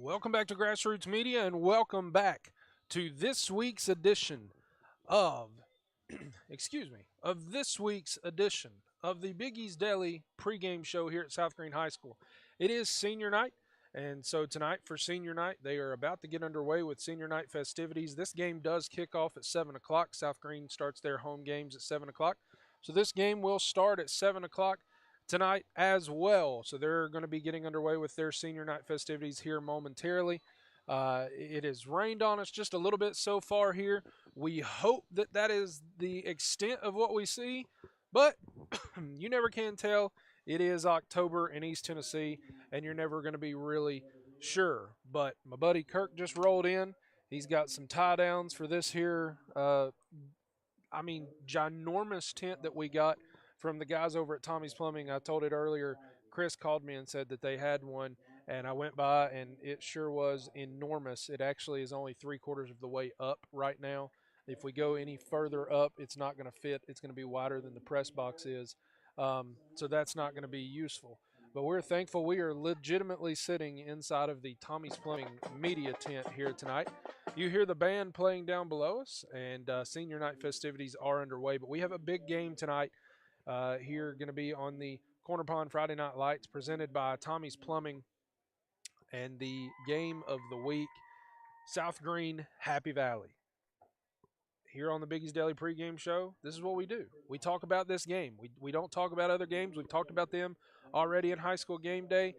Welcome back to Grassroots Media, and welcome back to this week's edition of, this week's edition of the Biggie's Deli pregame show here at South Greene High School. It is senior night, and so tonight for senior night, they are about to get underway with senior night festivities. This game does kick off at 7 o'clock. South Greene starts their home games at 7 o'clock. So this game will start at 7 o'clock tonight as well. So they're going to be getting underway with their senior night festivities here momentarily. It has rained on us just a little bit so far here. We hope that that is the extent of what we see, but you never can tell. It is October in East Tennessee, and you're never going to be really sure. But my buddy Kirk just rolled in. He's got some tie downs for this here, ginormous tent that we got from the guys over at Tommie's Plumbing. I told it earlier. Chris called me and said that they had one, and I went by, and it sure was enormous. It actually is only 3/4 of the way up right now. If we go any further up, it's not going to fit. It's going to be wider than the press box is, so that's not going to be useful. But we're thankful we are legitimately sitting inside of the Tommie's Plumbing media tent here tonight. You hear the band playing down below us, and senior night festivities are underway. But we have a big game tonight. Here going to be on the Corner Pond Friday Night Lights presented by Tommie's Plumbing, and the game of the week, South Greene Happy Valley. Here on the Biggie's Deli pregame show, this is what we do. We talk about this game. We don't talk about other games. We've talked about them already in high school game day.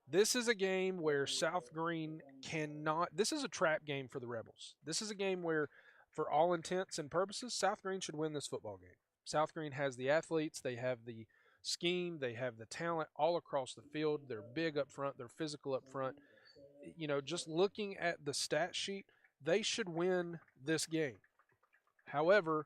This is a game where South Greene cannot – this is a trap game for the Rebels. This is a game where, for all intents and purposes, South Greene should win this football game. South Greene has the athletes, they have the scheme, they have the talent all across the field. They're big up front, they're physical up front. You know, just looking at the stat sheet, they should win this game. However,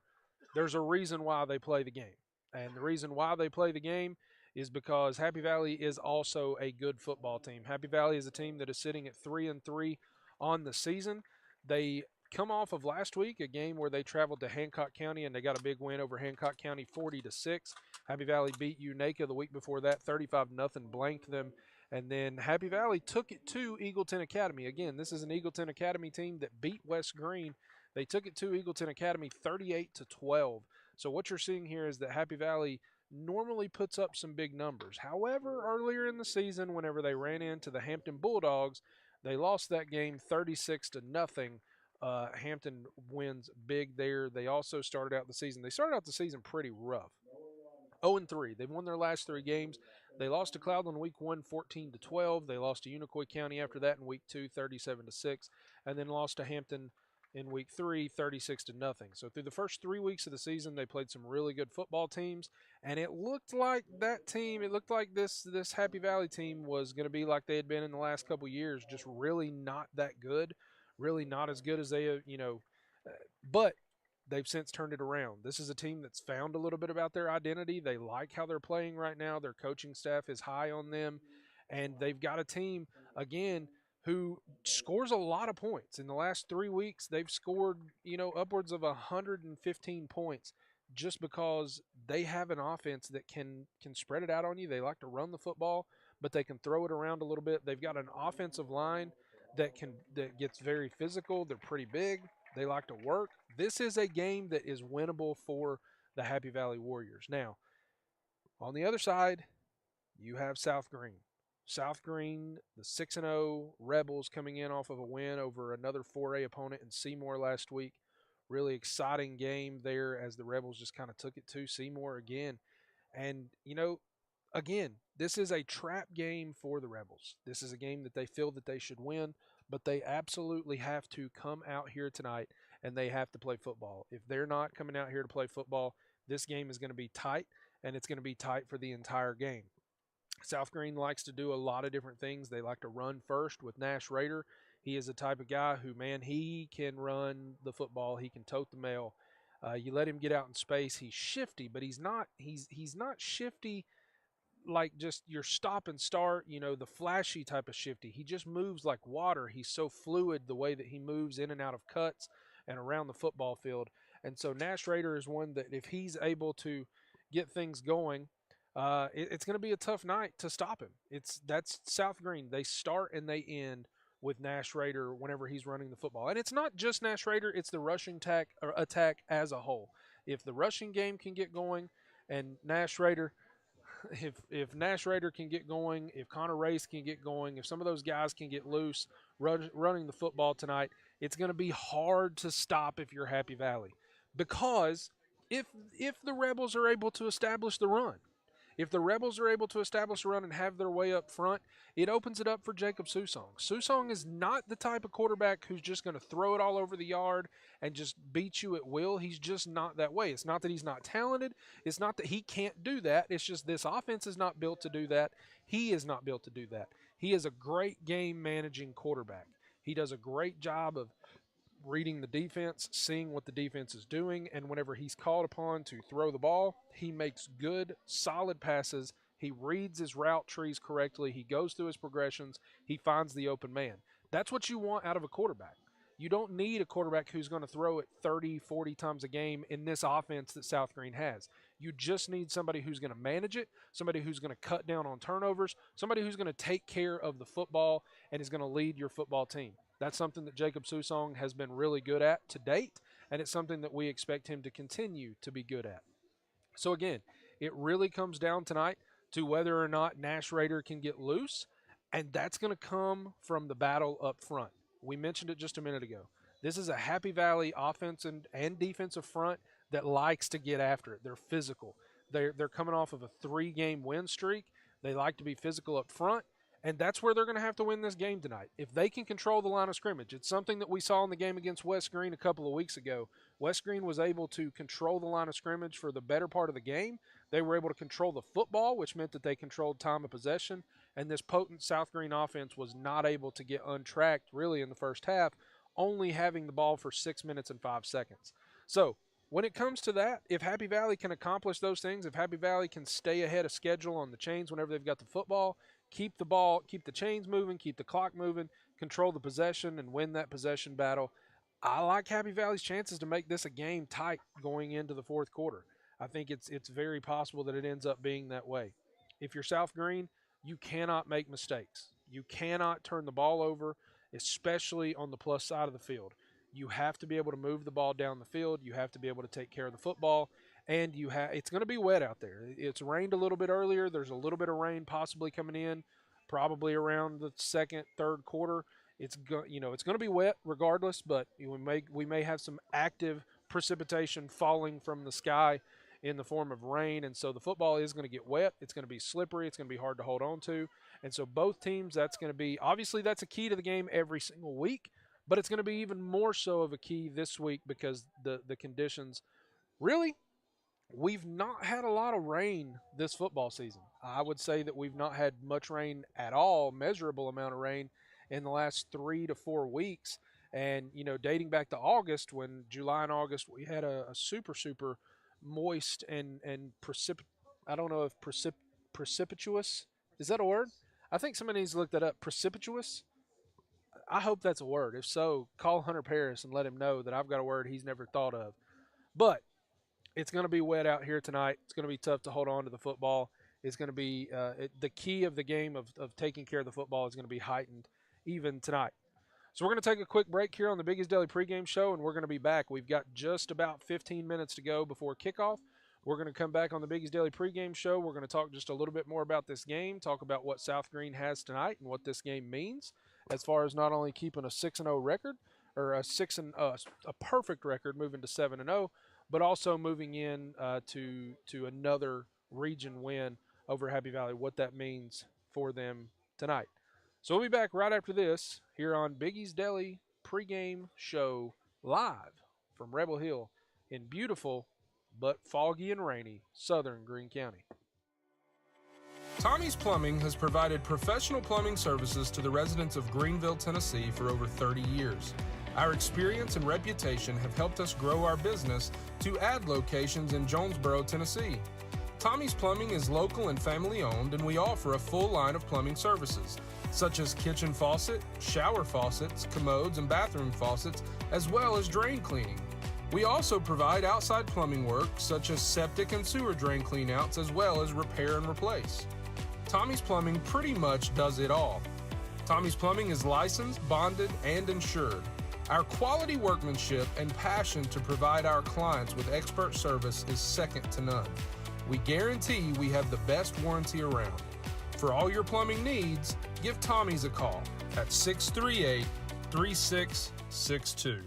there's a reason why they play the game. And the reason why they play the game is because Happy Valley is also a good football team. Happy Valley is a team that is sitting at 3-3 on the season. They come off of last week, a game where they traveled to Hancock County, and they got a big win over Hancock County 40-6. Happy Valley beat Unaka the week before that, 35-0, blanked them. And then Happy Valley took it to Eagleton Academy. Again, this is an Eagleton Academy team that beat West Greene. They took it to Eagleton Academy 38-12. So what you're seeing here is that Happy Valley normally puts up some big numbers. However, earlier in the season, whenever they ran into the Hampton Bulldogs, they lost that game 36-0. Hampton wins big there. They also started out the season pretty rough. 0-3. They've won their last 3 games. They lost to Cloudland week 1, 14-12. They lost to Unicoi County after that in week 2, 37-6, and then lost to Hampton in week 3, 36-0. So through the first 3 weeks of the season, they played some really good football teams, and it looked like this Happy Valley team was going to be like they had been in the last couple years, just really not that good. Really not as good as they, but they've since turned it around. This is a team that's found a little bit about their identity. They like how they're playing right now. Their coaching staff is high on them, and they've got a team, again, who scores a lot of points. In the last 3 weeks, they've scored, upwards of 115 points just because they have an offense that can spread it out on you. They like to run the football, but they can throw it around a little bit. They've got an offensive line that gets very physical. They're pretty big. They like to work. This is a game that is winnable for the Happy Valley Warriors. Now, on the other side, you have South Greene. South Greene, the 6-0 Rebels, coming in off of a win over another 4A opponent in Seymour last week. Really exciting game there as the Rebels just kind of took it to Seymour again. And, again, this is a trap game for the Rebels. This is a game that they feel that they should win, but they absolutely have to come out here tonight and they have to play football. If they're not coming out here to play football, this game is going to be tight, and it's going to be tight for the entire game. South Greene likes to do a lot of different things. They like to run first with Nash Rader. He is the type of guy who, he can run the football. He can tote the mail. You let him get out in space. He's shifty, but he's not shifty like just your stop and start, the flashy type of shifty. He just moves like water. He's so fluid the way that he moves in and out of cuts and around the football field. And so Nash Rader is one that if he's able to get things going, it's going to be a tough night to stop him. That's South Greene. They start and they end with Nash Rader whenever he's running the football. And it's not just Nash Rader, it's the rushing attack as a whole. If the rushing game can get going and Nash Rader, if Nash Rader can get going, if Connor Race can get going, if some of those guys can get loose running the football tonight, it's going to be hard to stop if you're Happy Valley. Because if the Rebels are able to establish the run, if the Rebels are able to establish a run and have their way up front, it opens it up for Jacob Susong. Susong is not the type of quarterback who's just going to throw it all over the yard and just beat you at will. He's just not that way. It's not that he's not talented. It's not that he can't do that. It's just this offense is not built to do that. He is not built to do that. He is a great game managing quarterback. He does a great job of reading the defense, seeing what the defense is doing, and whenever he's called upon to throw the ball, he makes good, solid passes. He reads his route trees correctly. He goes through his progressions. He finds the open man. That's what you want out of a quarterback. You don't need a quarterback who's going to throw it 30, 40 times a game in this offense that South Greene has. You just need somebody who's going to manage it, somebody who's going to cut down on turnovers, somebody who's going to take care of the football and is going to lead your football team. That's something that Jacob Susong has been really good at to date, and it's something that we expect him to continue to be good at. So again, it really comes down tonight to whether or not Nash Rader can get loose, and that's going to come from the battle up front. We mentioned it just a minute ago. This is a Happy Valley offense and defensive front that likes to get after it. They're physical. They're coming off of a 3-game win streak. They like to be physical up front. And that's where they're going to have to win this game tonight. If they can control the line of scrimmage, it's something that we saw in the game against West Greene a couple of weeks ago. West Greene was able to control the line of scrimmage for the better part of the game. They were able to control the football, which meant that they controlled time of possession. And this potent South Greene offense was not able to get untracked really in the first half, only having the ball for 6 minutes and 5 seconds. So when it comes to that, if Happy Valley can accomplish those things, if Happy Valley can stay ahead of schedule on the chains whenever they've got the football, keep the ball, keep the chains moving, keep the clock moving, control the possession, and win that possession battle, I like Happy Valley's chances to make this a game tight going into the fourth quarter. I think it's very possible that it ends up being that way. If you're South Greene, you cannot make mistakes. You cannot turn the ball over, especially on the plus side of the field. You have to be able to move the ball down the field. You have to be able to take care of the football. And it's going to be wet out there. It's rained a little bit earlier. There's a little bit of rain possibly coming in, probably around the second, third quarter. It's going to be wet regardless, but we may have some active precipitation falling from the sky in the form of rain, and so the football is going to get wet. It's going to be slippery. It's going to be hard to hold on to, and so both teams, that's going to be obviously that's a key to the game every single week, but it's going to be even more so of a key this week because the conditions really. We've not had a lot of rain this football season. I would say that we've not had much rain at all, measurable amount of rain in the last 3 to 4 weeks. And, dating back to August, when July and August, we had a super, super moist and I don't know if precipitous, is that a word? I think somebody needs to look that up. Precipitous? I hope that's a word. If so, call Hunter Paris and let him know that I've got a word he's never thought of. But it's going to be wet out here tonight. It's going to be tough to hold on to the football. It's going to be the key of the game of taking care of the football is going to be heightened even tonight. So we're going to take a quick break here on the Biggie's Deli pregame show, and we're going to be back. We've got just about 15 minutes to go before kickoff. We're going to come back on the Biggie's Deli pregame show. We're going to talk just a little bit more about this game, talk about what South Greene has tonight and what this game means as far as not only keeping a 6-0 record or a perfect record moving to 7-0, but also moving in to another region win over Happy Valley, what that means for them tonight. So we'll be back right after this here on Biggie's Deli pregame show live from Rebel Hill in beautiful but foggy and rainy southern Greene County. Tommie's Plumbing has provided professional plumbing services to the residents of Greeneville, Tennessee for over 30 years. Our experience and reputation have helped us grow our business to add locations in Jonesboro, Tennessee. Tommie's Plumbing is local and family owned, and we offer a full line of plumbing services, such as kitchen faucet, shower faucets, commodes, and bathroom faucets, as well as drain cleaning. We also provide outside plumbing work, such as septic and sewer drain cleanouts, as well as repair and replace. Tommie's Plumbing pretty much does it all. Tommie's Plumbing is licensed, bonded, and insured. Our quality workmanship and passion to provide our clients with expert service is second to none. We guarantee we have the best warranty around. For all your plumbing needs, give Tommie's a call at 638-3662.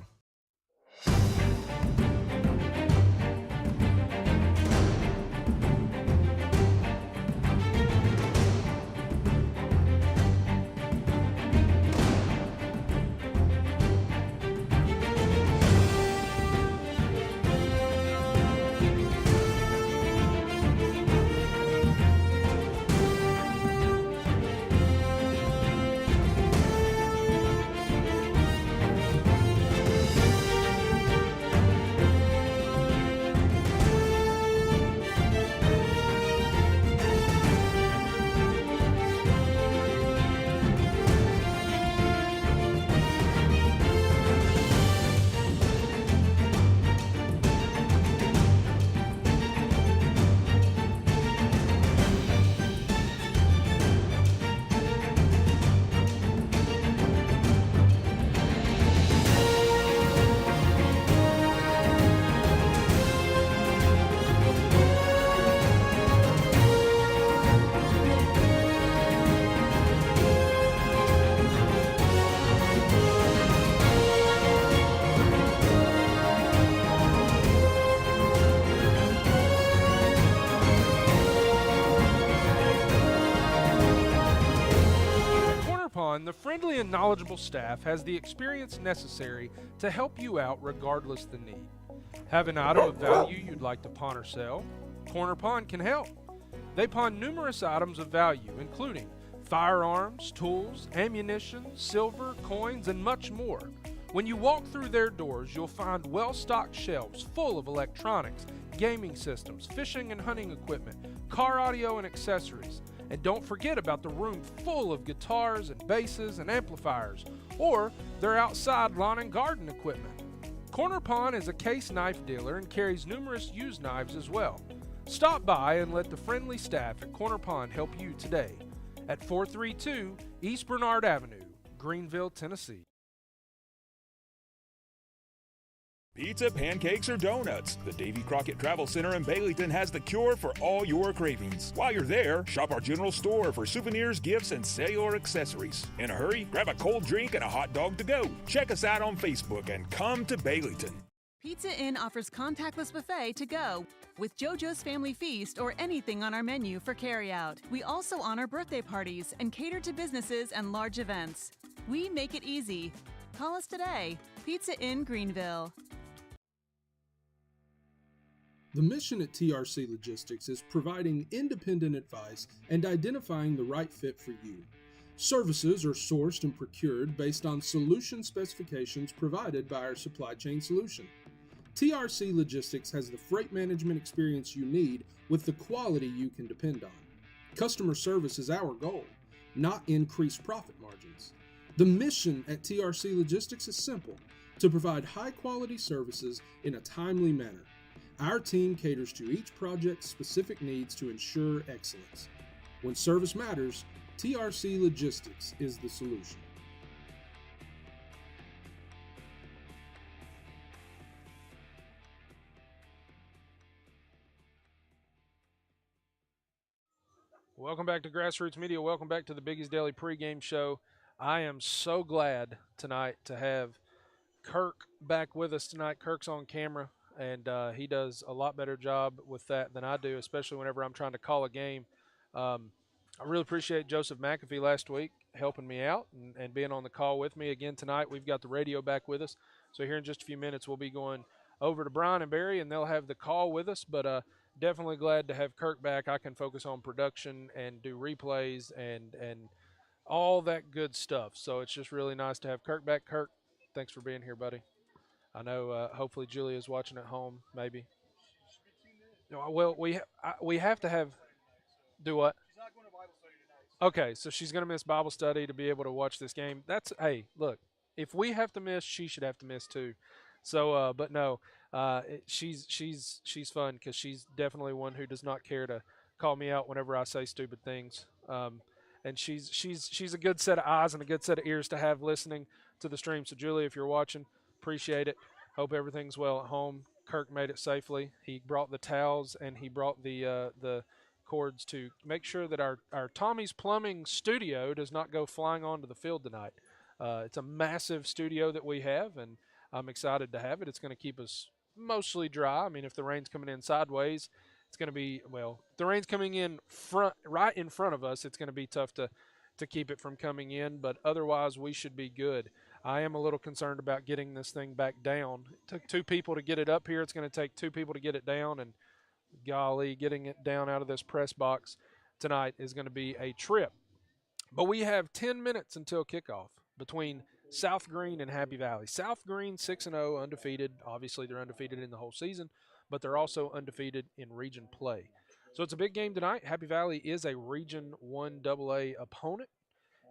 The friendly and knowledgeable staff has the experience necessary to help you out regardless the need. Have an item of value you'd like to pawn or sell? Korner Pawn can help. They pawn numerous items of value, including firearms, tools, ammunition, silver, coins, and much more. When you walk through their doors, you'll find well-stocked shelves full of electronics, gaming systems, fishing and hunting equipment, car audio and accessories. And don't forget about the room full of guitars and basses and amplifiers, or their outside lawn and garden equipment. Korner Pawn is a case knife dealer and carries numerous used knives as well. Stop by and let the friendly staff at Korner Pawn help you today at 432 East Bernard Avenue, Greeneville, Tennessee. Pizza, pancakes, or donuts. The Davy Crockett Travel Center in Baileyton has the cure for all your cravings. While you're there, shop our general store for souvenirs, gifts, and cellular accessories. In a hurry, grab a cold drink and a hot dog to go. Check us out on Facebook and come to Baileyton. Pizza Inn offers contactless buffet to go with JoJo's Family Feast or anything on our menu for carryout. We also honor birthday parties and cater to businesses and large events. We make it easy. Call us today. Pizza Inn Greeneville. The mission at TRC Logistics is providing independent advice and identifying the right fit for you. Services are sourced and procured based on solution specifications provided by our supply chain solution. TRC Logistics has the freight management experience you need with the quality you can depend on. Customer service is our goal, not increased profit margins. The mission at TRC Logistics is simple: to provide high-quality services in a timely manner. Our team caters to each project's specific needs to ensure excellence. When service matters, TRC Logistics is the solution. Welcome back to Grassroots Media. Welcome back to the Biggie's Deli pregame show. I am so glad tonight to have Kirk back with us tonight. Kirk's on camera, and he does a lot better job with that than I do, especially whenever I'm trying to call a game. I really appreciate Joseph McAfee last week helping me out and being on the call with me again tonight. We've got the radio back with us, so here in just a few minutes we'll be going over to Brian and Barry, and they'll have the call with us, but definitely glad to have Kirk back. I can focus on production and do replays and all that good stuff, so it's just really nice to have Kirk back. Kirk, thanks for being here, buddy. I know hopefully Julia's watching at home, maybe. Well, we have to have – do what? She's not going to Bible study tonight. Okay, so she's going to miss Bible study to be able to watch this game. That's – hey, look, if we have to miss, she should have to miss too. So, but no, she's fun because she's definitely one who does not care to call me out whenever I say stupid things. and she's a good set of eyes and a good set of ears to have listening to the stream. So Julie, if you're watching, appreciate it. Hope everything's well at home. Kirk made it safely. He brought the towels and he brought the cords to make sure that our Tommie's Plumbing studio does not go flying onto the field tonight. It's a massive studio that we have, and I'm excited to have it. It's going to keep us mostly dry. I mean, if the rain's coming in sideways, it's going to be, well, if the rain's coming in right in front of us, it's going to be tough to keep it from coming in, but otherwise we should be good. I am a little concerned about getting this thing back down. It took 2 people to get it up here. It's going to take 2 people to get it down, and golly, getting it down out of this press box tonight is going to be a trip. But we have 10 minutes until kickoff between South Greene and Happy Valley. South Greene 6-0, undefeated. Obviously, they're undefeated in the whole season, but they're also undefeated in region play. So it's a big game tonight. Happy Valley is a Region 1 AA opponent,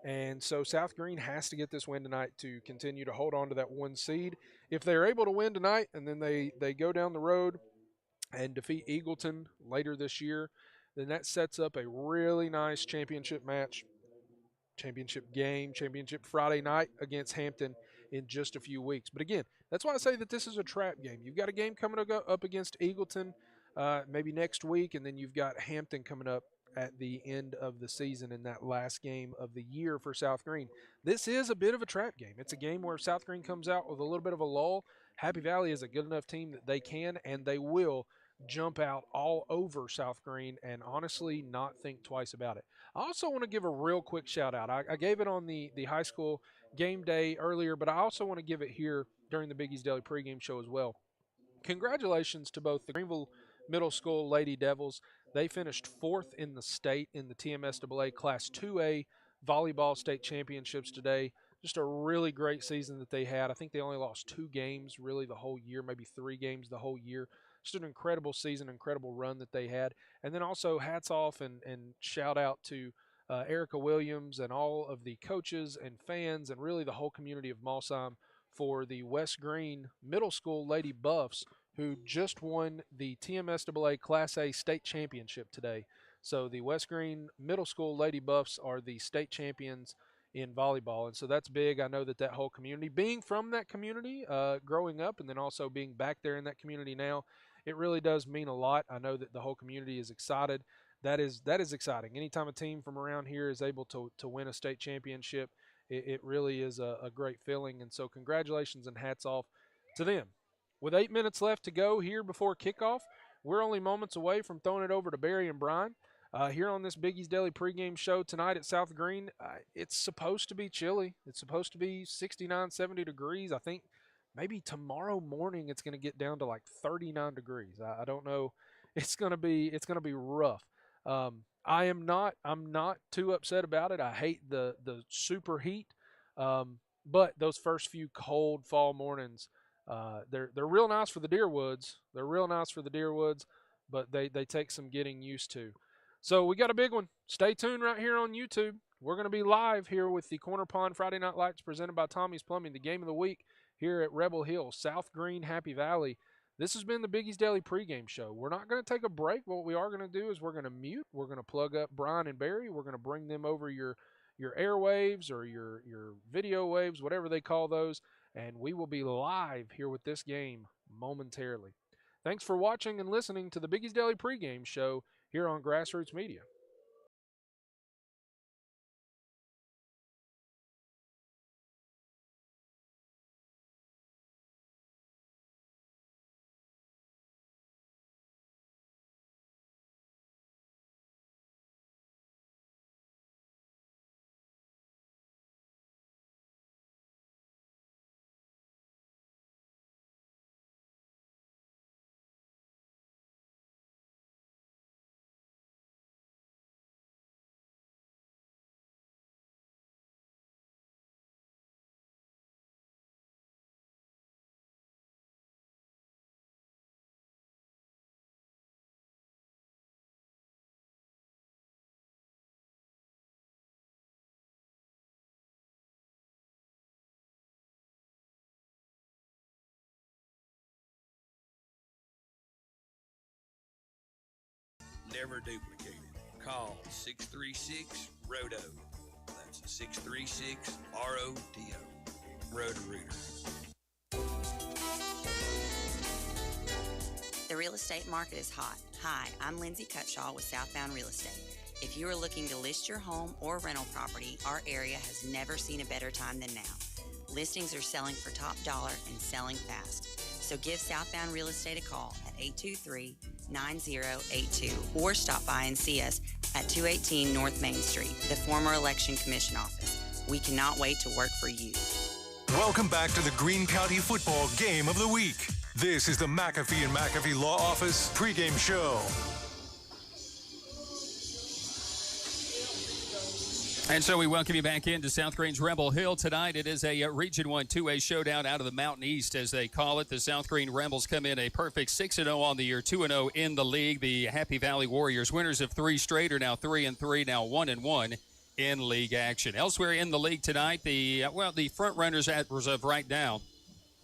and so South Greene has to get this win tonight to continue to hold on to that 1 seed. If they're able to win tonight and then they go down the road and defeat Eagleton later this year, then that sets up a really nice championship match, championship game, championship Friday night against Hampton in just a few weeks. But again, that's why I say that this is a trap game. You've got a game coming up against Eagleton maybe next week, and then you've got Hampton coming up at the end of the season in that last game of the year for South Greene. This is a bit of a trap game. It's a game where South Greene comes out with a little bit of a lull. Happy Valley is a good enough team that they can and they will jump out all over South Greene and honestly not think twice about it. I also want to give a real quick shout out. I gave it on the high school game day earlier, but I also want to give it here during the Biggie's Deli pregame show as well. Congratulations to both the Greeneville Middle School Lady Devils. They finished 4th in the state in the TMSAA Class 2A volleyball state championships today. Just a really great season that they had. I think they only lost 2 games really the whole year, maybe 3 games the whole year. Just an incredible season, incredible run that they had. And then also hats off and shout out to Erica Williams and all of the coaches and fans and really the whole community of Malsheim for the West Greene Middle School Lady Buffs, who just won the TMSAA Class A state championship today. So the West Greene Middle School Lady Buffs are the state champions in volleyball, and so that's big. I know that whole community, being from that community growing up and then also being back there in that community now, it really does mean a lot. I know that the whole community is excited. That is exciting. Anytime a team from around here is able to win a state championship, it really is a great feeling, and so congratulations and hats off to them. With 8 minutes left to go here before kickoff, we're only moments away from throwing it over to Barry and Brian. Here on this Biggie's Deli pregame show tonight at South Greene, it's supposed to be chilly. It's supposed to be 69, 70 degrees. I think maybe tomorrow morning it's going to get down to like 39 degrees. I don't know. It's going to be rough. I'm not too upset about it. I hate the super heat. But those first few cold fall mornings, they're real nice for the deer woods. But they take some getting used to. So we got a big one. Stay tuned right here on YouTube. We're going to be live here with the Corner Pond Friday Night Lights presented by Tommie's Plumbing, the game of the week here at Rebel Hill, South Greene, Happy Valley. This has been the Biggie's Deli pregame show. We're not going to take a break. What we are going to do is we're going to mute. We're going to plug up Brian and Barry. We're going to bring them over your airwaves or your video waves, whatever they call those, and we will be live here with this game momentarily. Thanks for watching and listening to the Biggie's Deli pregame show here on Grassroots Media. Never duplicated. Call 636-RODO. That's 636-RODO. Roto-Rooter. The real estate market is hot. Hi, I'm Lindsay Cutshaw with Southbound Real Estate. If you are looking to list your home or rental property, our area has never seen a better time than now. Listings are selling for top dollar and selling fast. So give Southbound Real Estate a call at 823-9082 or stop by and see us at 218 North Main Street, the former Election Commission office. We cannot wait to work for you. Welcome back to the Greene County Football Game of the Week. This is the McAfee McAfee Law Office pregame show. And so we welcome you back into South Green's Rebel Hill tonight. It is a Region 1 2A showdown out of the Mountain East, as they call it. The South Green Rebels come in a perfect 6-0 on the year, 2-0 in the league. The Happy Valley Warriors, winners of 3 straight, are now 3-3, now 1-1 in league action. Elsewhere in the league tonight, the front runners as of right now,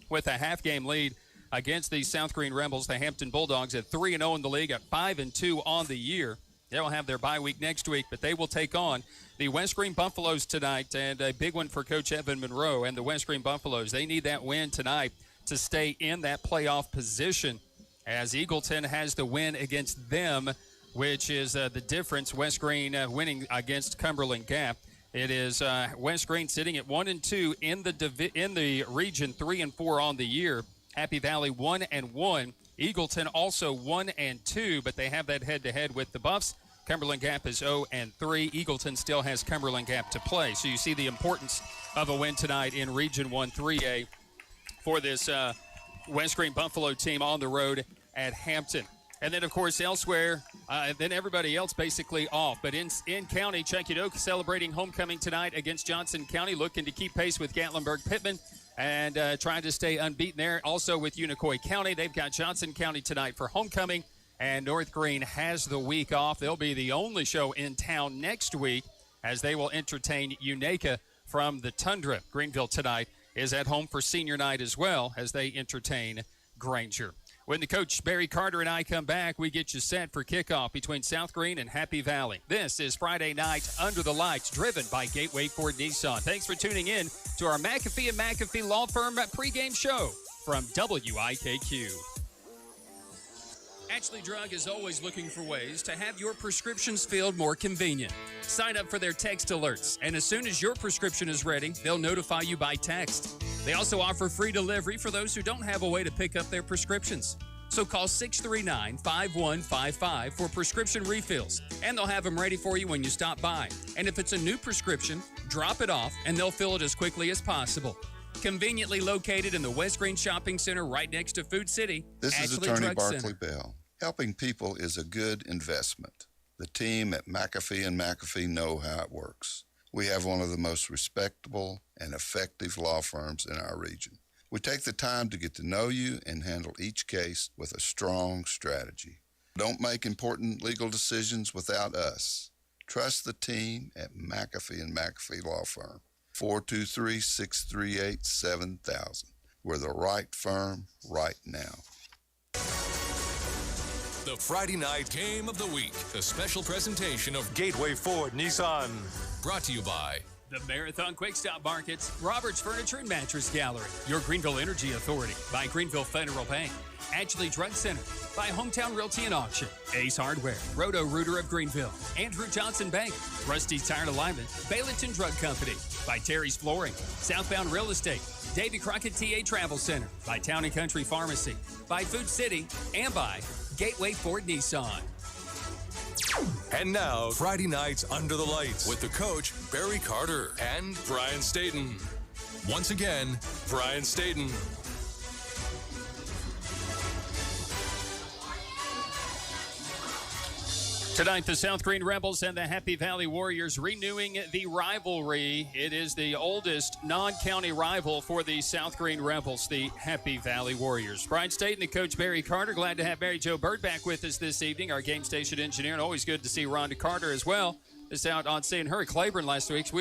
with a half-game lead against the South Green Rebels, the Hampton Bulldogs at 3-0 in the league, at 5-2 on the year. They'll have their bye week next week, but they will take on the West Green Buffaloes tonight, and a big one for Coach Evan Monroe and the West Green Buffaloes. They need that win tonight to stay in that playoff position, as Eagleton has the win against them, which is the difference. West Green winning against Cumberland Gap. It is West Green sitting at 1-2 in the region, 3-4 on the year. Happy Valley 1-1. Eagleton also 1-2, but they have that head-to-head with the Buffs. Cumberland Gap is 0-3. Eagleton still has Cumberland Gap to play. So you see the importance of a win tonight in Region 1 3A for this West Green Buffalo team on the road at Hampton. And then, of course, elsewhere, then everybody else basically off. But in county, Chuckydoke celebrating homecoming tonight against Johnson County, looking to keep pace with Gatlinburg-Pittman and trying to stay unbeaten there. Also with Unicoi County, they've got Johnson County tonight for homecoming. And North Greene has the week off. They'll be the only show in town next week, as they will entertain Unaka from the Tundra. Greeneville tonight is at home for senior night as well, as they entertain Granger. When the coach Barry Carter and I come back, we get you set for kickoff between South Green and Happy Valley. This is Friday Night Under the Lights, driven by Gateway Ford Nissan. Thanks for tuning in to our McAfee McAfee Law Firm pregame show from WIKQ. Ashley Drug is always looking for ways to have your prescriptions filled more convenient. Sign up for their text alerts, and as soon as your prescription is ready, they'll notify you by text. They also offer free delivery for those who don't have a way to pick up their prescriptions. So call 639-5155 for prescription refills, and they'll have them ready for you when you stop by. And if it's a new prescription, drop it off, and they'll fill it as quickly as possible. Conveniently located in the West Green Shopping Center right next to Food City. This Ashley is Attorney Drug Barkley Center. Bell. Helping people is a good investment. The team at McAfee McAfee know how it works. We have one of the most respectable and effective law firms in our region. We take the time to get to know you and handle each case with a strong strategy. Don't make important legal decisions without us. Trust the team at McAfee McAfee Law Firm. 423-638-7000. We're the right firm right now. The Friday Night Game of the Week, a special presentation of Gateway Ford Nissan. Brought to you by The Marathon Quick Stop Markets, Roberts Furniture and Mattress Gallery, your Greeneville Energy Authority, by Greeneville Federal Bank, Ashley Drug Center, by Hometown Realty and Auction, Ace Hardware, Roto-Rooter of Greeneville, Andrew Johnson Bank, Rusty's Tire Alignment, Baileyton Drug Company, by Terry's Flooring, Southbound Real Estate, Davy Crockett TA Travel Center, by Town & Country Pharmacy, by Food City, and by Gateway Ford Nissan. And now, Friday Nights Under the Lights with the coach, Barry Carter and Brian Staten. Once again, Brian Staten. Tonight, the South Green Rebels and the Happy Valley Warriors renewing the rivalry. It is the oldest non-county rival for the South Green Rebels, the Happy Valley Warriors. Brian Staten and Coach Barry Carter, glad to have Mary Jo Bird back with us this evening, our game station engineer, and always good to see Rhonda Carter as well. Just out on seeing her at Claiborne last week.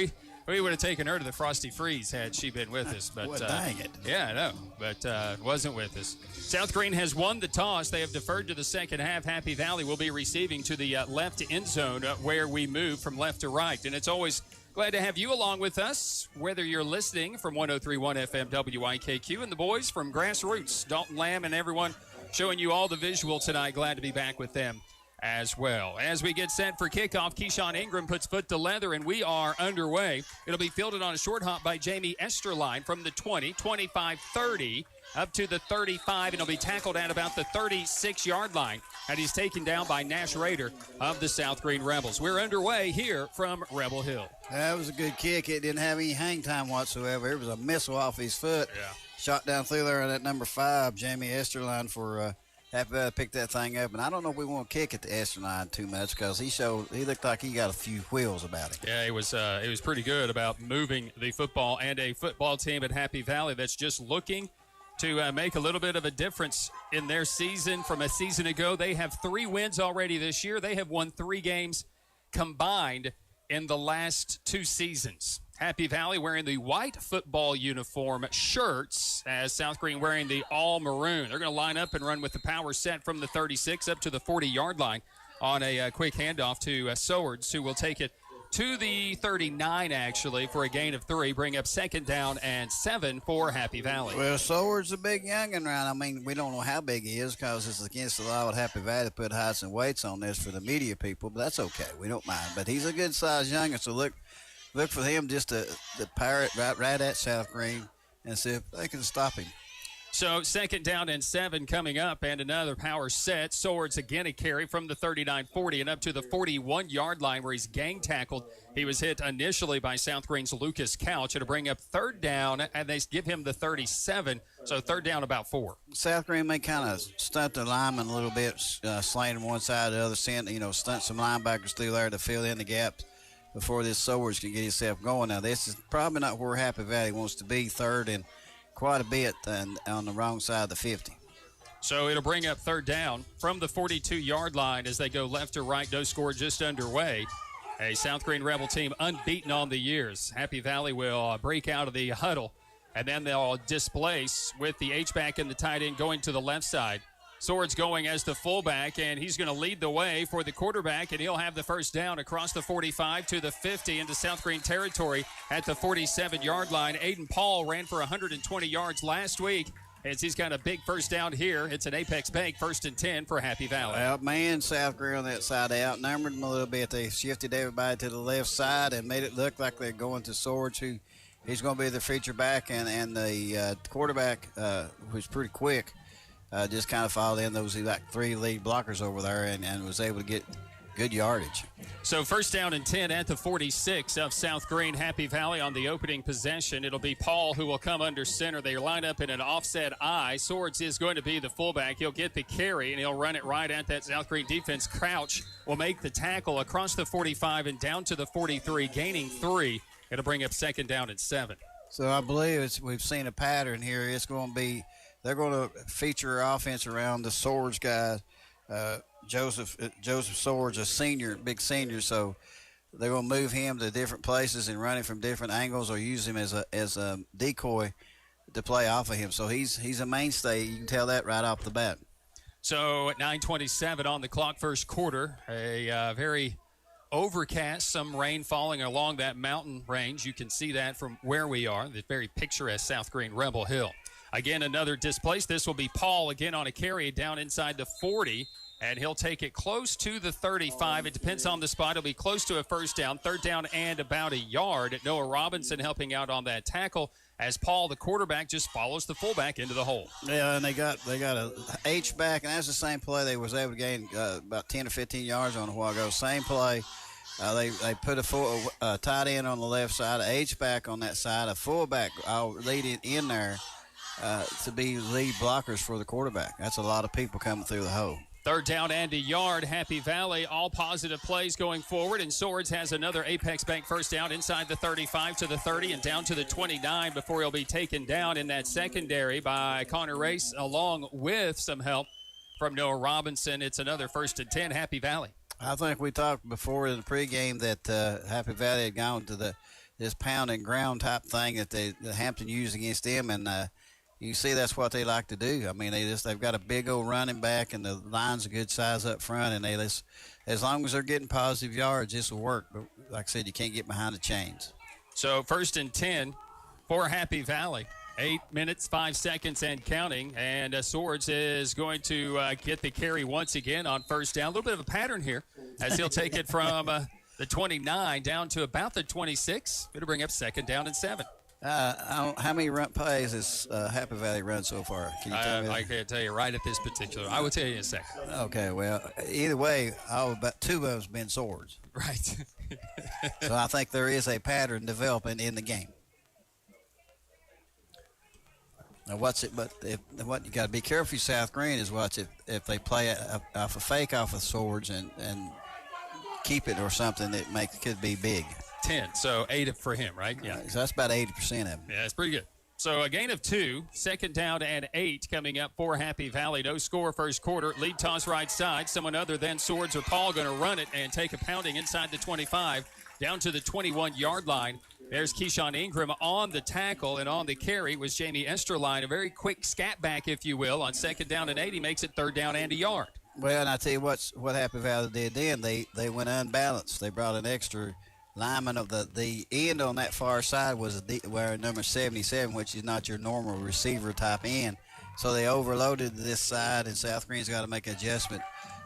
We would have taken her to the Frosty Freeze had she been with us. But Well, dang it. Yeah, I know, but wasn't with us. South Green has won the toss. They have deferred to the second half. Happy Valley will be receiving to the left end zone where we move from left to right. And it's always Glad to have you along with us, whether you're listening from 103.1 FM WIKQ and the boys from Grassroots, Dalton Lamb and everyone showing you all the visual tonight. Glad to be back with them as well. As we get set for kickoff, Keyshawn Ingram puts foot to leather, and we are underway. It'll be fielded on a short hop by Jamie Esterline from the 20, 25, 30, up to the 35, and it'll be tackled at about the 36-yard line. And he's taken down by Nash Rader of the South Greene Rebels. We're underway here from Rebel Hill. That was a good kick. It didn't have any hang time whatsoever. It was a missile off his foot. Yeah. Shot down through there on that number 5, Jamie Esterline, for Happy Valley to pick that thing up. And I don't know if we want to kick at the Esterline too much because he looked like he got a few wheels about him. Yeah, it was pretty good about moving the football, and a football team at Happy Valley that's just looking to make a little bit of a difference in their season from a season ago. They have 3 wins already this year. They have won 3 games combined in the last 2 seasons. Happy Valley wearing the white football uniform shirts, as South Greene wearing the all maroon. They're going to line up and run with the power set from the 36 up to the 40-yard line on a quick handoff to Swords, who will take it to the 39, actually, for a gain of 3, bring up 2nd down and 7 for Happy Valley. Well, Swords a big youngin' around. I mean, we don't know how big he is because it's against the law at Happy Valley to put heights and weights on this for the media people, but that's okay. We don't mind. But he's a good-sized youngin', so look for him just to pirate right at South Greene and see if they can stop him. So 2nd down and 7 coming up, and another power set. Swords again a carry from the 39-40 and up to the 41-yard line where he's gang tackled. He was hit initially by South Greene's Lucas Couch. It'll bring up 3rd down, and they give him the 37, so 3rd down about 4. South Greene may kind of stunt the lineman a little bit, slaying them one side or the other, stunt some linebackers through there to fill in the gaps before this Swords can get himself going. Now, this is probably not where Happy Valley wants to be, 3rd and quite a bit on the wrong side of the 50. So it'll bring up 3rd down from the 42-yard line as they go left to right. No score just underway. A South Greene Rebel team unbeaten on the years. Happy Valley will break out of the huddle, and then they'll displace with the H-back and the tight end going to the left side. Swords going as the fullback, and he's going to lead the way for the quarterback, and he'll have the 1st down across the 45 to the 50 into South Greene territory at the 47-yard line. Aiden Paul ran for 120 yards last week, as he's got a big 1st down here. It's an Apex Bank 1st and 10 for Happy Valley. Well, man, South Greene on that side, they outnumbered them a little bit. They shifted everybody to the left side and made it look like they're going to Swords, who he's going to be the feature back, and the quarterback, who's pretty quick, just kind of followed in those like 3 lead blockers over there and was able to get good yardage. So 1st down and 10 at the 46 of South Greene. Happy Valley on the opening possession. It'll be Paul who will come under center. They line up in an offset I. Swords is going to be the fullback. He'll get the carry, and he'll run it right at that South Greene defense. Crouch will make the tackle across the 45 and down to the 43, gaining 3. It'll bring up 2nd down and 7. So I believe we've seen a pattern here. It's going to be they're going to feature offense around the Swords guy, Joseph Swords, a senior, big senior. So they're going to move him to different places and run him from different angles, or use him as a decoy to play off of him. So he's a mainstay. You can tell that right off the bat. So at 9:27 on the clock, 1st quarter, a very overcast, some rain falling along that mountain range. You can see that from where we are, the very picturesque South Greene Rebel Hill. Again, another displace. This will be Paul again on a carry down inside the 40, and he'll take it close to the 35. It depends on the spot. It'll be close to a 1st down, 3rd down, and about a yard. Noah Robinson helping out on that tackle as Paul, the quarterback, just follows the fullback into the hole. Yeah, and they got a H-back, and that's the same play they was able to gain about 10 or 15 yards on a while ago. Same play. They put a tight end on the left side, a H-back on that side, a fullback. I'll lead it in there to be lead blockers for the quarterback. That's a lot of people coming through the hole. 3rd down and a yard. Happy Valley, all positive plays going forward, and Swords has another Apex Bank 1st down inside the 35 to the 30 and down to the 29 before he'll be taken down in that secondary by Connor Race, along with some help from Noah Robinson. It's another 1st and 10, Happy Valley. I think we talked before in the pregame that Happy Valley had gone to this pound and ground type thing that Hampton used against them, and you see that's what they like to do. I mean, they've got a big old running back, and the line's a good size up front, and they just as long as they're getting positive yards, this will work. But like I said, you can't get behind the chains. So 1st and 10 for Happy Valley. 8 minutes, 5 seconds, and counting. And Swords is going to get the carry once again on 1st down. A little bit of a pattern here as he'll take it from the 29 down to about the 26. Going to bring up 2nd down and 7. How many run plays has Happy Valley run so far? Can you tell me? I can't tell you right at this particular. I will tell you in a second. Okay, well, either way, about 2 of them's been Swords. Right. So I think there is a pattern developing in the game. Now, what you got to be careful, South Greene, is if they play off a fake off of Swords and keep it or something that could be big. 10, so 8 for him, right? Yeah. So that's about 80% of them. Yeah, that's pretty good. So a gain of 2, 2nd down and 8 coming up for Happy Valley. No score first quarter. Lead toss right side. Someone other than Swords or Paul going to run it and take a pounding inside the 25 down to the 21-yard line. There's Keyshawn Ingram on the tackle, and on the carry was Jamie Esterline. A very quick scat back, if you will, on 2nd down and 8. He makes it 3rd down and a yard. Well, and I tell you what Happy Valley did then. They went unbalanced. They brought an extra lineman of the end on that far side was where number 77, which is not your normal receiver type end. So they overloaded this side, and South Greene's got to make an adjustment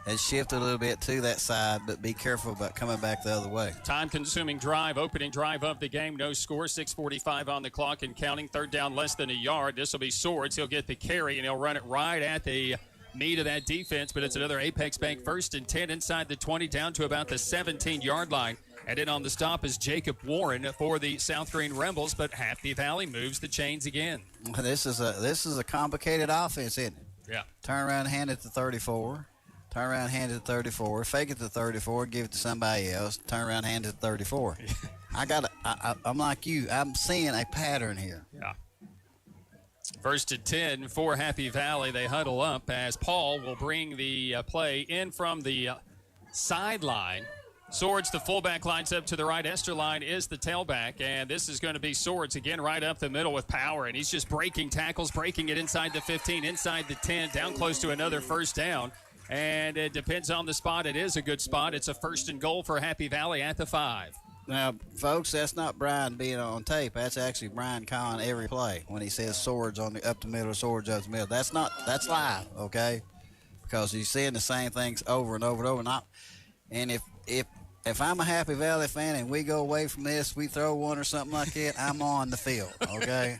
and shift a little bit to that side, but be careful about coming back the other way. Time-consuming drive, opening drive of the game. No score, 6:45 on the clock and counting. 3rd down, less than a yard. This will be Swords. He'll get the carry, and he'll run it right at the meat of that defense, but it's another Apex Bank 1st and 10 inside the 20 down to about the 17-yard line. And in on the stop is Jacob Warren for the South Greene Rebels, but Happy Valley moves the chains again. This is a complicated offense, isn't it? Yeah. Turn around, hand it to 34. Turn around, hand it to 34. Fake it to 34. Give it to somebody else. Turn around, hand it to 34. I'm like you. I'm seeing a pattern here. Yeah. 1st and 10 for Happy Valley. They huddle up as Paul will bring the play in from the sideline. Swords, the fullback, lines up to the right. Esterline is the tailback, and this is going to be Swords again right up the middle with power, and he's just breaking tackles, breaking it inside the 15, inside the 10, down close to another 1st down, and it depends on the spot. It is a good spot. It's a 1st and goal for Happy Valley at the 5. Now, folks, that's not Brian being on tape. That's actually Brian calling every play when he says Swords on the up the middle, Swords up the middle. That's live, okay? Because he's saying the same things over and over and over. And if I'm a Happy Valley fan and we go away from this, we throw one or something like that, I'm on the field, okay?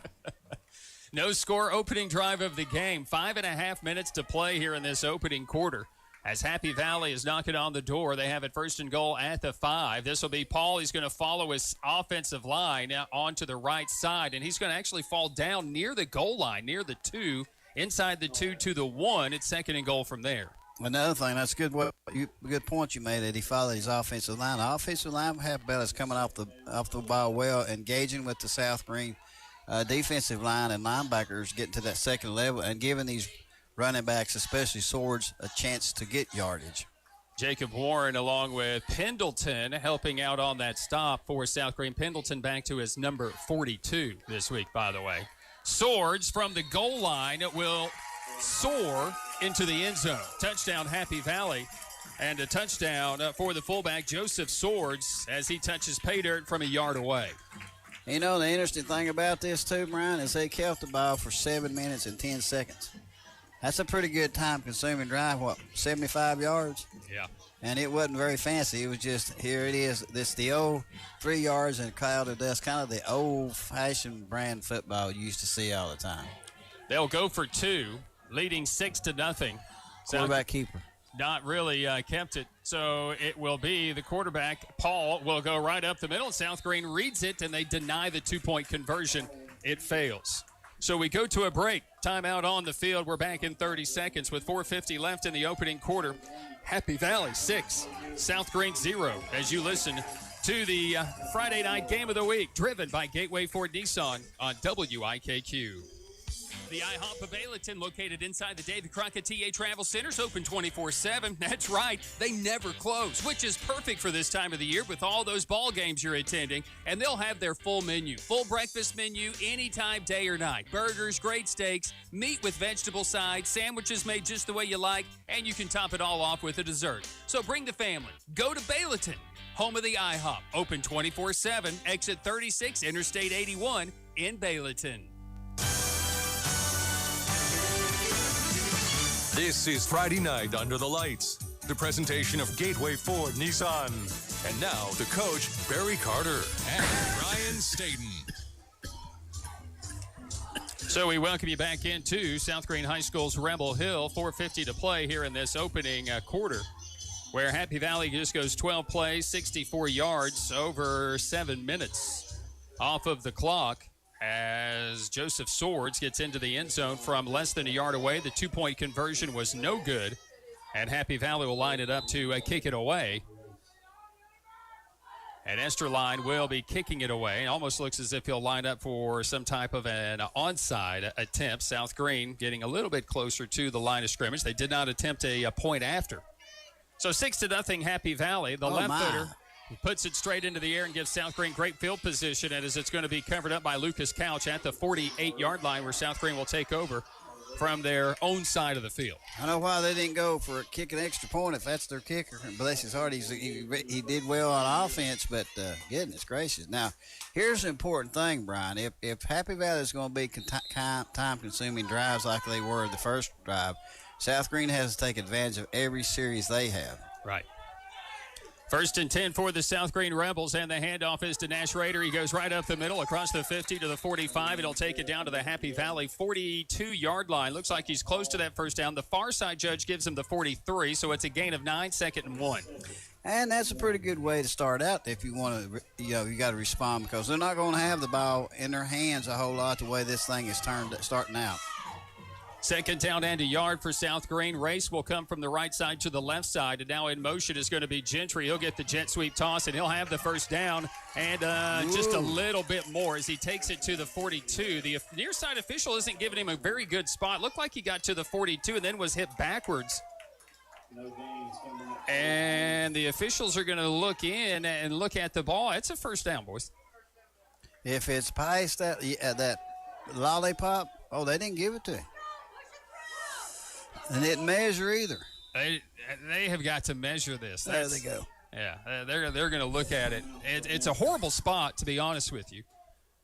No score, opening drive of the game. 5.5 minutes to play here in this opening quarter. As Happy Valley is knocking on the door, they have it 1st and goal at the 5. This will be Paul. He's going to follow his offensive line onto the right side, and he's going to actually fall down near the goal line, near the 2, inside the 2 to the 1. It's 2nd and goal from there. Another thing, that's good point you made, that he followed his offensive line. The offensive line, Happy Valley, is coming off the ball well, engaging with the South Greene defensive line and linebackers, getting to that 2nd level and giving these running backs, especially Swords, a chance to get yardage. Jacob Warren along with Pendleton helping out on that stop for South Greene. Pendleton back to his number 42 this week, by the way. Swords from the goal line will soar into the end zone. Touchdown, Happy Valley. And a touchdown for the fullback, Joseph Swords, as he touches pay dirt from a yard away. You know, the interesting thing about this, too, Brian, is they kept the ball for 7 minutes and 10 seconds. That's a pretty good time-consuming drive, 75 yards? Yeah. And it wasn't very fancy. It was just, here it is. This the old 3 yards and a cloud of dust, kind of the old-fashioned brand football you used to see all the time. They'll go for 2, leading 6-0. Quarterback keeper. Not really kept it. So it will be the quarterback, Paul, will go right up the middle. South Greene reads it, and they deny the 2-point conversion. It fails. So we go to a break. Timeout on the field. We're back in 30 seconds with 4:50 left in the opening quarter. Happy Valley 6, South Greene 0. As you listen to the Friday night game of the week, driven by Gateway Ford Nissan on WIKQ. The IHOP of Bayleton, located inside the Davy Crockett TA Travel Center, is open 24/7. That's right, they never close, which is perfect for this time of the year with all those ball games you're attending. And they'll have their full menu, full breakfast menu, anytime, day or night. Burgers, great steaks, meat with vegetable sides, sandwiches made just the way you like, and you can top it all off with a dessert. So bring the family. Go to Bayleton, home of the IHOP, open 24/7, exit 36, Interstate 81 in Bayleton. This is Friday Night Under the Lights, the presentation of Gateway Ford Nissan. And now, the coach, Barry Carter and Brian Staten. So we welcome you back into South Greene High School's Rebel Hill. 4:50 to play here in this opening quarter, where Happy Valley just goes 12 plays, 64 yards, over 7 minutes off of the clock, as Joseph Swords gets into the end zone from less than a yard away. The 2-point conversion was no good, and Happy Valley will line it up to kick it away. And Esterline will be kicking it away. It almost looks as if he'll line up for some type of an onside attempt. South Greene getting a little bit closer to the line of scrimmage. They did not attempt a point after. So 6-0 Happy Valley. The left footer puts it straight into the air and gives South Greene great field position, and as it's going to be covered up by Lucas Couch at the 48-yard line, where South Greene will take over from their own side of the field. I know why they didn't go for a kick an extra point if that's their kicker. Bless his heart, he did well on offense, but goodness gracious. Now, here's the important thing, Brian. If Happy Valley is going to be time-consuming drives like they were the first drive, South Greene has to take advantage of every series they have. Right. 1st and 10 for the South Greene Rebels, and the handoff is to Nash Rader. He goes right up the middle across the 50 to the 45. It'll take it down to the Happy Valley 42-yard line. Looks like he's close to that first down. The far side judge gives him the 43, so it's a gain of 9, 2nd and 1. And that's a pretty good way to start out if you want to, you got to respond, because they're not going to have the ball in their hands a whole lot the way this thing is starting out. 2nd down and a yard for South Greene. Race will come from the right side to the left side, and now in motion is going to be Gentry. He'll get the jet sweep toss, and he'll have the first down and just a little bit more as he takes it to the 42. The near side official isn't giving him a very good spot. Looked like he got to the 42 and then was hit backwards. And the officials are going to look in and look at the ball. It's a first down, boys. If it's past that lollipop, they didn't give it to him. And it didn't measure either. They have got to measure this. There they go. Yeah, they're going to look at it. It's a horrible spot, to be honest with you,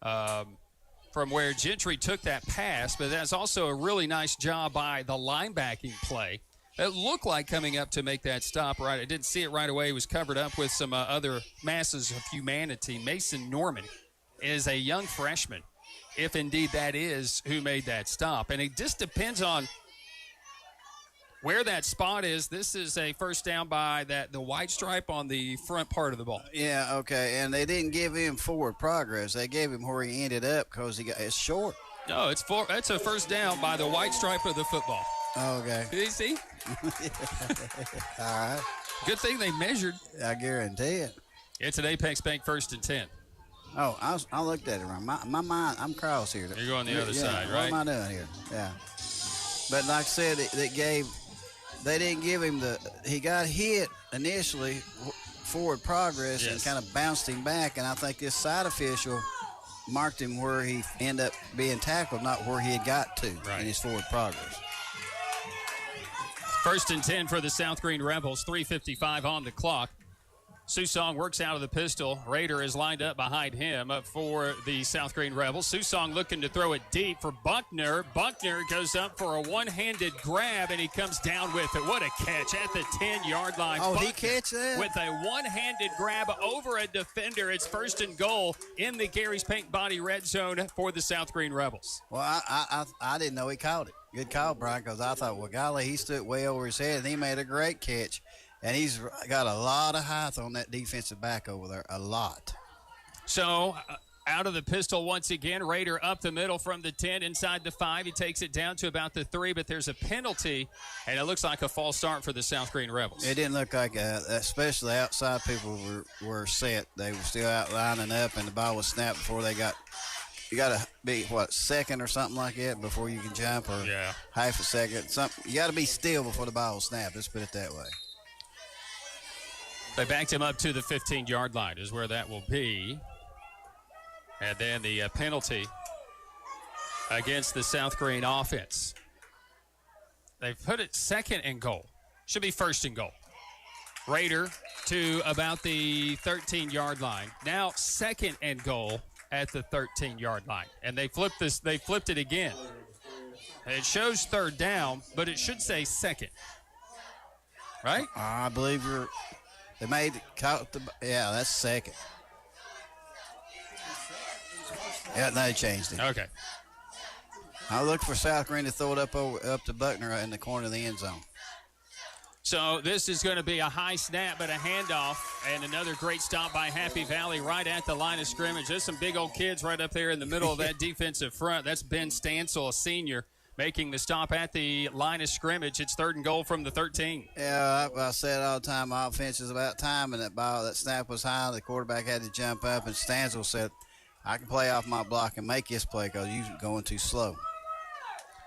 from where Gentry took that pass, but that's also a really nice job by the linebacking play. It looked like coming up to make that stop right. I didn't see it right away. He was covered up with some other masses of humanity. Mason Norman is a young freshman, if indeed that is who made that stop. And it just depends on where that spot is. This is a first down by the white stripe on the front part of the ball. Yeah, okay, and they didn't give him forward progress. They gave him where he ended up because it's short. No, it's a first down by the white stripe of the football. Okay. Did you see? All right. Good thing they measured. I guarantee it. It's an Apex Bank 1st and 10. Oh, I looked at it wrong. My mind, I'm cross here. You're going the other side, right? What am I doing here? Yeah. But like I said, they didn't give him he got hit initially, forward progress, and kind of bounced him back. And I think this side official marked him where he ended up being tackled, not where he had got to in his forward progress. 1st and 10 for the South Greene Rebels, 3:55 on the clock. Susong works out of the pistol. Rader is lined up behind him for the South Greene Rebels. Susong looking to throw it deep for Buckner. Buckner goes up for a one-handed grab, and he comes down with it. What a catch at the 10-yard line. Oh, Buckner he catch that? with a one-handed grab over a defender. It's 1st and goal in the Gary's Paint Body red zone for the South Greene Rebels. Well, I didn't know he caught it. Good call, Brian, because I thought, well, golly, he stood way over his head, and he made a great catch. And he's got a lot of height on that defensive back over there, a lot. So, out of the pistol once again, Rader up the middle from the 10 inside the 5. He takes it down to about the 3, but there's a penalty, and it looks like a false start for the South Greene Rebels. It didn't look like, especially outside people were set. They were still out lining up, and the ball was snapped before they got you got to be, second or something like that before you can jump, or half a second. You got to be still before the ball will snap. Let's put it that way. They backed him up to the 15-yard line is where that will be. And then the penalty against the South Greene offense. They've put it second and goal. Should be first and goal. Raider to about the 13-yard line. Now second and goal at the 13-yard line. And they flipped this. They flipped it again. It shows third down, but it should say second. Right? I believe they made that's second. Yeah, they changed it. Okay. I look for South Greene to throw it up to Buckner in the corner of the end zone. So this is going to be a high snap, but a handoff, and another great stop by Happy Valley right at the line of scrimmage. There's some big old kids right up there in the middle of that defensive front. That's Ben Stansel, a senior, making the stop at the line of scrimmage. It's third and goal from the 13. Yeah, I said all the time, my offense is about timing that ball. That snap was high. The quarterback had to jump up, and Stansel said, I can play off my block and make this play because you're going too slow.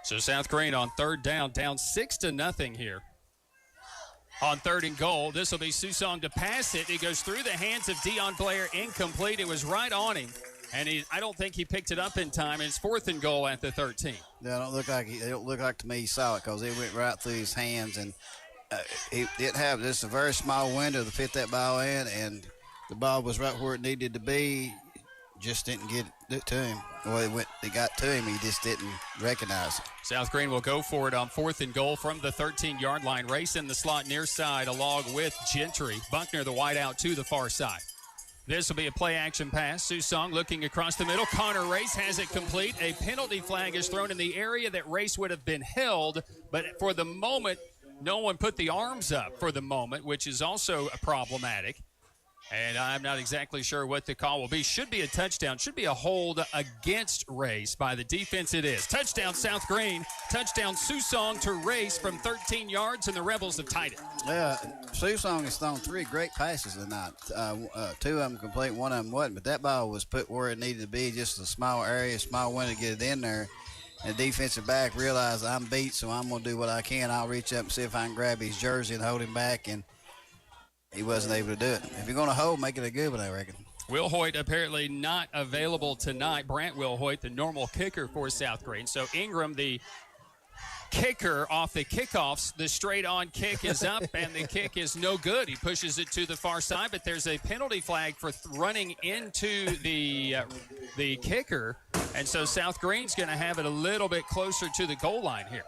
So South Greene on third down 6-0 here. On third and goal, this will be Susong to pass it. It goes through the hands of Dion Blair, incomplete. It was right on him, and I don't think he picked it up in time. It's fourth and goal at the 13. Yeah, it don't look like to me he saw it because it went right through his hands, and he didn't have just a very small window to fit that ball in, and the ball was right where it needed to be. Just didn't get it to him. Well, it got to him. He just didn't recognize it. South Greene will go for it on fourth and goal from the 13-yard line. Race in the slot near side along with Gentry. Buckner, the wide out to the far side. This will be a play-action pass. Susong looking across the middle. Korner Race has it complete. A penalty flag is thrown in the area that Race would have been held, but for the moment, no one put the arms up for the moment, which is also problematic. And I'm not exactly sure what the call will be. Should be a touchdown. Should be a hold against Race by the defense. It is. Touchdown, South Greene. Touchdown, Susong to Race from 13 yards, and the Rebels have tied it. Yeah, Susong has thrown 3 great passes tonight. 2 of them complete, 1 of them wasn't. But that ball was put where it needed to be, just a small area, small window to get it in there. And the defensive back realized I'm beat, so I'm going to do what I can. I'll reach up and see if I can grab his jersey and hold him back, and he wasn't able to do it. If you're going to hold, make it a good one, I reckon. Will Hoyt apparently not available tonight. Brant Will Hoyt, the normal kicker for South Greene. So Ingram, the kicker off the kickoffs, the straight-on kick is up, and the kick is no good. He pushes it to the far side, but there's a penalty flag for running into the kicker, and so South Greene's going to have it a little bit closer to the goal line here.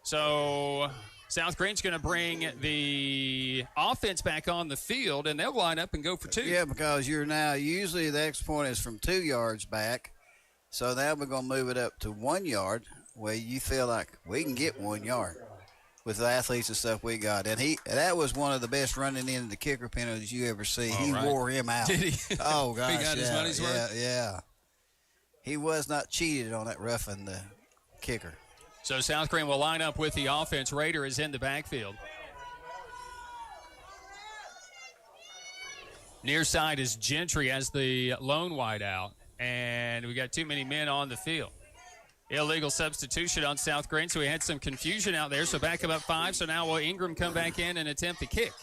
So South Greene's going to bring the offense back on the field, and they'll line up and go for 2. Yeah, because you're now usually the extra point is from 2 yards back. So now we're going to move it up to 1 yard where you feel like we can get 1 yard with the athletes and stuff we got. And that was one of the best running into the kicker penalties you ever see. He wore him out. Did he? Oh, gosh. He got his money's worth? Yeah. He was not cheated on that roughing the kicker. So South Greene will line up with the offense. Raider is in the backfield. Near side is Gentry as the lone wideout, and we got too many men on the field. Illegal substitution on South Greene, so we had some confusion out there. So back about 5. So now will Ingram come back in and attempt the kick?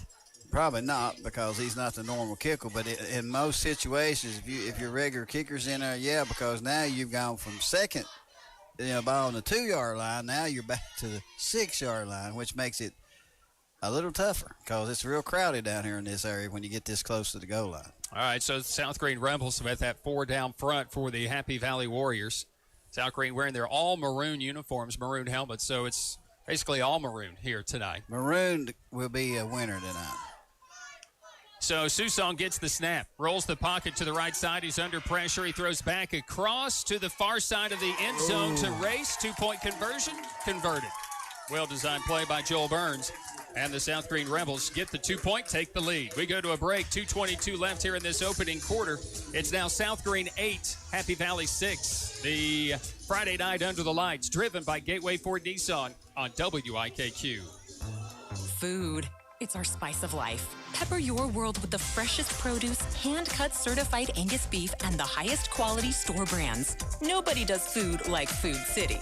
Probably not, because he's not the normal kicker. But in most situations, if your regular kicker's in there, yeah, because now you've gone from second ball on the 2-yard line. Now you're back to the 6-yard line, which makes it a little tougher because it's real crowded down here in this area when you get this close to the goal line. All right, so South Greene Rebels with that 4 down front for the Happy Valley Warriors. South Greene wearing their all maroon uniforms, maroon helmets, so it's basically all maroon here tonight. Maroon will be a winner tonight. So Susong gets the snap, rolls the pocket to the right side. He's under pressure. He throws back across to the far side of the end zone to Race. 2-point conversion, converted. Well-designed play by Joel Burns. And the South Greene Rebels get the 2-point, take the lead. We go to a break, 2:22 left here in this opening quarter. It's now South Greene 8, Happy Valley 6. The Friday night under the lights, driven by Gateway Ford Nissan on WIKQ. Food. It's our spice of life. Pepper your world with the freshest produce, hand-cut certified Angus beef and the highest quality store brands. Nobody does food like Food City.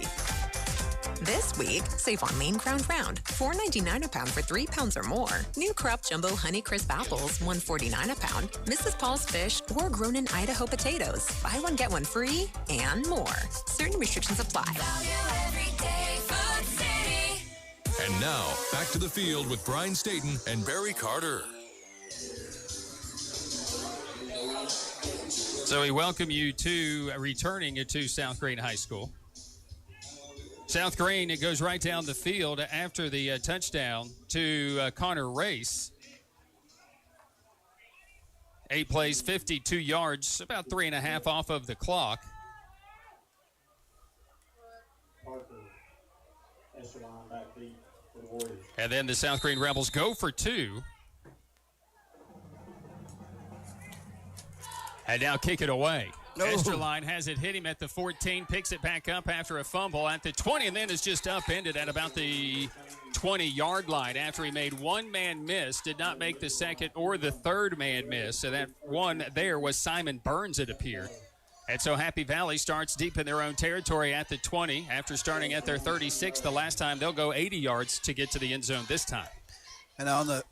This week, save on Maine Crown Round, $4.99 a pound for 3 pounds or more. New Crop Jumbo Honey Crisp Apples, $1.49 a pound. Mrs. Paul's Fish or grown in Idaho potatoes. Buy one, get one free, and more. Certain restrictions apply. And now, back to the field with Brian Staten and Barry Carter. So we welcome you to returning to South Greene High School. South Greene, it goes right down the field after the touchdown to Korner Race. 8 plays, 52 yards, about 3.5 off of the clock. And then the South Greene Rebels go for 2. And now kick it away. Esterline has it, hit him at the 14, picks it back up after a fumble at the 20, and then is just upended at about the 20-yard line after he made one man miss, did not make the second or the third man miss. So that one there was Simon Burns, it appeared. And so Happy Valley starts deep in their own territory at the 20 after starting at their 36 the last time. They'll go 80 yards to get to the end zone this time. And on the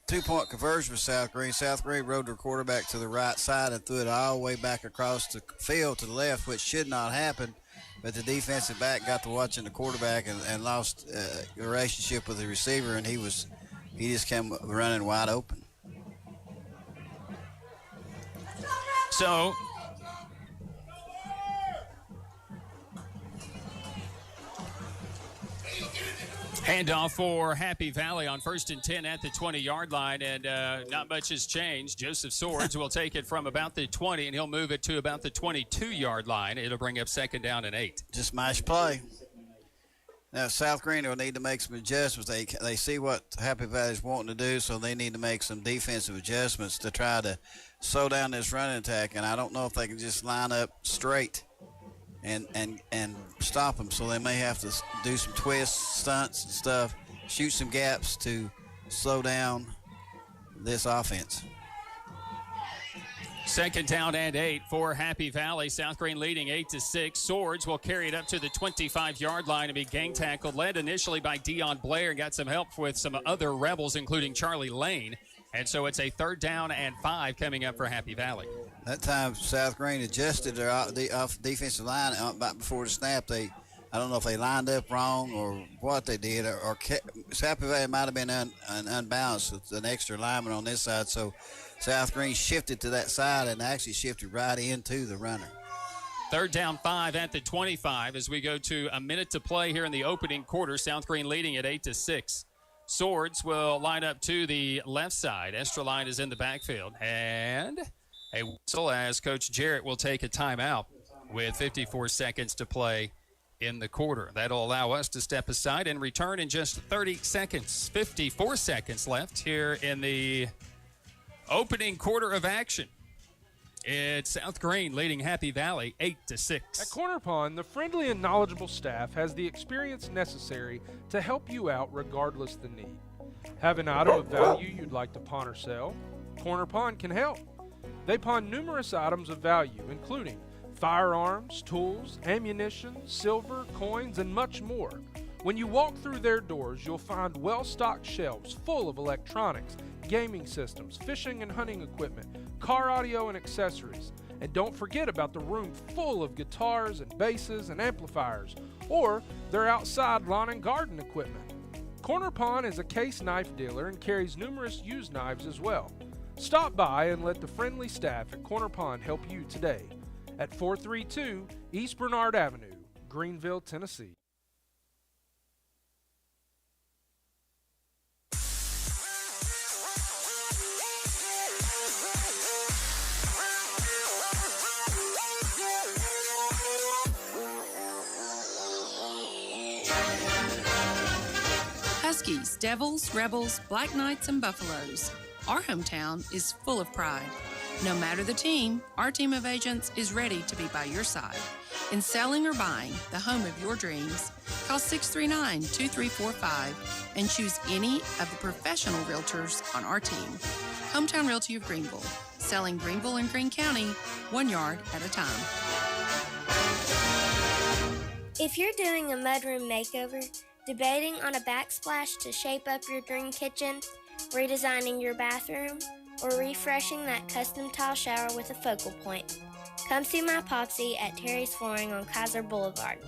2-point conversion for South Greene rode their quarterback to the right side and threw it all the way back across the field to the left, which should not happen. But the defensive back got to watching the quarterback and lost the relationship with the receiver, and he just came running wide open. So handoff for Happy Valley on 1st and 10 at the 20-yard line, and not much has changed. Joseph Swords will take it from about the 20, and he'll move it to about the 22-yard line. It'll bring up 2nd down and 8. Just nice play. Now, South Greene will need to make some adjustments. They see what Happy Valley's wanting to do, so they need to make some defensive adjustments to try to slow down this running attack, and I don't know if they can just line up straight and stop them. So they may have to do some twists, stunts, and stuff, shoot some gaps to slow down this offense. 2nd down and 8 for Happy Valley. South Greene leading 8-6. Swords will carry it up to the 25-yard line and be gang tackled. Led initially by Dion Blair and got some help with some other Rebels, including Charlie Lane. And so it's a 3rd down and 5 coming up for Happy Valley. That time, South Greene adjusted their defensive line right before the snap. I don't know if they lined up wrong or what they did, or Happy Valley might have been unbalanced with an extra lineman on this side. So South Greene shifted to that side and actually shifted right into the runner. 3rd down 5 at the 25 as we go to a minute to play here in the opening quarter. South Greene leading at 8-6. Swords will line up to the left side. Esterline is in the backfield. And a whistle as Coach Jarrett will take a timeout with 54 seconds to play in the quarter. That'll allow us to step aside and return in just 30 seconds. 54 seconds left here in the opening quarter of action. It's South Greene leading Happy Valley 8-6. At Corner Pond, the friendly and knowledgeable staff has the experience necessary to help you out regardless the need. Have an item of value you'd like to pawn or sell? Corner Pond can help. They pawn numerous items of value, including firearms, tools, ammunition, silver, coins, and much more. When you walk through their doors, you'll find well-stocked shelves full of electronics, gaming systems, fishing and hunting equipment, car audio and accessories. And don't forget about the room full of guitars and basses and amplifiers, or their outside lawn and garden equipment. Corner Pond is a case knife dealer and carries numerous used knives as well. Stop by and let the friendly staff at Corner Pond help you today at 432 East Bernard Avenue, Greeneville, Tennessee. Huskies, Devils, Rebels, Black Knights, and Buffaloes. Our hometown is full of pride. No matter the team, our team of agents is ready to be by your side. In selling or buying the home of your dreams, call 639-2345 and choose any of the professional realtors on our team. Hometown Realty of Greeneville, selling Greeneville and Greene County 1 yard at a time. If you're doing a mudroom makeover, debating on a backsplash to shape up your dream kitchen, redesigning your bathroom, or refreshing that custom tile shower with a focal point, come see my Popsy at Terry's Flooring on Kaiser Boulevard.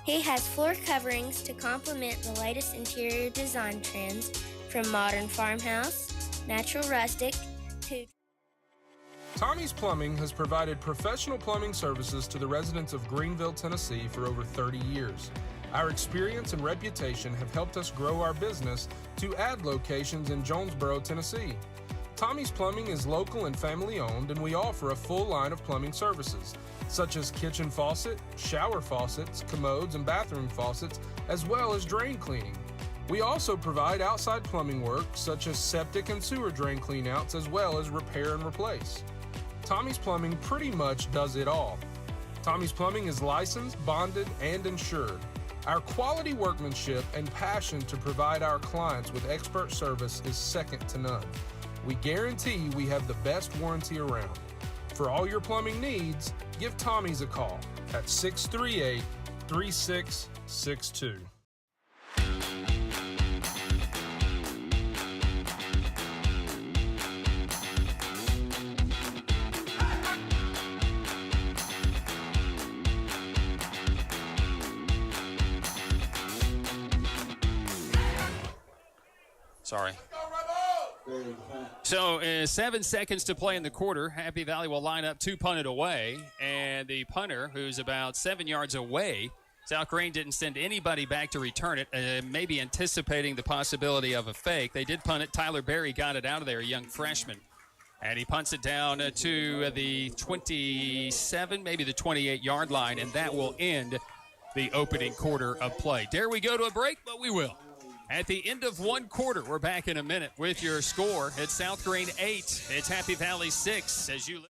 He has floor coverings to complement the latest interior design trends, from modern farmhouse, natural rustic, to... Tommie's Plumbing has provided professional plumbing services to the residents of Greeneville, Tennessee for over 30 years. Our experience and reputation have helped us grow our business to add locations in Jonesboro, Tennessee. Tommie's Plumbing is local and family owned, and we offer a full line of plumbing services, such as kitchen faucet, shower faucets, commodes, and bathroom faucets, as well as drain cleaning. We also provide outside plumbing work, such as septic and sewer drain cleanouts, as well as repair and replace. Tommie's Plumbing pretty much does it all. Tommie's Plumbing is licensed, bonded, and insured. Our quality workmanship and passion to provide our clients with expert service is second to none. We guarantee we have the best warranty around. For all your plumbing needs, give Tommie's a call at 638-3662. Sorry. So 7 seconds to play in the quarter. Happy Valley will line up to punt it away. And the punter, who's about 7 yards away, South Greene didn't send anybody back to return it, maybe anticipating the possibility of a fake. They did punt it. Tyler Berry got it out of there, a young freshman. And he punts it down to the 27, maybe the 28-yard line, and that will end the opening quarter of play. Dare we go to a break? But we will. At the end of one quarter, we're back in a minute with your score. It's South Greene 8. It's Happy Valley 6 as you...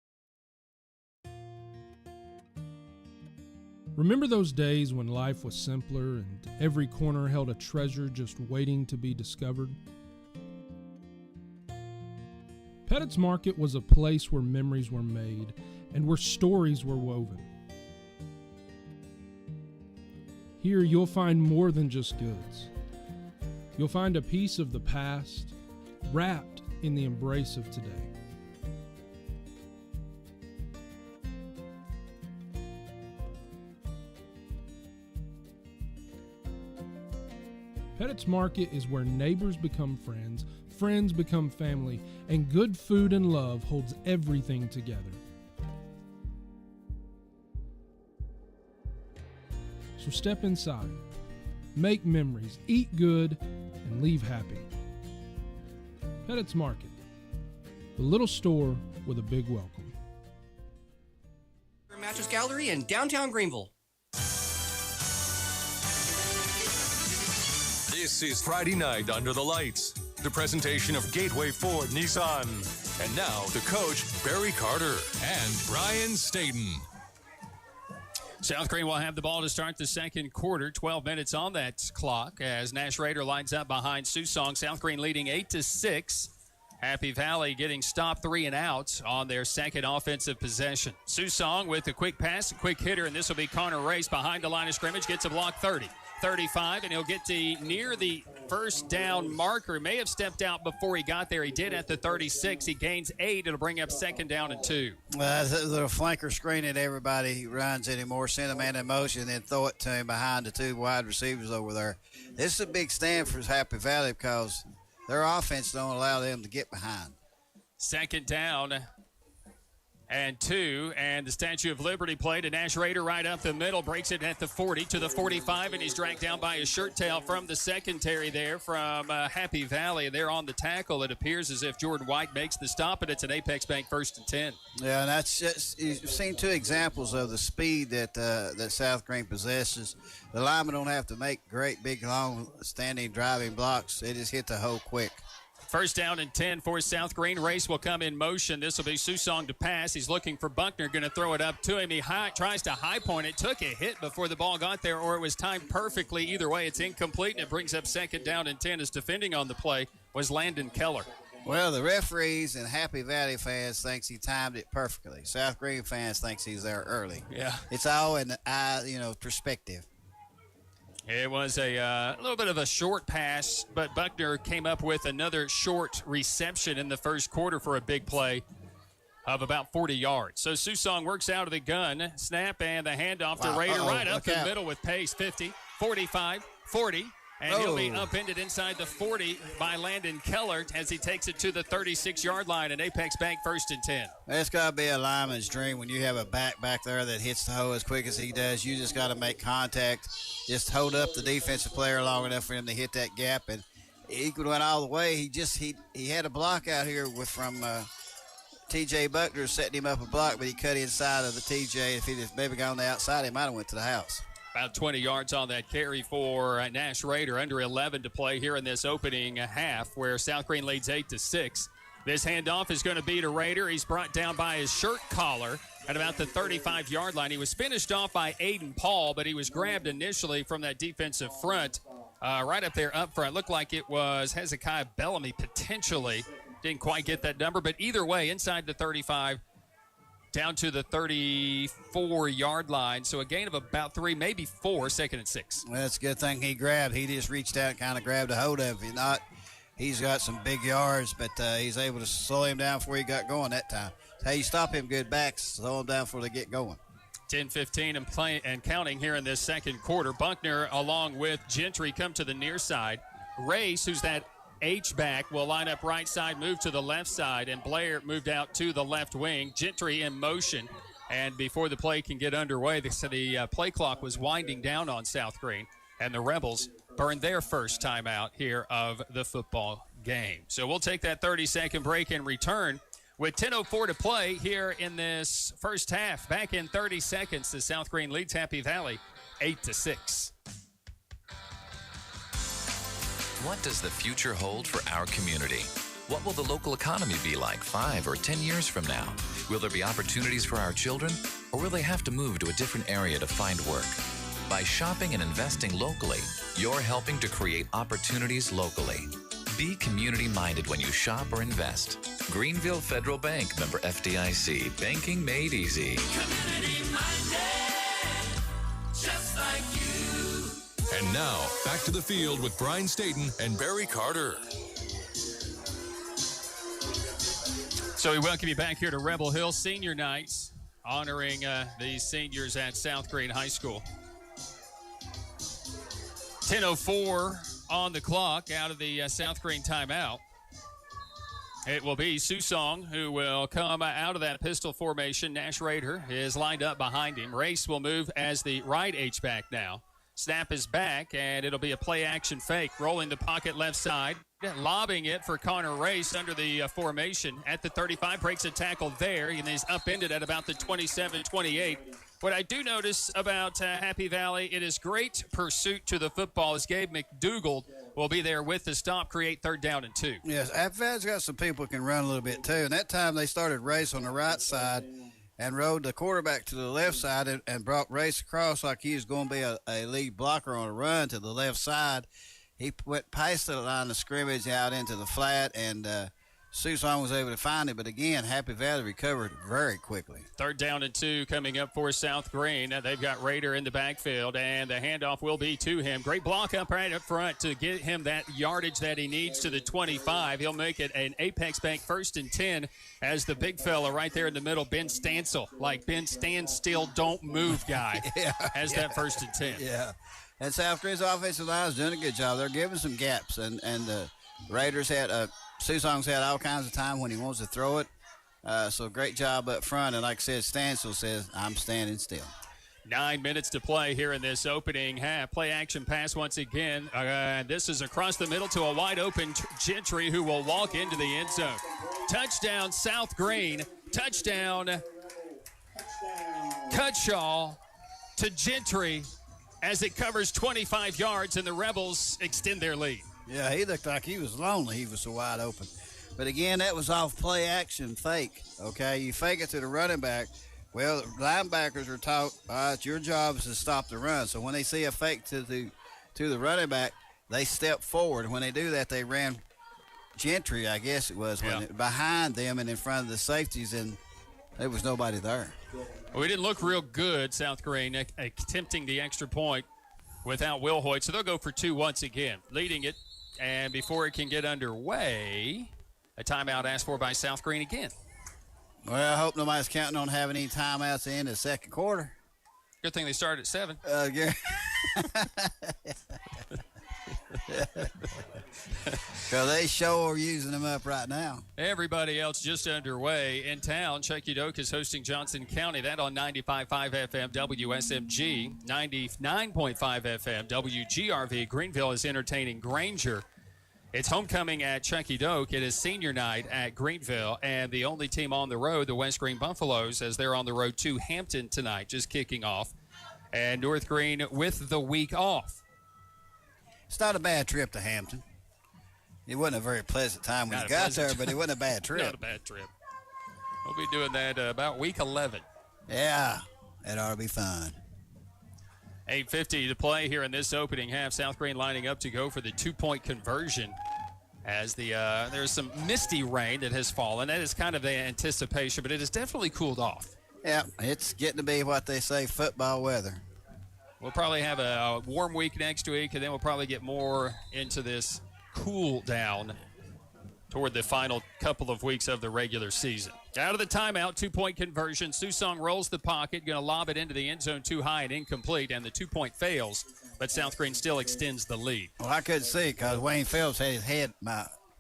Remember those days when life was simpler and every corner held a treasure just waiting to be discovered? Pettit's Market was a place where memories were made and where stories were woven. Here you'll find more than just goods. You'll find a piece of the past wrapped in the embrace of today. Pettit's Market is where neighbors become friends, friends become family, and good food and love holds everything together. So step inside, make memories, eat good, and leave happy. Pettit's Market, the little store with a big welcome. Mattress Gallery in downtown Greeneville. This is Friday Night Under the Lights, the presentation of Gateway Ford Nissan. And now, the coach, Barry Carter and Brian Staten. South Greene will have the ball to start the second quarter. 12 minutes on that clock as Nash Rader lines up behind Susong. South Greene leading 8-6. Happy Valley getting stopped 3 and out on their second offensive possession. Susong with a quick pass, a quick hitter, and this will be Korner Race behind the line of scrimmage. Gets a block 30, 35, and he'll get to near the first down marker. May have stepped out before he got there. He did at the 36. He gains 8. It'll bring up 2nd down and 2. The little flanker screen that everybody runs anymore. Send a man in motion, then throw it to him behind the 2 wide receivers over there. This is a big stand for Happy Valley because their offense don't allow them to get behind. 2nd down and 2, and the Statue of Liberty play to Nash Rader right up the middle, breaks it at the 40 to the 45, and he's dragged down by his shirt tail from the secondary there from Happy Valley. They're on the tackle. It appears as if Jordan White makes the stop, and it's an Apex Bank 1st and 10. Yeah, and that's just, you've seen 2 examples of the speed that that South Greene possesses. The linemen don't have to make great, big, long, standing, driving blocks. They just hit the hole quick. 1st down and 10 for South Greene. Race will come in motion. This will be Susong to pass. He's looking for Buckner, going to throw it up to him. He tries to high point it. Took a hit before the ball got there, or it was timed perfectly. Either way, it's incomplete, and it brings up 2nd down and 10 as defending on the play was Landon Keller. Well, the referees and Happy Valley fans thinks he timed it perfectly. South Greene fans thinks he's there early. Yeah. It's all in the eye, perspective. It was a little bit of a short pass, but Buckner came up with another short reception in the first quarter for a big play of about 40 yards. So Susong works out of the gun, snap, and the handoff to Raider right up the middle with pace, 50, 45, 40. And he'll be upended inside the 40 by Landon Keller as he takes it to the 36-yard line, and Apex Bank 1st and 10. That's got to be a lineman's dream when you have a back there that hits the hole as quick as he does. You just got to make contact, just hold up the defensive player long enough for him to hit that gap, and he could went all the way. He had a block out here from T.J. Buckner setting him up a block, but he cut inside of the T.J. If he'd have maybe gone on the outside, he might have went to the house. About 20 yards on that carry for Nash Raider. Under 11 to play here in this opening half where South Greene leads 8-6. This handoff is going to be to Raider. He's brought down by his shirt collar at about the 35-yard line. He was finished off by Aiden Paul, but he was grabbed initially from that defensive front right up there up front. Looked like it was Hezekiah Bellamy potentially. Didn't quite get that number, but either way, inside the 35, down to the 34-yard line. So a gain of about 3, maybe 4, 2nd and 6. Well, it's a good thing he grabbed. He just reached out and kind of grabbed a hold of it. He's got some big yards, but he's able to slow him down before he got going that time. That's how you stop him good backs, slow him down before they get going. 10-15 and counting here in this second quarter. Buckner along with Gentry come to the near side. Race, who's that H-back, will line up right side, move to the left side, and Blair moved out to the left wing. Gentry in motion, and before the play can get underway, the play clock was winding down on South Greene, and the Rebels burned their first timeout here of the football game. So we'll take that 30-second break and return with 10:04 to play here in this first half. Back in 30 seconds, the South Greene leads Happy Valley 8-6. What does the future hold for our community? What will the local economy be like 5 or 10 years from now? Will there be opportunities for our children, or will they have to move to a different area to find work? By shopping and investing locally, you're helping to create opportunities locally. Be community-minded when you shop or invest. Greeneville Federal Bank, member FDIC. Banking made easy. Community-minded, just like you. And now, back to the field with Brian Staten and Barry Carter. So we welcome you back here to Rebel Hill Senior Nights, honoring the seniors at South Greene High School. 10:04 on the clock out of the South Greene timeout. It will be Susong who will come out of that pistol formation. Nash Raider is lined up behind him. Race will move as the right H-back now. Snap is back, and it'll be a play-action fake. Rolling the pocket left side, lobbing it for Korner Race under the formation. At the 35, breaks a tackle there, and is upended at about the 27-28. What I do notice about Happy Valley, it is great pursuit to the football as Gabe McDougald will be there with the stop, create 3rd down and 2. Yes, Happy Valley's got some people who can run a little bit too, and that time they started Race on the right side and rode the quarterback to the left side and brought Race across like he was going to be a lead blocker on a run to the left side. He went past the line of scrimmage out into the flat, and Susong was able to find it. But again, Happy Valley recovered very quickly. 3rd down and 2 coming up for South Greene. They've got Raider in the backfield, and the handoff will be to him. Great block up right up front to get him that yardage that he needs to the 25. He'll make it an Apex Bank 1st and 10 as the big fella right there in the middle, Ben Stansel, like Ben stand still, don't move guy, has that 1st and 10. Yeah, and South Greene's offensive line is doing a good job. They're giving some gaps, and the Raiders had Susong's had all kinds of time when he wants to throw it. So great job up front. And like I said, Stansel says, I'm standing still. 9 minutes to play here in this opening half. Play action pass once again. This is across the middle to a wide open Gentry who will walk into the end zone. Touchdown South Greene. Touchdown Cutshaw to Gentry as it covers 25 yards and the Rebels extend their lead. Yeah, he looked like he was lonely. He was so wide open. But again, that was off play action fake. Okay, you fake it to the running back. Well, the linebackers are taught, your job is to stop the run. So when they see a fake to the running back, they step forward. When they do that, they ran Gentry, I guess it was, behind them and in front of the safeties, and there was nobody there. Well, we didn't look real good, South Greene, attempting the extra point without Will Hoyt. So they'll go for 2 once again, leading it. And before it can get underway, a timeout asked for by South Greene again. Well, I hope nobody's counting on having any timeouts at the end of the second quarter. Good thing they started at 7. Yeah. Because they sure are using them up right now. Everybody else just underway in town. Chucky Doak is hosting Johnson County. That on 95.5 FM WSMG, 99.5 FM WGRV. Greeneville is entertaining Granger. It's homecoming at Chucky Doak. It is senior night at Greeneville. And the only team on the road, the West Greene Buffaloes, as they're on the road to Hampton tonight, just kicking off. And North Greene with the week off. It's not a bad trip to Hampton. It wasn't a very pleasant time when you got there, but it wasn't a bad trip. Not a bad trip. We'll be doing that about week 11. Yeah, that ought to be fun. 8:50 to play here in this opening half. South Greene lining up to go for the 2-point conversion as there's some misty rain that has fallen. That is kind of the anticipation, but it has definitely cooled off. Yeah, it's getting to be what they say, football weather. We'll probably have a warm week next week, and then we'll probably get more into this cool down toward the final couple of weeks of the regular season. Out of the timeout, 2-point conversion. Susong rolls the pocket, going to lob it into the end zone too high and incomplete, and the 2-point fails, but South Greene still extends the lead. Well, I couldn't see it because Wayne Phillips had his head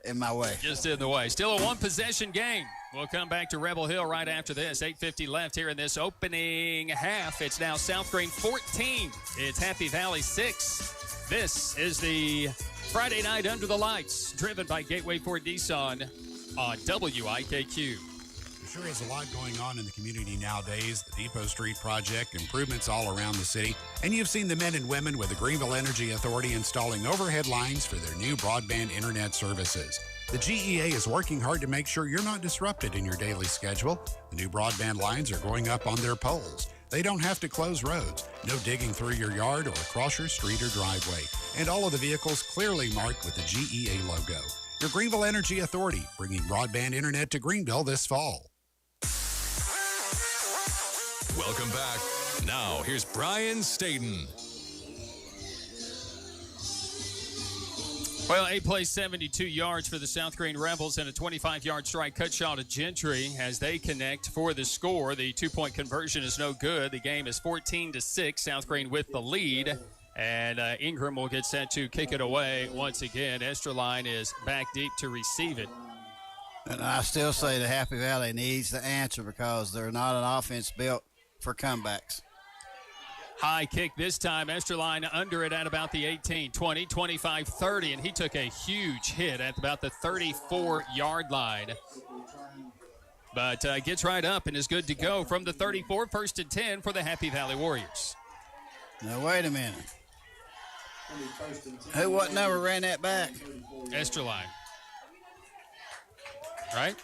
in my way. Just in the way. Still a one-possession game. We'll come back to Rebel Hill right after this. 8:50 left here in this opening half. It's now South Greene 14. It's Happy Valley 6. This is the Friday Night Under the Lights, driven by Gateway Ford Nissan on WIKQ. There sure is a lot going on in the community nowadays. The Depot Street project, improvements all around the city, and you've seen the men and women with the Greeneville Energy Authority installing overhead lines for their new broadband internet services. The GEA is working hard to make sure you're not disrupted in your daily schedule. The new broadband lines are going up on their poles. They don't have to close roads, no digging through your yard or across your street or driveway, and all of the vehicles clearly marked with the GEA logo. Your Greeneville Energy Authority, bringing broadband internet to Greeneville this fall. Welcome back. Now, here's Brian Staten. Well, 8 plays, 72 yards for the South Greene Rebels and a 25-yard strike cut shot to Gentry as they connect for the score. The 2-point conversion is no good. The game is 14-6. South Greene with the lead. And Ingram will get set to kick it away once again. Esterline is back deep to receive it. And I still say the Happy Valley needs the answer because they're not an offense built for comebacks. High kick this time. Esterline under it at about the 18, 20, 25, 30, and he took a huge hit at about the 34-yard line. But gets right up and is good to go from the 34, 1st and 10 for the Happy Valley Warriors. Now, wait a minute. What number ran that back? Esterline. Right?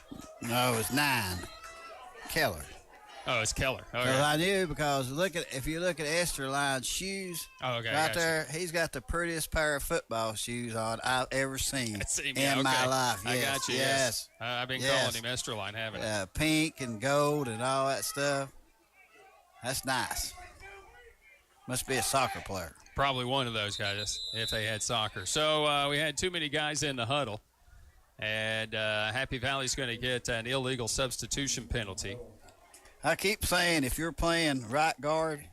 No, it was 9. Keller. Oh, it's Keller. Okay. Well, I knew because if you look at Esterline's shoes, right there, he's got the prettiest pair of football shoes on I've ever seen in my life. Yes, I got you. Yes. I've been calling him Esterline, haven't I? Pink and gold and all that stuff. That's nice. Must be a soccer player. Probably one of those guys if they had soccer. So we had too many guys in the huddle, and Happy Valley's going to get an illegal substitution penalty. I keep saying if you're playing right guard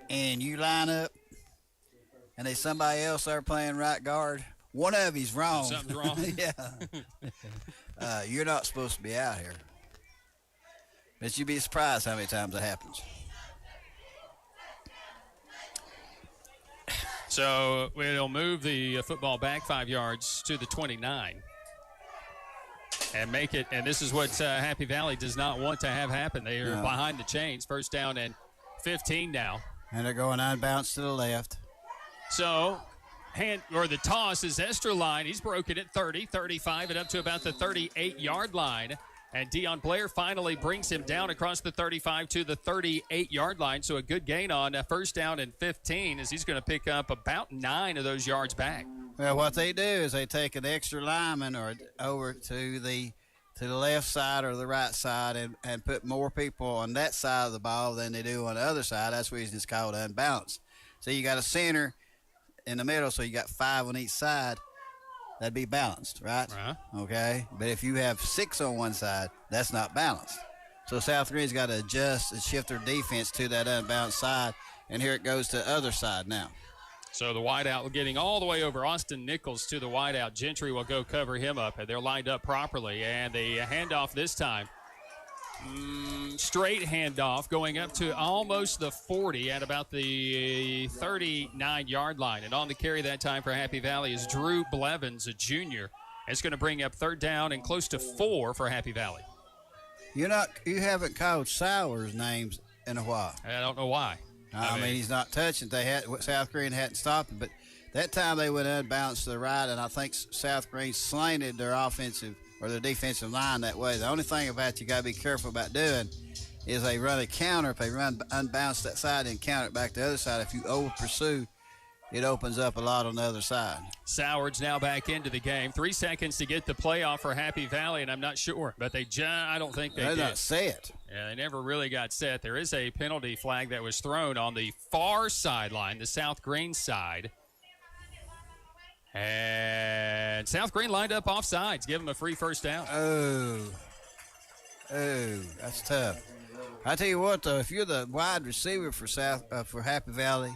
and you line up and there's somebody else there playing right guard, one of you's wrong. Something's wrong. Yeah. You're not supposed to be out here. But you'd be surprised how many times that happens. So it'll move the football back 5 yards to the 29. And make it, and this is what Happy Valley does not want to have happen. They are behind the chains. 1st down and 15 now. And they're going unbalanced to the left. So, the toss is Esterline. He's broken at 30, 35, and up to about the 38-yard line. And Dion Blair finally brings him down across the 35 to the 38-yard line. So a good gain on 1st down and 15 as he's going to pick up about 9 of those yards back. Well, what they do is they take an extra lineman or over to the left side or the right side and put more people on that side of the ball than they do on the other side. That's the reason it's called unbalanced. So you got a center in the middle, so you got 5 on each side. That'd be balanced, right? Okay. But if you have 6 on one side, that's not balanced. So South Green's got to adjust and shift their defense to that unbalanced side, and here it goes to the other side now. So the wideout getting all the way over. Austin Nichols to the wideout. Gentry will go cover him up, and they're lined up properly. And the handoff this time, straight handoff going up to almost the 40 at about the 39-yard line. And on the carry that time for Happy Valley is Drew Blevins, a junior. It's going to bring up 3rd down and close to 4 for Happy Valley. You haven't called Sowers names in a while. I don't know why. I mean, he's not touching. South Green hadn't stopped him, but that time they went unbalanced to the right, and I think South Green slanted their offensive or their defensive line that way. The only thing about you got to be careful about doing is they run a counter. If they run unbalanced that side and counter it back to the other side, if you over pursue, it opens up a lot on the other side. Soward's now back into the game. 3 seconds to get the playoff for Happy Valley, and I'm not sure, but I don't think they did. They're not set. Yeah, they never really got set. There is a penalty flag that was thrown on the far sideline, the South Green side. And South Green lined up offsides, give them a free 1st down. Oh, that's tough. I tell you what, though, if you're the wide receiver for Happy Valley,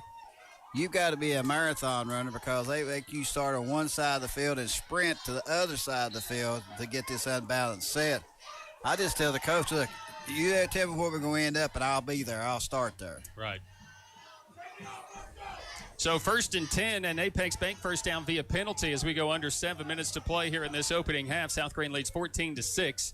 you've got to be a marathon runner because they make you start on one side of the field and sprint to the other side of the field to get this unbalanced set. I just tell the coach, look, you tell me where we're going to end up, and I'll be there. I'll start there. Right. So 1st and 10, and Apex Bank 1st down via penalty as we go under 7 minutes to play here in this opening half. South Green leads 14-6.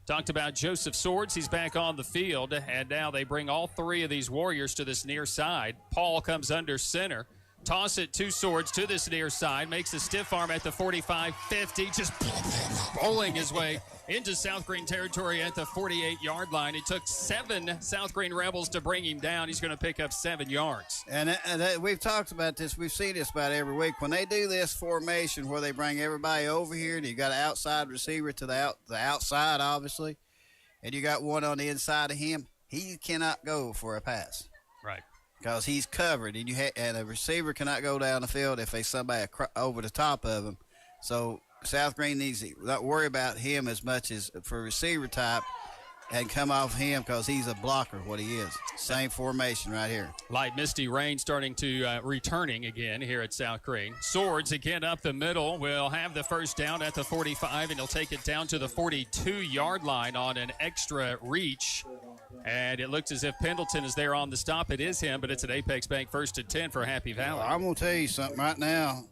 Talked about Joseph Swords. He's back on the field, and now they bring all 3 of these Warriors to this near side. Paul comes under center. Toss it to Swords to this near side. Makes a stiff arm at the 45-50. Just bowling his way into South Green territory at the 48-yard line. It took 7 South Green Rebels to bring him down. He's going to pick up 7 yards. And we've talked about this. We've seen this about every week. When they do this formation where they bring everybody over here, and you got an outside receiver to the outside, obviously, and you got one on the inside of him, he cannot go for a pass. Right. Because he's covered, and a receiver cannot go down the field if there's somebody over the top of him. So South Green needs to not worry about him as much as for receiver type and come off him because he's a blocker, what he is. Same formation right here. Light misty rain starting to returning again here at South Green. Swords again up the middle will have the 1st down at the 45, and he'll take it down to the 42-yard line on an extra reach. And it looks as if Pendleton is there on the stop. It is him, but it's an Apex Bank 1st and 10 for Happy Valley. I'm going to tell you something right now.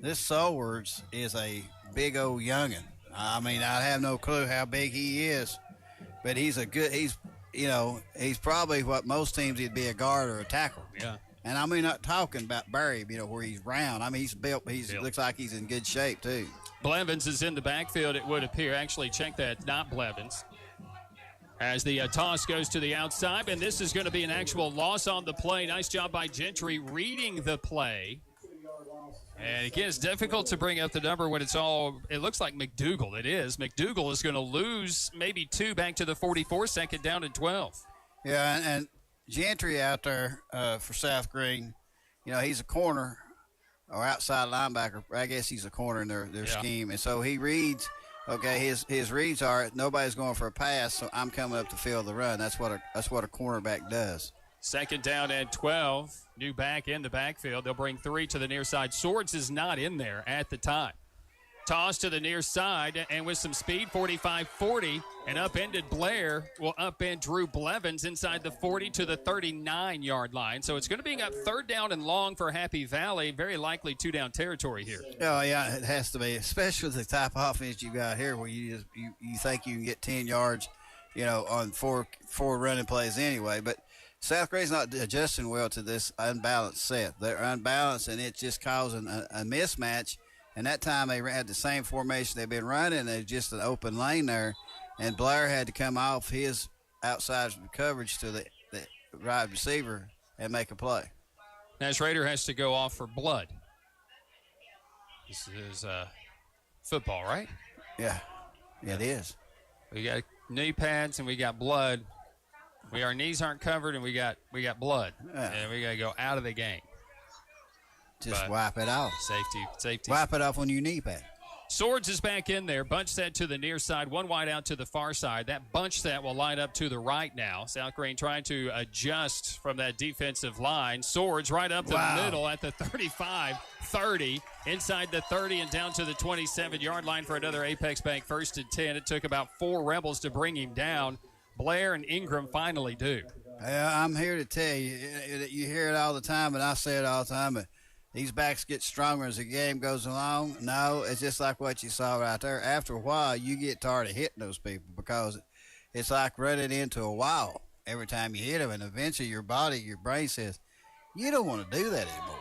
This Swords is a big old youngin'. I mean, I have no clue how big he is, but he's probably what most teams he'd be, a guard or a tackle. Yeah. And I mean, not talking about Barry, where he's round. I mean, he's built. Looks like he's in good shape too. Blevins is in the backfield, it would appear. Actually, check that, not Blevins. As the toss goes to the outside, and this is going to be an actual loss on the play. Nice job by Gentry reading the play. And again, it's difficult to bring up the number when it looks like McDougal. It is. McDougal is going to lose maybe 2 back to the 44, 2nd down and 12. Yeah, and Gentry out there for South Green, he's a corner or outside linebacker. I guess he's a corner in their scheme. And so he reads, okay, his reads are nobody's going for a pass, so I'm coming up the field to run. That's what a cornerback does. 2nd down and 12. New back in the backfield. They'll bring 3 to the near side. Swords is not in there at the time. Toss to the near side, and with some speed, 45-40, and upended Blair will upend Drew Blevins inside the 40 to the 39-yard line. So it's going to be up 3rd down and long for Happy Valley. Very likely 2-down territory here. Oh, yeah, it has to be, especially with the type of offense you got here where you think you can get 10 yards, on four running plays anyway. But South Green's not adjusting well to this unbalanced set. They're unbalanced, and it's just causing a mismatch. And that time they had the same formation they've been running. There's just an open lane there. And Blair had to come off his outside coverage to the right receiver and make a play. Nash Rader has to go off for blood. This is football, right? Yeah, it is. We got knee pads and we got blood. Our knees aren't covered and we got blood, and we got to go out of the game. Just wipe it off. Safety. Wipe it off on your knee pad. Swords is back in there. Bunch set to the near side. One wide out to the far side. That bunch set will line up to the right now. South Greene trying to adjust from that defensive line. Swords right up the middle at the 35, 30, inside the 30 and down to the 27-yard line for another Apex Bank 1st and 10. It took about 4 Rebels to bring him down. Blair and Ingram finally do. I'm here to tell you, you hear it all the time, and I say it all the time, but these backs get stronger as the game goes along. No, it's just like what you saw right there. After a while, you get tired of hitting those people because it's like running into a wall every time you hit them, and eventually your brain says, you don't want to do that anymore.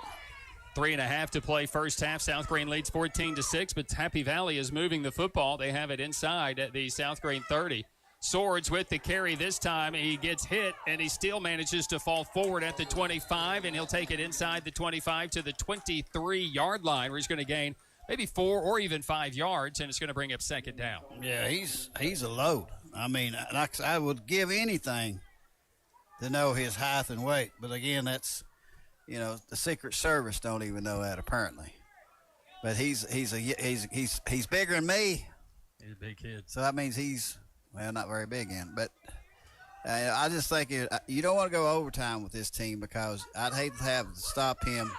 3.5 to play first half. South Greene leads 14-6, but Happy Valley is moving the football. They have it inside at the South Greene 30. Swords with the carry this time. He gets hit, and he still manages to fall forward at the 25, and he'll take it inside the 25 to the 23-yard line, where he's going to gain maybe 4 or even 5 yards, and it's going to bring up second down. Yeah, he's a load. I mean, I would give anything to know his height and weight, but again, that's, the Secret Service don't even know that apparently. But he's bigger than me. He's a big kid. So that means he's. Well, not very big in, but I just think you don't want to go overtime with this team because I'd hate to have to stop him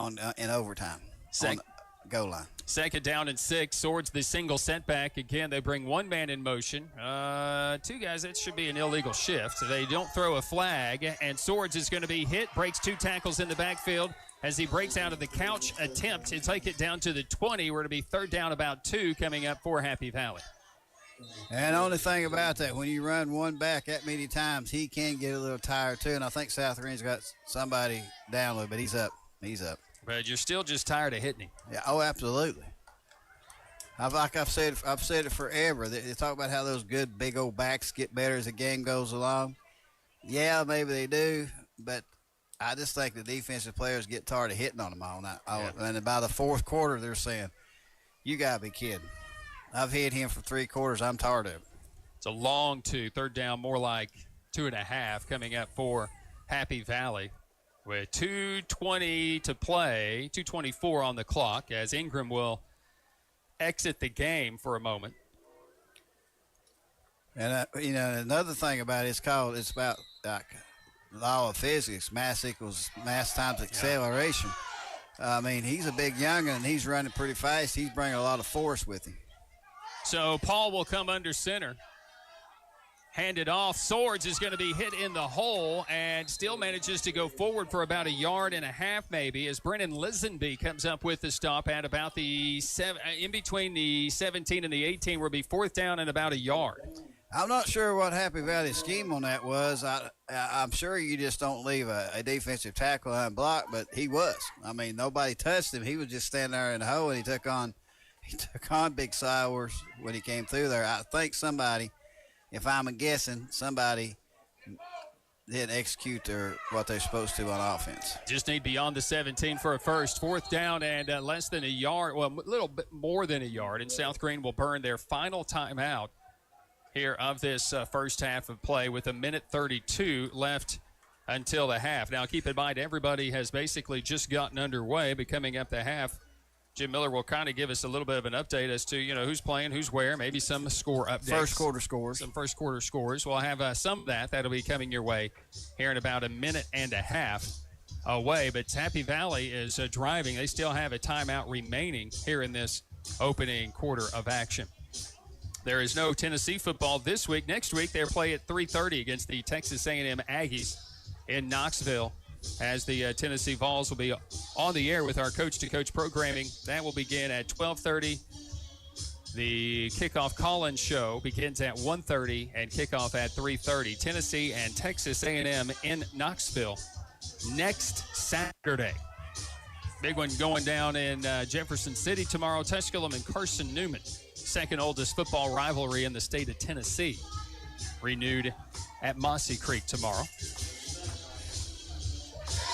in overtime on the goal line. Second down and 6. Swords the single setback. Again, they bring one man in motion. 2 guys, that should be an illegal shift. So they don't throw a flag, and Swords is going to be hit, breaks 2 tackles in the backfield as he breaks out of the couch attempt to take it down to the 20. We're going to be third down about 2 coming up for Happy Valley. And the only thing about that, when you run one back that many times, he can get a little tired too. And I think South Greene's got somebody down a little bit. He's up. But you're still just tired of hitting him. Yeah. Oh, absolutely. I've said it forever. They talk about how those good big old backs get better as the game goes along. Yeah, maybe they do, but I just think the defensive players get tired of hitting on them all night. And by the 4th quarter, they're saying, "You gotta be kidding." I've hit him for 3 quarters. I'm tired of it. It's a long 2. Third down, more like 2.5 coming up for Happy Valley with 2:20 to play, 2:24 on the clock as Ingram will exit the game for a moment. And, another thing about it's about like law of physics, mass equals mass times acceleration. I mean, he's a big young'un, and he's running pretty fast. He's bringing a lot of force with him. So Paul will come under center. Hand it off. Swords is going to be hit in the hole and still manages to go forward for about 1.5 yards maybe as Brennan Lisenby comes up with the stop at about the in between the 17 and the 18 will be 4th down and about 1 yard. I'm not sure what Happy Valley's scheme on that was. I'm sure you just don't leave a defensive tackle unblocked, but he was. I mean, nobody touched him. He was just standing there in the hole, and he took on big Sowers when he came through there. I think somebody, if I'm guessing, somebody didn't execute what they're supposed to on offense. Just need beyond the 17 for a first. 4th down and less than 1 yard, well, a little bit more than 1 yard, and South Greene will burn their final timeout here of this first half of play with 1:32 left until the half. Now, keep in mind, everybody has basically just gotten underway, but coming up the half, Jim Miller will kind of give us a little bit of an update as to, who's playing, who's where, maybe some score updates. First quarter scores. Some first quarter scores. We'll have some of that. That'll be coming your way here in about 1.5 minutes away. But Happy Valley is driving. They still have a timeout remaining here in this opening quarter of action. There is no Tennessee football this week. Next week, they'll play at 3:30 against the Texas A&M Aggies in Knoxville, as the Tennessee Vols will be on the air with our coach-to-coach programming. That will begin at 12:30. The kickoff call-in show begins at 1:30 and kickoff at 3:30. Tennessee and Texas A&M in Knoxville next Saturday. Big one going down in Jefferson City tomorrow. Tusculum and Carson Newman, second oldest football rivalry in the state of Tennessee, renewed at Mossy Creek tomorrow.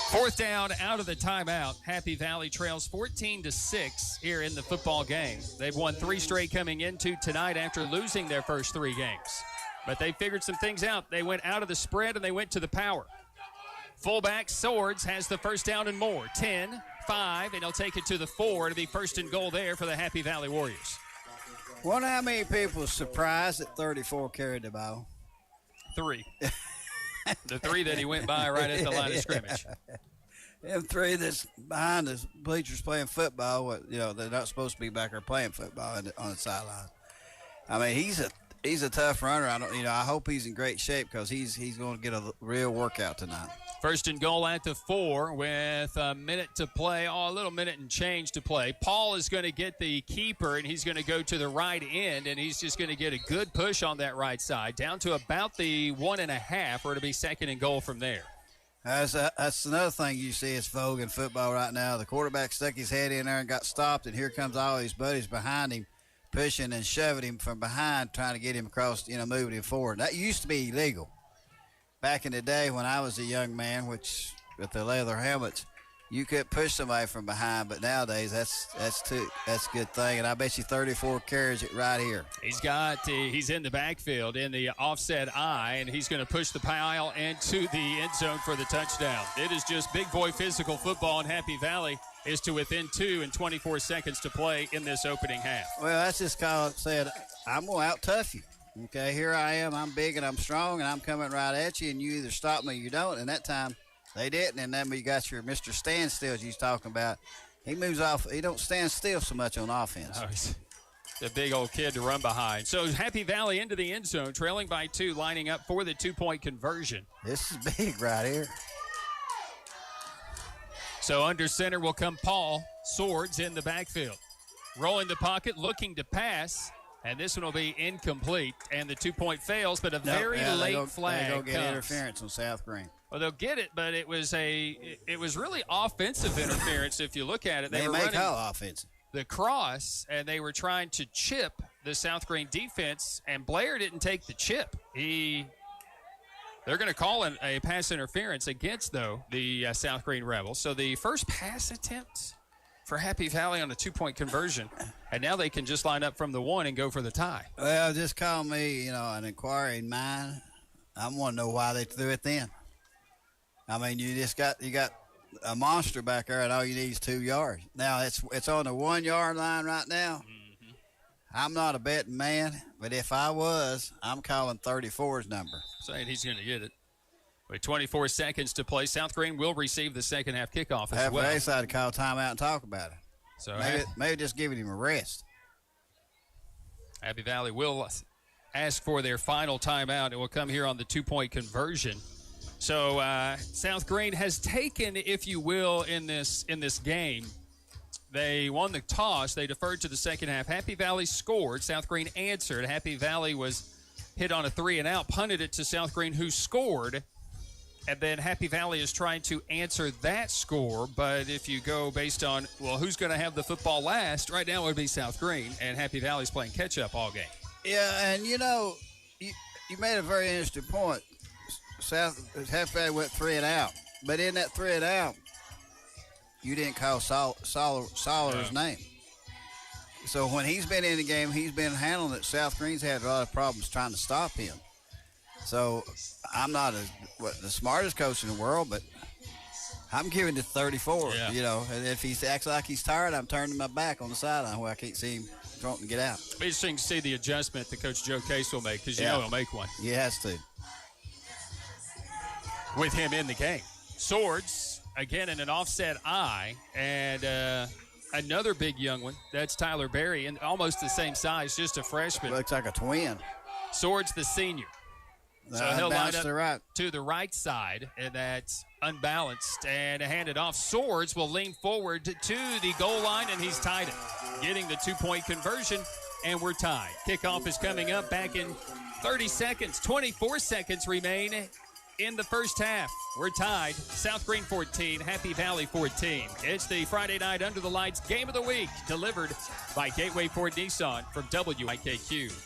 Fourth down out of the timeout. Happy Valley trails 14-6 here in the football game. They've won 3 straight coming into tonight after losing their first 3 games. But they figured some things out. They went out of the spread and they went to the power. Fullback Swords has the first down and more. 10-5, and he'll take it to the 4 to be first and goal there for the Happy Valley Warriors. Wonder how many people was surprised that 34 carried the ball? 3. The 3 that he went by right at the line of scrimmage. Them 3 that's behind the bleachers playing football, they're not supposed to be back there playing football on the sideline. I mean, he's a tough runner. I hope he's in great shape because he's going to get a real workout tonight. First and goal at the 4 with a minute to play. A little minute and change to play. Paul is going to get the keeper, and he's going to go to the right end, and he's just going to get a good push on that right side, down to about the 1.5, or to be second and goal from there. That's another thing you see is vogue in football right now. The quarterback stuck his head in there and got stopped, and here comes all his buddies behind him, pushing and shoving him from behind, trying to get him across, moving him forward. That used to be illegal. Back in the day when I was a young man, which with the leather helmets, you could push somebody from behind, but nowadays that's a good thing. And I bet you 34 carries it right here. He's in the backfield in the offset eye, and he's going to push the pile into the end zone for the touchdown. It is just big boy physical football, and Happy Valley is to within 2 and 24 seconds to play in this opening half. Well, that's just kind of said, I'm going to out-tough you. Okay, here I am. I'm big and I'm strong, and I'm coming right at you, and you either stop me or you don't. And that time they didn't, and then you got your Mr. Standstill you was talking about. He moves off. He don't stand still so much on offense. Oh, he's a big old kid to run behind. So Happy Valley into the end zone, trailing by 2, lining up for the 2-point conversion. This is big right here. So under center will come Paul. Swords in the backfield. Rolling the pocket, looking to pass. And this one will be incomplete, and the 2-point fails, but very late flag comes. They'll get interference on South Greene. Well, they'll get it, but it was really offensive interference if you look at it. They were may running call offensive. The cross, and they were trying to chip the South Greene defense, and Blair didn't take the chip. They're going to call a pass interference against, though, the South Greene Rebels. So the first pass attempt for Happy Valley on a 2-point conversion, and now they can just line up from the 1 and go for the tie. Well, just call me, an inquiring mind. I want to know why they threw it then. I mean, you got a monster back there, and all you need is 2 yards. Now it's on the 1-yard line right now. Mm-hmm. I'm not a betting man, but if I was, I'm calling 34's number. Saying he's going to get it. With 24 seconds to play, South Greene will receive the second half kickoff as well. They decided to call timeout and talk about it. So maybe just giving him a rest. Happy Valley will ask for their final timeout. It will come here on the 2-point conversion. So South Greene has taken, if you will, in this game. They won the toss. They deferred to the second half. Happy Valley scored. South Greene answered. Happy Valley was hit on a 3-and-out, punted it to South Greene, who scored. And then Happy Valley is trying to answer that score. But if you go based on, who's going to have the football last, right now it would be South Greene. And Happy Valley's playing catch-up all game. Yeah, and, you made a very interesting point. Happy Valley went 3-and-out. But in that 3-and-out, you didn't call Soller's name. So when he's been in the game, he's been handling it. South Greene's had a lot of problems trying to stop him. So I'm not the smartest coach in the world, but I'm giving it 34, And if he acts like he's tired, I'm turning my back on the sideline where I can't see him trying to get out. It'll be interesting to see the adjustment that Coach Joe Case will make, because he'll make one. He has to. With him in the game. Swords, again, in an offset eye, and another big young one. That's Tyler Berry, and almost the same size, just a freshman. Looks like a twin. Swords, the senior. So he'll line up to the right side, and that's unbalanced, and hand it off. Swords will lean forward to the goal line, and he's tied it, getting the 2-point conversion, and we're tied. Kickoff is coming up back in 30 seconds. 24 seconds remain in the first half. We're tied. South Greene 14, Happy Valley 14. It's the Friday night Under the Lights Game of the Week, delivered by Gateway Ford Nissan from WIKQ.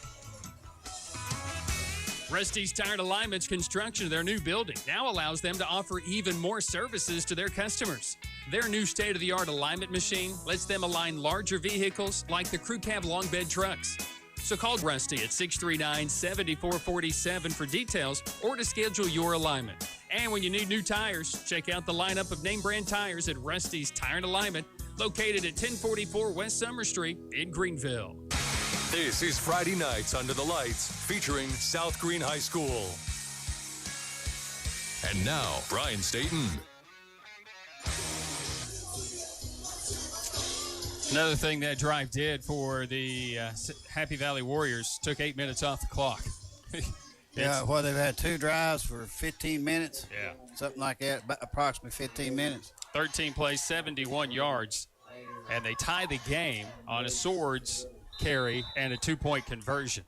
Rusty's Tire and Alignment's construction of their new building now allows them to offer even more services to their customers. Their new state-of-the-art alignment machine lets them align larger vehicles like the crew cab long bed trucks. So call Rusty at 639-7447 for details or to schedule your alignment. And when you need new tires, check out the lineup of name brand tires at Rusty's Tire and Alignment, located at 1044 West Summer Street in Greeneville. This is Friday Nights Under the Lights, featuring South Greene High School. And now, Brian Staten. Another thing that drive did for the Happy Valley Warriors, took 8 minutes off the clock. Yeah, well, they've had 2 drives for 15 minutes. Yeah. Something like that, approximately 15 minutes. 13 plays, 71 yards, and they tie the game on a Swords carry and a 2-point conversion.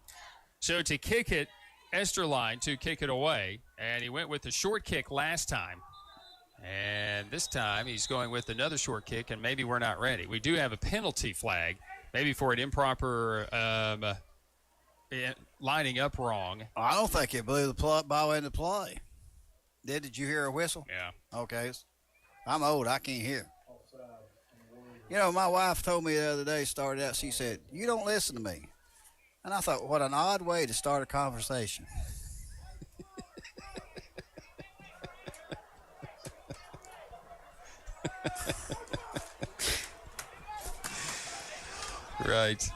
So to kick it, Esterline to kick it away, and he went with the short kick last time. And this time he's going with another short kick, and maybe we're not ready. We do have a penalty flag, maybe for an improper lining up wrong. I don't think it blew the ball into play. Did you hear a whistle? Yeah. Okay. I'm old. I can't hear. You know, my wife told me the other day, started out, she said, "You don't listen to me." And I thought, what an odd way to start a conversation. Right.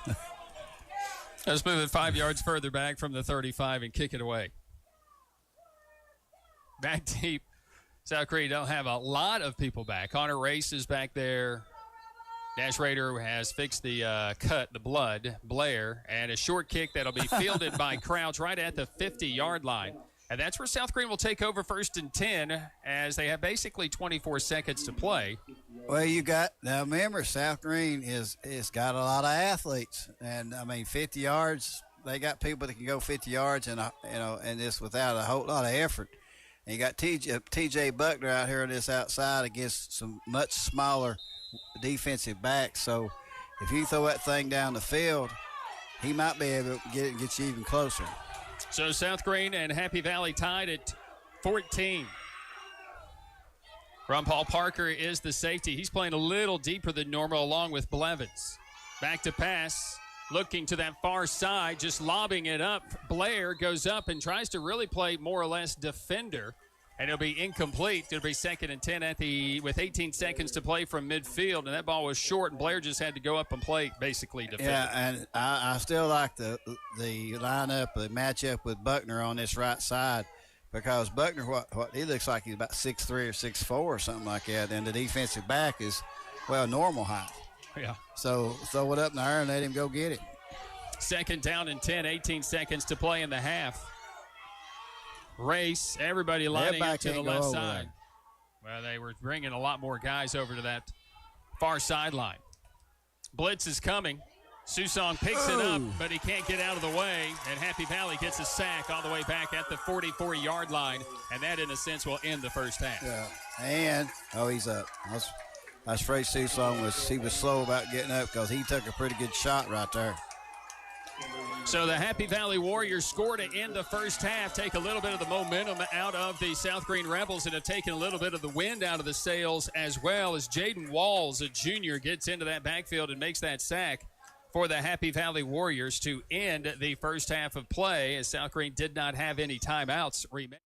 Let's move it 5 yards further back from the 35 and kick it away. Back deep. South Greene don't have a lot of people back. Connor Race is back there. Dash Raider has fixed the cut, the blood. Blair, and a short kick that'll be fielded by Crouch right at the 50-yard line. And that's where South Greene will take over 1st and 10, as they have basically 24 seconds to play. Well, now remember, South Greene is got a lot of athletes, and I mean 50 yards. They got people that can go 50 yards, and and this without a whole lot of effort. And you got T.J. Buckner out here on this outside against some much smaller defensive backs. So if you throw that thing down the field, he might be able to get you even closer. So South Greene and Happy Valley tied at 14. Ron Paul Parker is the safety. He's playing a little deeper than normal along with Blevins. Back to pass, looking to that far side, just lobbing it up. Blair goes up and tries to really play more or less defender, and it'll be incomplete. It'll be 2nd and 10 with 18 seconds to play from midfield, and that ball was short, and Blair just had to go up and play basically defender. Yeah, and I still like the lineup, the matchup with Buckner on this right side, because Buckner, what he looks like he's about 6'3" or 6'4" or something like that, and the defensive back is, normal height. Yeah. So throw it up in the air and let him go get it. 2nd down and 10, 18 seconds to play in the half. Race, everybody lining up to the left side. Well, they were bringing a lot more guys over to that far sideline. Blitz is coming. Susong picks it up, but he can't get out of the way, and Happy Valley gets a sack all the way back at the 44-yard line, and that, in a sense, will end the first half. Yeah, and, he's up. I was afraid Susong was slow about getting up because he took a pretty good shot right there. So the Happy Valley Warriors score to end the first half, take a little bit of the momentum out of the South Greene Rebels, and have taken a little bit of the wind out of the sails, as well as Jaden Walls, a junior, gets into that backfield and makes that sack for the Happy Valley Warriors to end the first half of play, as South Greene did not have any timeouts remaining.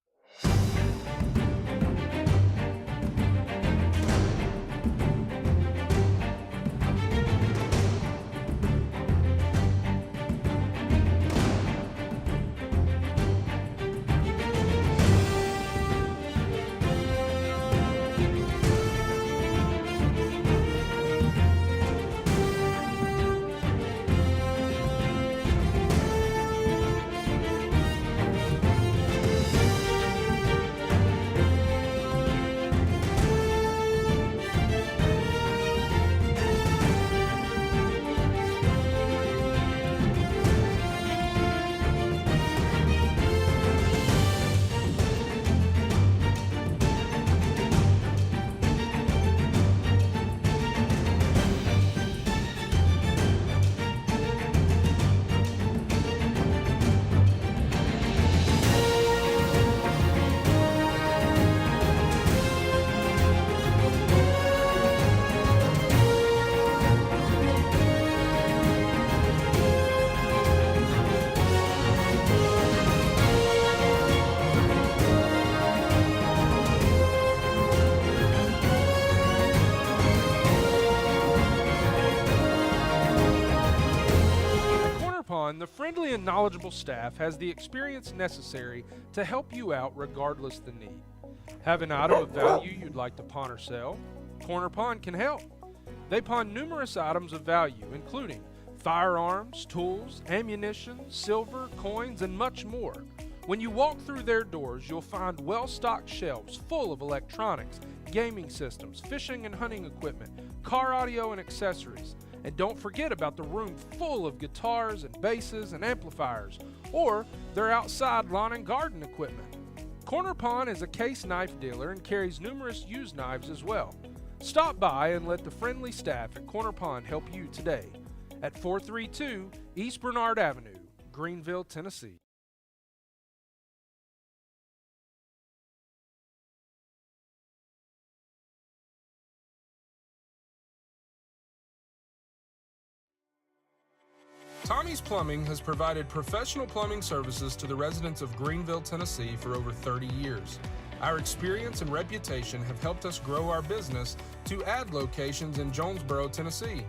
Pond, the friendly and knowledgeable staff has the experience necessary to help you out regardless the need. Have an item of value you'd like to pawn or sell? Korner Pond can help. They pawn numerous items of value, including firearms, tools, ammunition, silver, coins, and much more. When you walk through their doors, you'll find well-stocked shelves full of electronics, gaming systems, fishing and hunting equipment, car audio and accessories. And don't forget about the room full of guitars and basses and amplifiers, or their outside lawn and garden equipment. Korner Pond is a case knife dealer and carries numerous used knives as well. Stop by and let the friendly staff at Korner Pond help you today at 432 East Bernard Avenue, Greeneville, Tennessee. Tommie's Plumbing has provided professional plumbing services to the residents of Greeneville, Tennessee for over 30 years. Our experience and reputation have helped us grow our business to add locations in Jonesboro, Tennessee.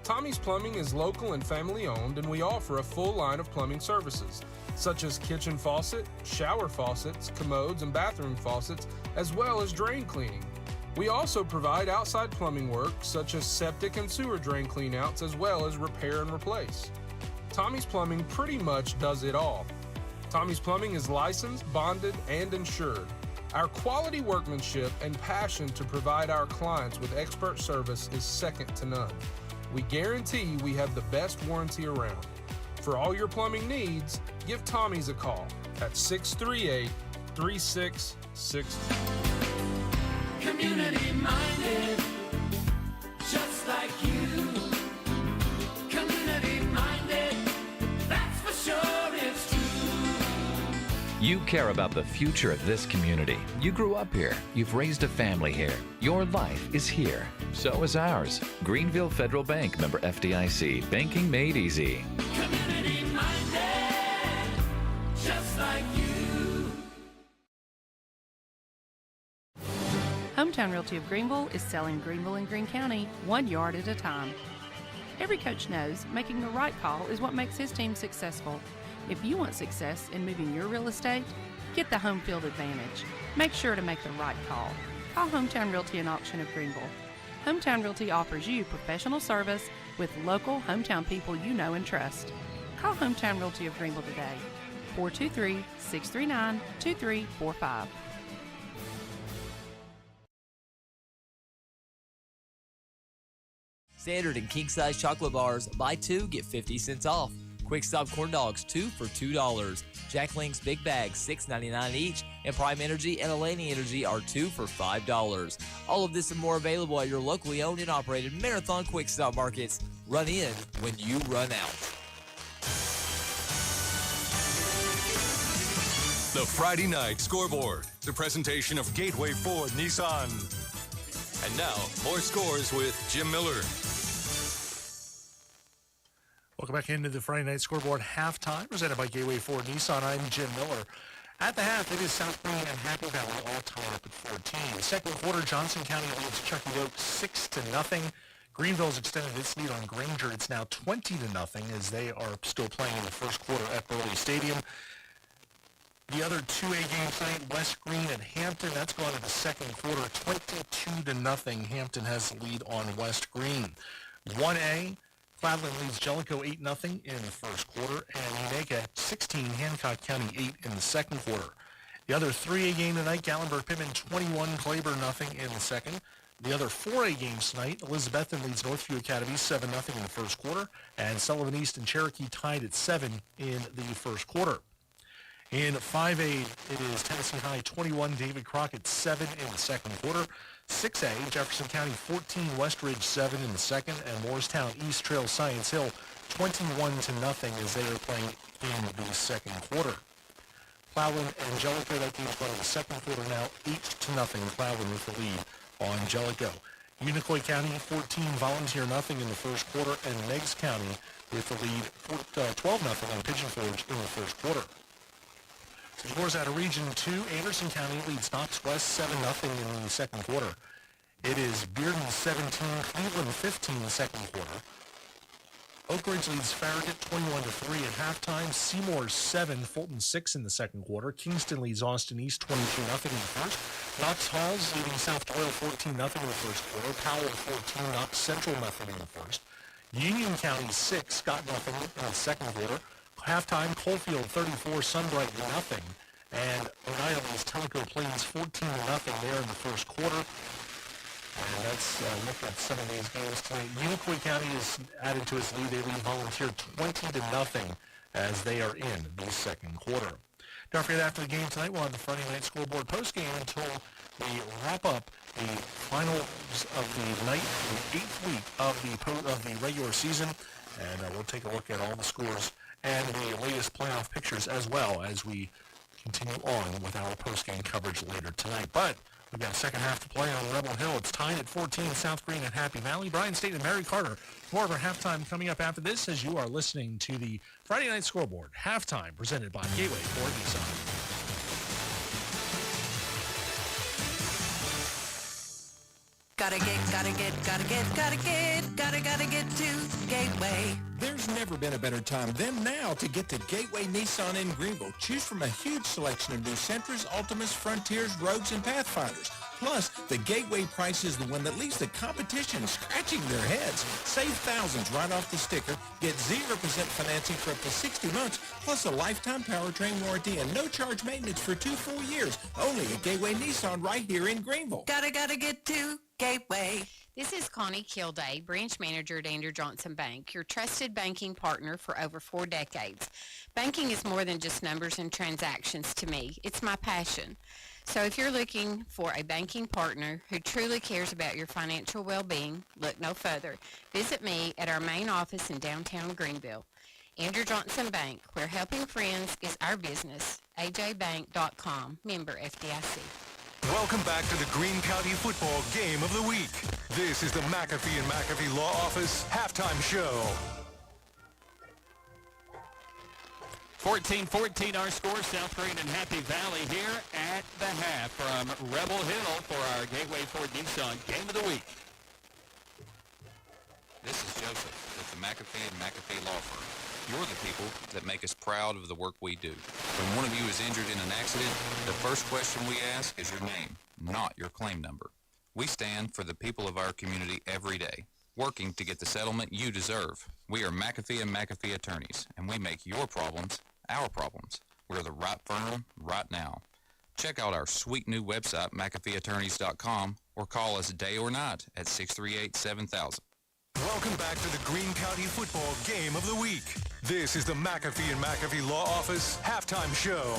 Tommie's Plumbing is local and family owned, and we offer a full line of plumbing services, such as kitchen faucet, shower faucets, commodes, and bathroom faucets, as well as drain cleaning. We also provide outside plumbing work, such as septic and sewer drain cleanouts, as well as repair and replace. Tommie's Plumbing pretty much does it all. Tommie's Plumbing is licensed, bonded, and insured. Our quality workmanship and passion to provide our clients with expert service is second to none. We guarantee we have the best warranty around. For all your plumbing needs, give Tommie's a call at 638-3662. Community minded, just like you. You care about the future of this community. You grew up here. You've raised a family here. Your life is here. So is ours. Greeneville Federal Bank, member FDIC. Banking made easy. Community minded, just like you. Hometown Realty of Greeneville is selling Greeneville and Greene County 1 yard at a time. Every coach knows making the right call is what makes his team successful. If you want success in moving your real estate, get the home field advantage. Make sure to make the right call. Call Hometown Realty and Auction of Greeneville. Hometown Realty offers you professional service with local hometown people you know and trust. Call Hometown Realty of Greeneville today, 423-639-2345. Standard and king-size chocolate bars, buy 2, get 50 cents off. Quick Stop corn dogs, 2 for $2. Jack Link's big bags, $6.99 each, and Prime Energy and Alani Energy are 2 for $5. All of this and more available at your locally owned and operated Marathon Quick Stop markets. Run in when you run out. The Friday Night Scoreboard, the presentation of Gateway Ford Nissan. And now, more scores with Jim Miller. Welcome back into the Friday Night Scoreboard halftime, presented by Gateway Ford Nissan. I'm Jim Miller. At the half, it is South Greene and Happy Valley all tied up at 14. Second quarter, Johnson County leads Chucky Oak 6-0. Greeneville's extended its lead on Granger. It's now 20-0 as they are still playing in the first quarter at Burley Stadium. The other 2A game tonight, West Greene and Hampton. That's going to the second quarter, 22-0. Hampton has the lead on West Greene. 1A. Cladland leads Jellicoe 8-0 in the first quarter, and Unaka 16, Hancock County 8 in the second quarter. The other 3A game tonight, Gallenberg-Pittman 21, Claiborne 0 in the second. The other 4A games tonight, Elizabethton leads Northview Academy 7-0 in the first quarter, and Sullivan East and Cherokee tied at 7 in the first quarter. In 5A, it is Tennessee High 21, David Crockett 7 in the second quarter. 6A, Jefferson County 14, Westridge 7 in the second, and Morristown East Trail Science Hill 21-0 as they are playing in the second quarter. Clallam and Jellicoe, that game's going to the second quarter now, 8-0. Clallam with the lead on Jellicoe. Unicoi County 14, Volunteer 0 in the first quarter, and Meigs County with the lead 12-0 on Pigeon Forge in the first quarter. Scores out of Region 2, Anderson County leads Knox West 7-0 in the second quarter. It is Bearden 17, Cleveland 15 in the second quarter. Oak Ridge leads Farragut 21-3 at halftime. Seymour 7, Fulton 6 in the second quarter. Kingston leads Austin East 22-0 in the first. Knox Hall's leading South Doyle 14-0 in the first quarter. Powell 14, Knox Central nothing in the first. Union County 6, Scott nothing in the second quarter. Halftime, Coalfield 34, Sunbright nothing. And Oneida leads Tellico Plains 14-0 there in the first quarter. And let's look at some of these games tonight. Unicoi County is added to its lead. They lead Volunteer 20-0 as they are in the second quarter. Don't forget, after the game tonight, we'll have the Friday Night Scoreboard postgame until we wrap up the finals of the night, the 8th week of the regular season. And we'll take a look at all the scores and the latest playoff pictures as well as we continue on with our postgame coverage later tonight. But we've got a second half to play on Rebel Hill. It's tied at 14, South Greene and Happy Valley. Brian State and Mary Carter. More of our halftime coming up after this as you are listening to the Friday Night Scoreboard halftime presented by Gateway Ford Nissan. Gotta get to Gateway. There's never been a better time than now to get to Gateway Nissan in Greeneville. Choose from a huge selection of new Sentras, Altimas, Frontiers, Rogues, and Pathfinders. Plus, the Gateway price is the one that leaves the competition scratching their heads. Save thousands right off the sticker. Get 0% financing for up to 60 months, plus a lifetime powertrain warranty and no charge maintenance for 2 full years. Only at Gateway Nissan right here in Greeneville. Gotta get to Gateway. This is Connie Kilday, branch manager at Andrew Johnson Bank, your trusted banking partner for over 4 decades. Banking is more than just numbers and transactions to me. It's my passion. So if you're looking for a banking partner who truly cares about your financial well-being, look no further. Visit me at our main office in downtown Greeneville. Andrew Johnson Bank, where helping friends is our business. ajbank.com, member FDIC. Welcome back to the Greene County Football Game of the Week. This is the McAfee McAfee Law Office Halftime Show. 14-14 our score. South Greene and Happy Valley here at the half from Rebel Hill for our Gateway Ford Nissan Game of the Week. This is Joseph with the McAfee McAfee Law Firm. You're the people that make us proud of the work we do. When one of you is injured in an accident, the first question we ask is your name, not your claim number. We stand for the people of our community every day, working to get the settlement you deserve. We are McAfee and McAfee attorneys, and we make your problems our problems. We're the right firm right now. Check out our sweet new website, McAfeeattorneys.com, or call us day or night at 638-7000. Welcome back to the Greene County Football Game of the Week. This is the McAfee and McAfee Law Office Halftime Show.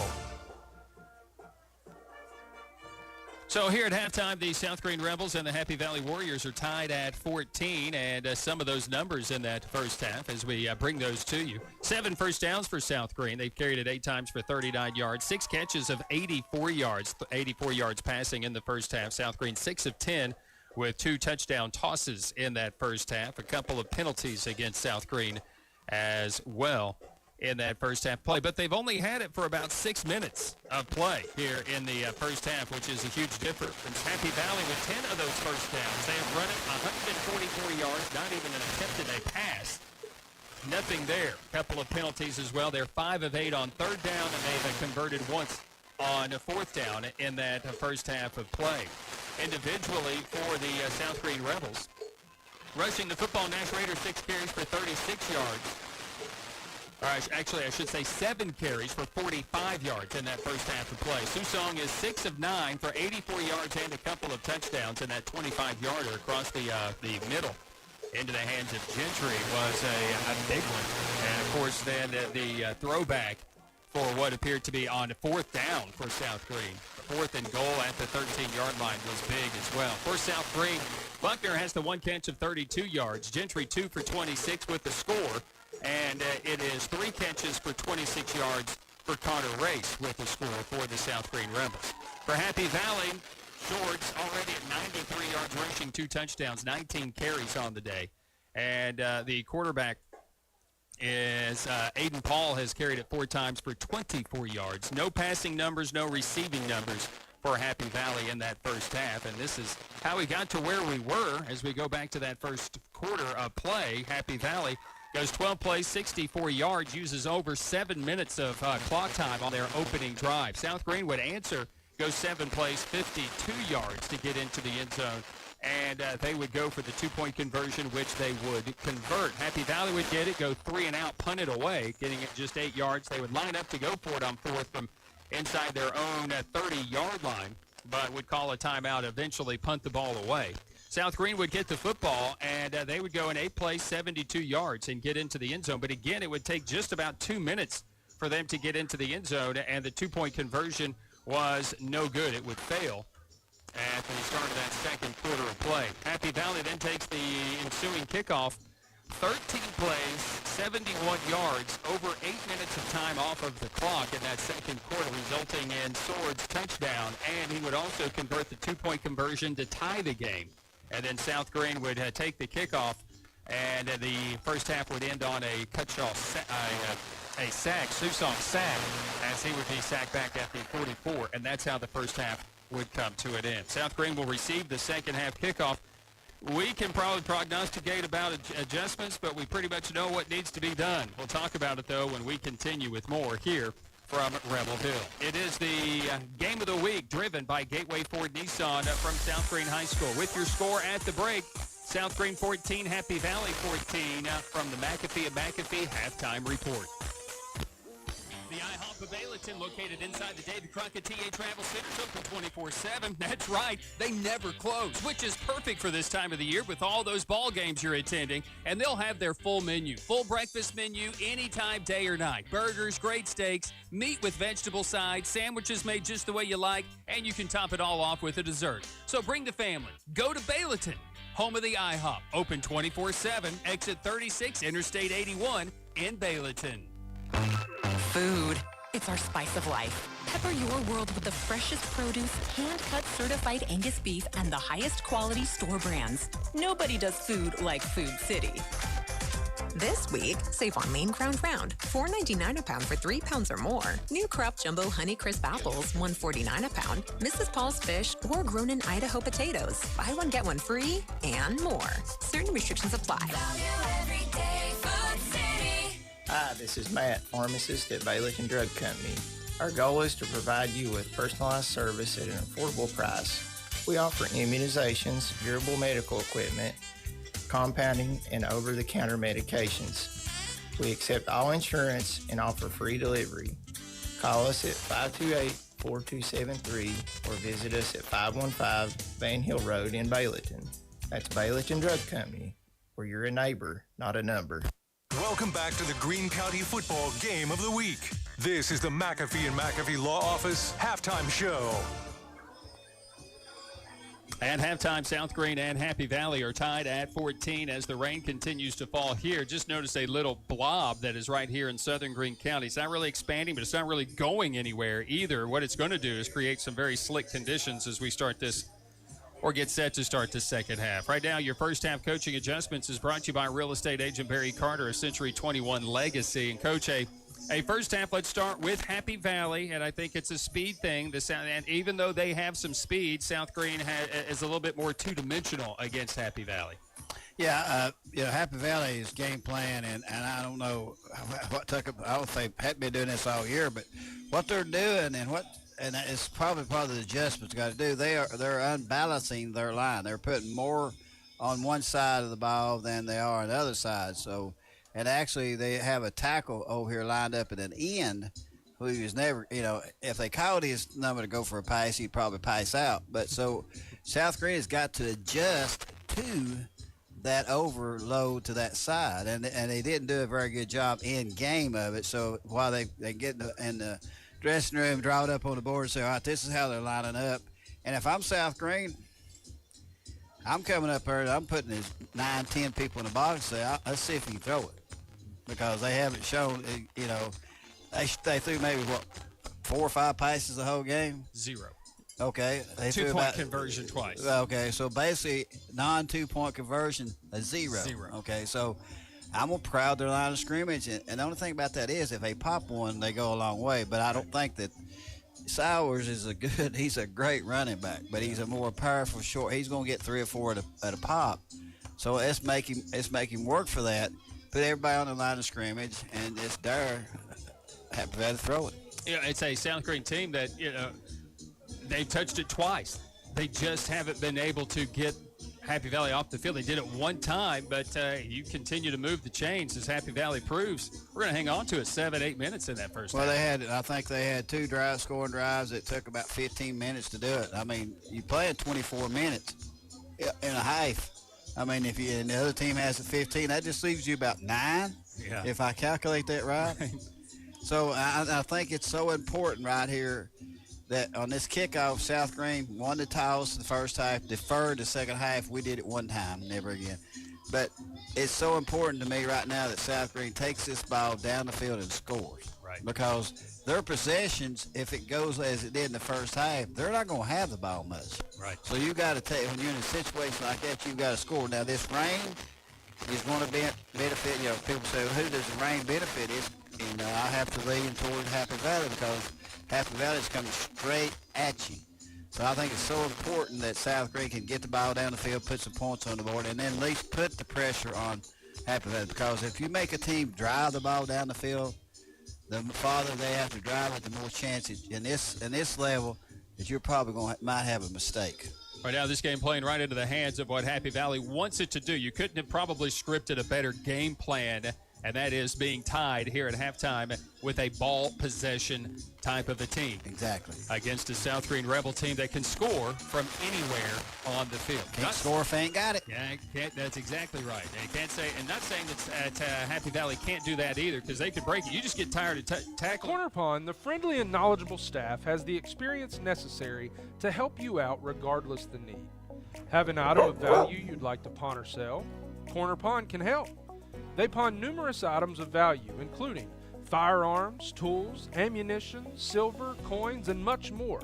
So here at halftime, the South Greene Rebels and the Happy Valley Warriors are tied at 14, and some of those numbers in that first half as we bring those to you. 7 first downs for South Greene. They've carried it 8 times for 39 yards, 6 catches of 84 yards passing in the first half. South Greene 6 of 10 with 2 touchdown tosses in that first half. A couple of penalties against South Greene as well in that first half play. But they've only had it for about 6 minutes of play here in the first half, which is a huge difference. Happy Valley with 10 of those first downs. They have run it 144 yards, not even an attempt at a pass. Nothing there. A couple of penalties as well. They're 5 of 8 on third down, and they've converted once on a fourth down in that first half of play. Individually for the South Greene Rebels, rushing the football, Nash Rader 6 carries for 36 yards. Or actually, I should say 7 carries for 45 yards in that first half of play. Susong is 6 of 9 for 84 yards and a couple of touchdowns, and that 25-yarder across the middle into the hands of Gentry was a big one. And, of course, then the throwback for what appeared to be on 4th down for South Greene. 4th and goal at the 13-yard line was big as well. For South Greene, Buckner has the 1 catch of 32 yards. Gentry 2 for 26 with the score. And it is 3 catches for 26 yards for Connor Race with the score for the South Greene Rebels. For Happy Valley, Shorts already at 93 yards rushing, 2 touchdowns, 19 carries on the day. And the quarterback is Aiden Paul has carried it 4 times for 24 yards. No passing numbers, no receiving numbers for Happy Valley in that first half. And this is how we got to where we were as we go back to that first quarter of play. Happy Valley Goes 12 plays, 64 yards, uses over 7 minutes of clock time on their opening drive. South Greene would answer, goes 7 plays, 52 yards to get into the end zone. And they would go for the 2-point conversion, which they would convert. Happy Valley would get it, go 3 and out, punt it away, getting it just 8 yards. They would line up to go for it on 4th from inside their own 30-yard line, but would call a timeout, eventually punt the ball away. South Greene would get the football, and they would go in 8 plays, 72 yards, and get into the end zone. But again, it would take just about 2 minutes for them to get into the end zone, and the 2-point conversion was no good. It would fail after they started that second quarter of play. Happy Valley then takes the ensuing kickoff, 13 plays, 71 yards, over 8 minutes of time off of the clock in that second quarter, resulting in Swords' touchdown. And he would also convert the 2-point conversion to tie the game. And then South Greene would take the kickoff, and the first half would end on a sack, Susong sack, as he would be sacked back at the 44. And that's how the first half would come to an end. South Greene will receive the second half kickoff. We can probably prognosticate about adjustments, but we pretty much know what needs to be done. We'll talk about it, though, when we continue with more here from Rebel Hill. It is the game of the week driven by Gateway Ford Nissan from South Greene High School. With your score at the break, South Greene 14, Happy Valley 14 from the McAfee McAfee halftime report. The IHOP of Bayleton, located inside the David Crockett TA Travel Center, is open 24/7. That's right, they never close, which is perfect for this time of the year with all those ball games you're attending. And they'll have their full menu, full breakfast menu, anytime, day or night. Burgers, great steaks, meat with vegetable sides, sandwiches made just the way you like, and you can top it all off with a dessert. So bring the family. Go to Bayleton, home of the IHOP, open 24/7, exit 36, Interstate 81 in Bayleton. Food. It's our spice of life. Pepper your world with the freshest produce, hand-cut certified Angus beef, and the highest quality store brands. Nobody does food like Food City. This week, save on Maine Crown Round, $4.99 a pound for 3 pounds or more. New Crop Jumbo Honey Crisp Apples, $1.49 a pound. Mrs. Paul's Fish or Gronin Idaho Potatoes, buy one get one free, and more. Certain restrictions apply. Hi, this is Matt, pharmacist at Bayleton Drug Company. Our goal is to provide you with personalized service at an affordable price. We offer immunizations, durable medical equipment, compounding, and over-the-counter medications. We accept all insurance and offer free delivery. Call us at 528-4273 or visit us at 515 Van Hill Road in Bayleton. That's Bayleton Drug Company, where you're a neighbor, not a number. Welcome back to the Greene County Football Game of the Week. This is the McAfee McAfee Law Office Halftime Show. At halftime, South Greene and Happy Valley are tied at 14 as the rain continues to fall here. Just notice a little blob that is right here in southern Greene County. It's not really expanding, but it's not really going anywhere either. What it's going to do is create some very slick conditions as we start this or get set to start the second half. Right now, your first half coaching adjustments is brought to you by real estate agent Barry Carter, a Century 21 legacy. And Coach, a first half, let's start with Happy Valley, and I think it's a speed thing. And even though they have some speed, South Greene is a little bit more two-dimensional against Happy Valley. Yeah, Happy Valley's game plan, and I don't know what took them. I don't think hadn't been doing this all year, but what they're doing and it's probably part of the adjustments got to do. They're unbalancing their line. They're putting more on one side of the ball than they are on the other side. So, and actually they have a tackle over here lined up at an end who is never, if they called his number to go for a pass, he'd probably pass out. But so South Greene has got to adjust to that overload to that side, and they didn't do a very good job in game of it. So while they get in the dressing room, draw it up on the board, and say, all right, this is how they're lining up. And if I'm South Greene, I'm coming up here and I'm putting these 9, 10 people in the box and say, let's see if you can throw it. Because they haven't shown, they threw maybe, 4 or 5 passes the whole game? 0. Okay. They 2-point conversion twice. Okay, so basically non-2-point conversion, a 0. 0. Okay, so I'm going to crowd their line of scrimmage, and the only thing about that is if they pop one, they go a long way. But I don't think that Sowers is he's a great running back, but he's a more powerful short. He's going to get 3 or 4 at a pop. So let's make him work for that. put everybody on the line of scrimmage, and it's there. Happy Valley throw it. Yeah, it's a South Green team that, they've touched it twice. They just haven't been able to get Happy Valley off the field. They did it one time, but you continue to move the chains as Happy Valley proves. We're going to hang on to it 7-8 minutes in that first half. I think they had 2 scoring drives that took about 15 minutes to do it. I mean, you play in 24 minutes in a half. I mean, and the other team has a 15, that just leaves you about 9, if I calculate that right. So I think it's so important right here that on this kickoff, South Green won the toss the first half, deferred the second half. We did it one time, never again. But it's so important to me right now that South Green takes this ball down the field and scores. Right. Because their possessions, if it goes as it did in the first half, they're not going to have the ball much. Right. So you got to take, when you're in a situation like that, you've got to score. Now, this rain is going to benefit, people say, well, who does the rain benefit? I have to lean toward Happy Valley because Happy Valley is coming straight at you. So I think it's so important that South Green can get the ball down the field, put some points on the board, and then at least put the pressure on Happy Valley. Because if you make a team drive the ball down the field, the farther they have to drive it, the more chances in this level that you're probably might have a mistake. Right now, this game playing right into the hands of what Happy Valley wants it to do. You couldn't have probably scripted a better game plan, and that is being tied here at halftime with a ball possession type of a team. Exactly. Against a South Green Rebel team that can score from anywhere on the field. Can't score if they ain't got it. Yeah, that's exactly right. And can't say, and not saying that Happy Valley can't do that either, because they could break it. You just get tired of tackling. Corner Pawn, the friendly and knowledgeable staff, has the experience necessary to help you out regardless the need. Have an item of value you'd like to pawn or sell? Corner Pawn can help. They pawn numerous items of value, including firearms, tools, ammunition, silver, coins, and much more.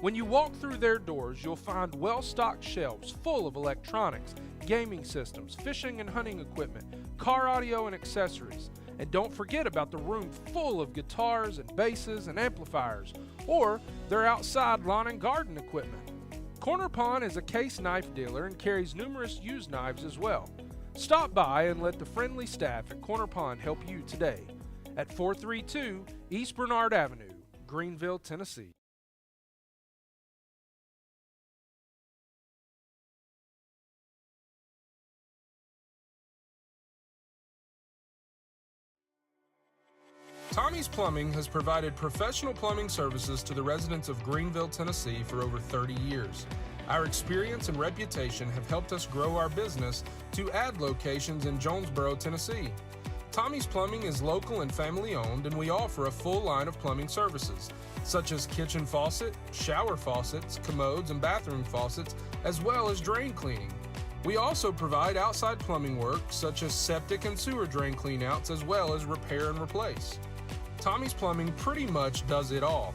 When you walk through their doors, you'll find well-stocked shelves full of electronics, gaming systems, fishing and hunting equipment, car audio and accessories. And don't forget about the room full of guitars and basses and amplifiers, or their outside lawn and garden equipment. Corner Pawn is a case knife dealer and carries numerous used knives as well. Stop by and let the friendly staff at Corner Pawn help you today at 432 East Bernard Avenue, Greeneville, Tennessee. Tommie's Plumbing has provided professional plumbing services to the residents of Greeneville, Tennessee for over 30 years. Our experience and reputation have helped us grow our business to add locations in Jonesboro, Tennessee. Tommie's Plumbing is local and family owned, and we offer a full line of plumbing services, such as kitchen faucet, shower faucets, commodes, and bathroom faucets, as well as drain cleaning. We also provide outside plumbing work, such as septic and sewer drain cleanouts, as well as repair and replace. Tommie's Plumbing pretty much does it all.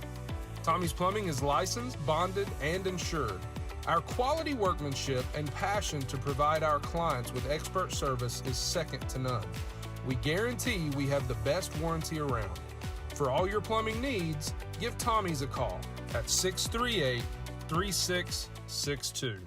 Tommie's Plumbing is licensed, bonded, and insured. Our quality workmanship and passion to provide our clients with expert service is second to none. We guarantee we have the best warranty around. For all your plumbing needs, give Tommie's a call at 638-3662.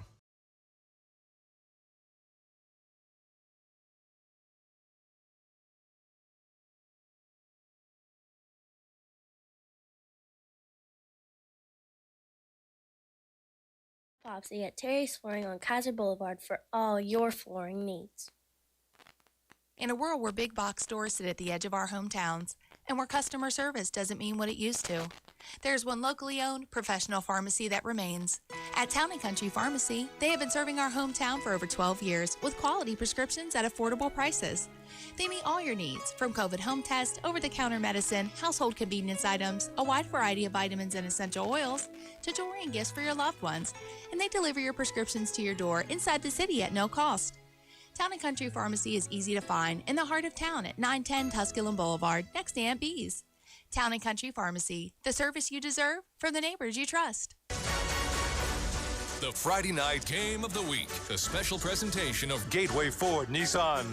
Popsy at Terry's Flooring on Kaiser Boulevard for all your flooring needs. In a world where big box stores sit at the edge of our hometowns and where customer service doesn't mean what it used to, there's one locally owned professional pharmacy that remains. At Town & Country Pharmacy, they have been serving our hometown for over 12 years with quality prescriptions at affordable prices. They meet all your needs, from COVID home tests, over-the-counter medicine, household convenience items, a wide variety of vitamins and essential oils, to jewelry and gifts for your loved ones. And they deliver your prescriptions to your door inside the city at no cost. Town & Country Pharmacy is easy to find in the heart of town at 910 Tusculum Boulevard, next to Aunt Bee's. Town & Country Pharmacy, the service you deserve from the neighbors you trust. The Friday night game of the week, a special presentation of Gateway Ford Nissan.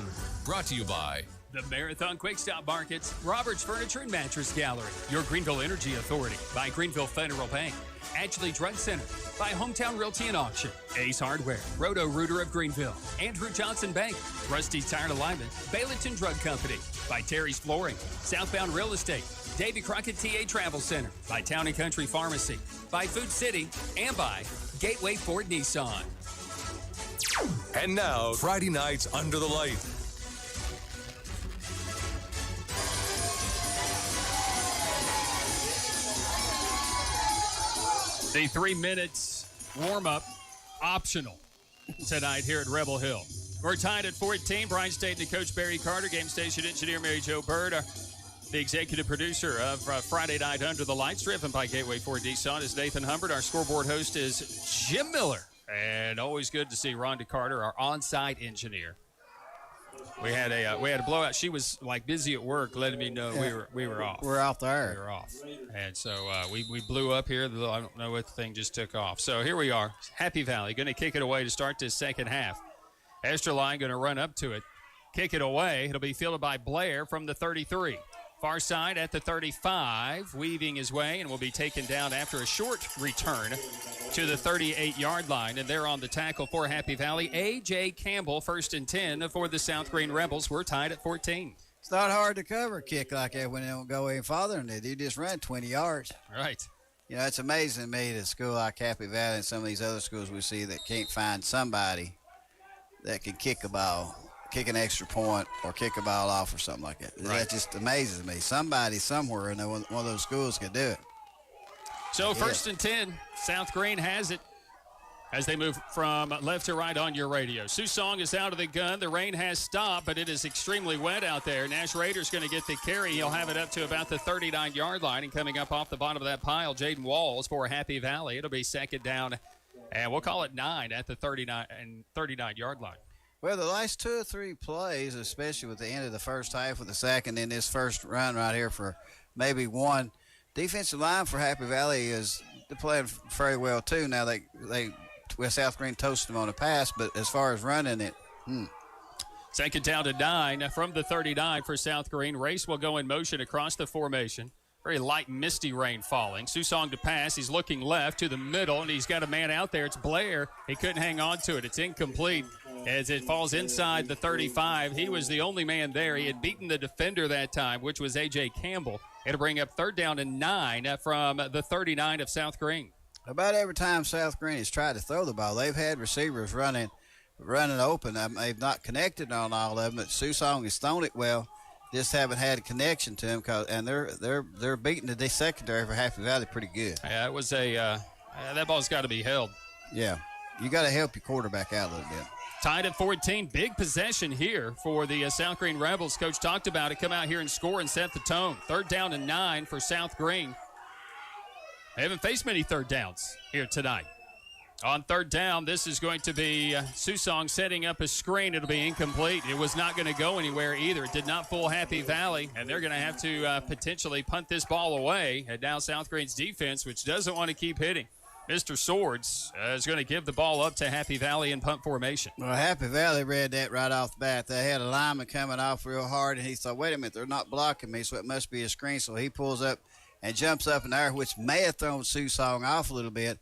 Brought to you by The Marathon Quick Stop Markets, Roberts Furniture and Mattress Gallery, your Greeneville Energy Authority by Greeneville Federal Bank, Ashley Drug Center by Hometown Realty and Auction, Ace Hardware, Roto-Rooter of Greeneville, Andrew Johnson Bank, Rusty's Tire and Alignment, Baileyton Drug Company, by Terry's Flooring, Southbound Real Estate, Davy Crockett TA Travel Center, by Town & Country Pharmacy, by Food City, and by Gateway Ford Nissan. And now, Friday nights under the light. The 3 minutes warm-up optional tonight here at Rebel Hill. We're tied at 14. Brian Staten and Coach Barry Carter, game station engineer Mary Jo Bird, the executive producer of Friday Night Under the Lights, driven by Gateway Ford Nissan, is Nathan Humbert. Our scoreboard host is Jim Miller. And always good to see Rhonda Carter, our on-site engineer. We had a blowout. She was like busy at work, letting me know we were off. We're off the air. We were off, and so we blew up here. I don't know what the thing just took off. So here we are, Happy Valley, going to kick it away to start this second half. Esterline going to run up to it, kick it away. It'll be fielded by Blair from the 33. Far side at the 35, weaving his way, and will be taken down after a short return to the 38-yard line. And there on the tackle for Happy Valley, A.J. Campbell, 1st and 10 for the South Green Rebels. We're tied at 14. It's not hard to cover a kick like that when they don't go any farther than that. You just run 20 yards. Right. You know, it's amazing to me that a school like Happy Valley and some of these other schools we see that can't find somebody that can kick a ball, kick an extra point, or kick a ball off or something like that. Right. That just amazes me. Somebody somewhere in one of those schools could do it. So 1st and 10, South Green has it as they move from left to right on your radio. Susong is out of the gun. The rain has stopped, but it is extremely wet out there. Nash Rader's going to get the carry. He'll have it up to about the 39-yard line, and coming up off the bottom of that pile, Jaden Walls for Happy Valley. It'll be second down, and we'll call it 9 at the 39-yard line. Well, the last 2 or 3 plays, especially with the end of the first half with the second and this first run right here for maybe one, defensive line for Happy Valley is playing very well too. Now South Green toasted them on the pass, but as far as running it, Second down to 9 from the 39 for South Green. Race will go in motion across the formation. Very light, misty rain falling. Susong to pass. He's looking left to the middle, and he's got a man out there. It's Blair. He couldn't hang on to it. It's incomplete as it falls inside the 35. He was the only man there. He had beaten the defender that time, which was A.J. Campbell. It'll bring up 3rd down and 9 from the 39 of South Green. About every time South Green has tried to throw the ball, they've had receivers running open. They've not connected on all of them, but Susong has thrown it well. Just haven't had a connection to him, and they're beating the secondary for Happy Valley pretty good. Yeah, it was that ball's got to be held. Yeah, you got to help your quarterback out a little bit. Tied at 14, big possession here for the South Green Rebels. Coach talked about it. Come out here and score and set the tone. 3rd down and 9 for South Green. They haven't faced many 3rd downs here tonight. On 3rd down, this is going to be Susong setting up a screen. It'll be incomplete. It was not going to go anywhere either. It did not fool Happy Valley, and they're going to have to potentially punt this ball away. And now South Green's defense, which doesn't want to keep hitting. Mr. Swords is going to give the ball up to Happy Valley in punt formation. Well, Happy Valley read that right off the bat. They had a lineman coming off real hard, and he thought, wait a minute, they're not blocking me, so it must be a screen. So he pulls up and jumps up in the air, which may have thrown Susong off a little bit.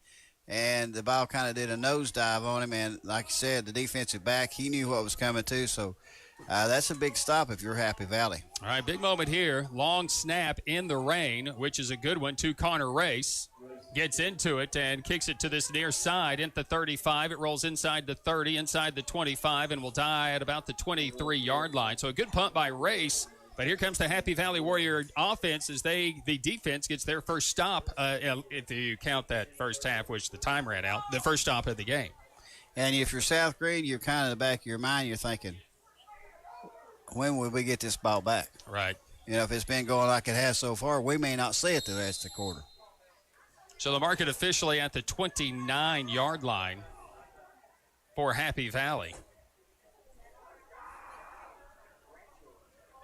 And the ball kind of did a nosedive on him. And like you said, the defensive back, he knew what was coming too. So that's a big stop if you're Happy Valley. All right, big moment here. Long snap in the rain, which is a good one to Korner Race. Gets into it and kicks it to this near side at the 35. It rolls inside the 30, inside the 25, and will die at about the 23-yard line. So a good punt by Race. But here comes the Happy Valley Warrior offense as the defense gets their first stop, if you count that first half, which the time ran out, the first stop of the game. And if you're South Green, you're kind of in the back of your mind, you're thinking, when will we get this ball back? Right. You know, if it's been going like it has so far, we may not see it the rest of the quarter. So the market officially at the 29-yard line for Happy Valley.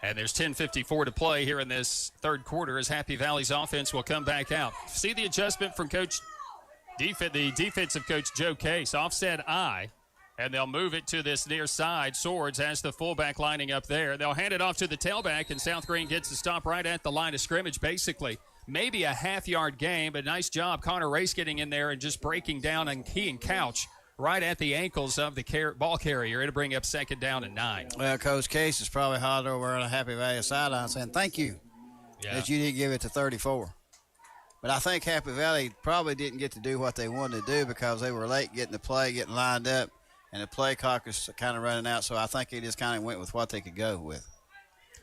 And there's 10:54 to play here in this 3rd quarter as Happy Valley's offense will come back out. See the adjustment from the defensive coach Joe Case. Offset I And they'll move it to this near side. Swords has the fullback lining up there. They'll hand it off to the tailback, and South Greene gets to stop right at the line of scrimmage, basically. Maybe a half-yard gain, but nice job. Connor Race getting in there and just breaking down and keying Couch right at the ankles of the ball carrier. It'll bring up 2nd down and 9. Well, Coach Case is probably hollering over on a Happy Valley sideline saying, thank you that you didn't give it to 34. But I think Happy Valley probably didn't get to do what they wanted to do because they were late getting the play, getting lined up, and the play clock was kind of running out. So I think they just kind of went with what they could go with.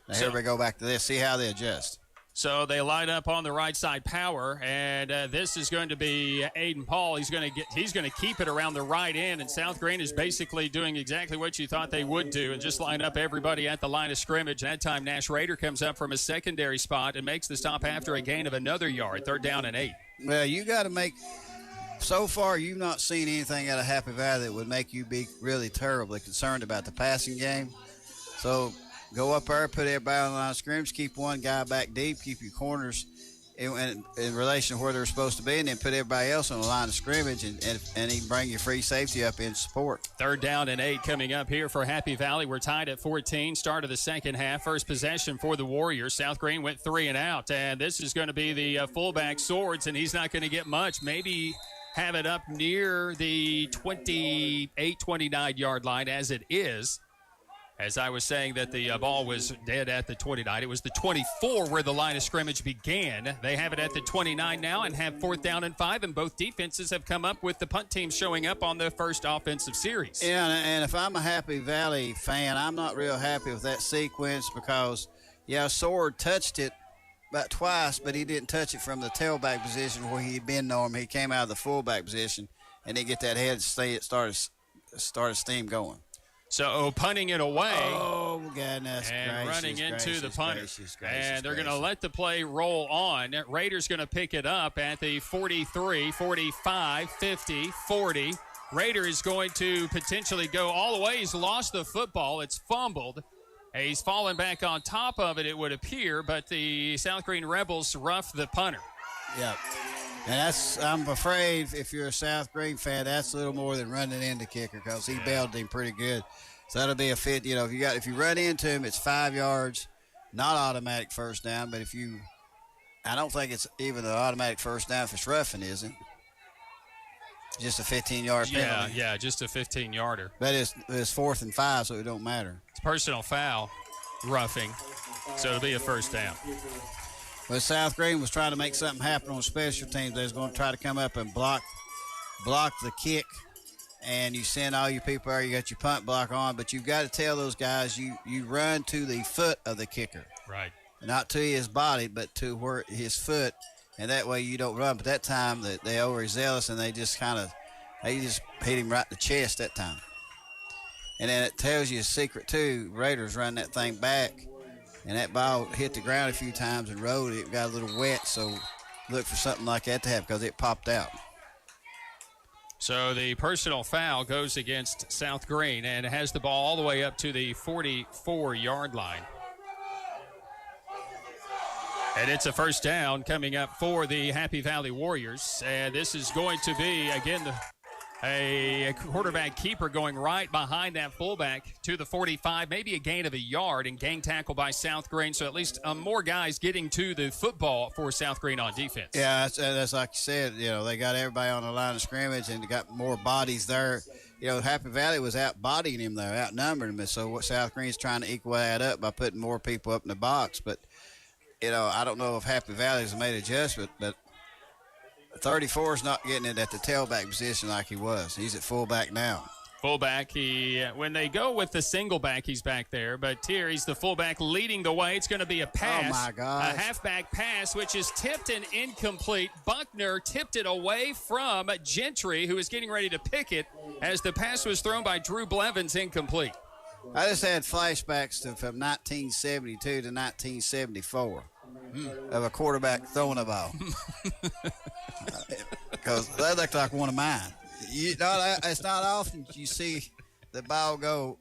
Now here we go back to this, see how they adjust. So they line up on the right side power, and this is going to be Aiden Paul. He's going to keep it around the right end, and South Greene is basically doing exactly what you thought they would do and just line up everybody at the line of scrimmage. That time Nash Rader comes up from a secondary spot and makes the stop after a gain of another yard, 3rd down and 8. Well, you got to make – so far you've not seen anything out of Happy Valley that would make you be really terribly concerned about the passing game. So – go up there, put everybody on the line of scrimmage, keep one guy back deep, keep your corners in relation to where they're supposed to be, and then put everybody else on the line of scrimmage, and he can bring your free safety up in support. 3rd down and 8 coming up here for Happy Valley. We're tied at 14, start of the second half. First possession for the Warriors. South Greene went 3 and out, and this is going to be the fullback Swords, and he's not going to get much. Maybe have it up near the 28, 29-yard line as it is. As I was saying that the ball was dead at the 29. It was the 24 where the line of scrimmage began. They have it at the 29 now and have 4th down and 5, and both defenses have come up with the punt team showing up on their first offensive series. Yeah, and if I'm a Happy Valley fan, I'm not real happy with that sequence because, Sword touched it about twice, but he didn't touch it from the tailback position where he'd been normal. He came out of the fullback position and didn't get that head started steam going. So punting it away. Oh, goodness and gracious, running into the punter. Gracious, and they're going to let the play roll on. Raiders going to pick it up at the 43, 45, 50, 40. Raider is going to potentially go all the way. He's lost the football. It's fumbled. He's fallen back on top of it, it would appear, but the South Greene Rebels rough the punter. Yeah. And I'm afraid if you're a South Greene fan, that's a little more than running into kicker because he bailed him pretty good. So that'll be a fit. If you run into him, it's 5 yards, not automatic first down. But I don't think it's even an automatic first down if it's roughing, is it? Just a 15-yard penalty. Yeah, just a 15-yarder. But it's 4th and 5, so it don't matter. It's personal foul, roughing, so it'll be a first down. But South Greene was trying to make something happen on special teams. They was going to try to come up and block the kick, and you send all your people there. You got your punt block on, but you've got to tell those guys you run to the foot of the kicker. Right. Not to his body, but to where his foot, and that way you don't run. But that time they overzealous, and they just hit him right in the chest that time. And then it tells you a secret, too. Raiders run that thing back. And that ball hit the ground a few times and rolled. It got a little wet, so look for something like that to happen because it popped out. So the personal foul goes against South Greene and has the ball all the way up to the 44-yard line. And it's a first down coming up for the Happy Valley Warriors. And this is going to be, again, a quarterback keeper going right behind that fullback to the 45, maybe a gain of a yard, and gang tackle by South Greene. So at least more guys getting to the football for South Greene on defense. Yeah, that's like you said. They got everybody on the line of scrimmage and they got more bodies there. Happy Valley was out-bodying him there, outnumbering him. So what South Greene's trying to equal that up by putting more people up in the box. But, I don't know if Happy Valley's made an adjustment, but 34 is not getting it at the tailback position like he was. He's at fullback now. Fullback, when they go with the single back, he's back there. But here, he's the fullback leading the way. It's going to be a pass. Oh, my gosh. A halfback pass, which is tipped and incomplete. Buckner tipped it away from Gentry, who is getting ready to pick it as the pass was thrown by Drew Blevins, incomplete. I just had flashbacks from 1972 to 1974 of a quarterback throwing a ball. Because that looked like one of mine. It's not often you see the ball go,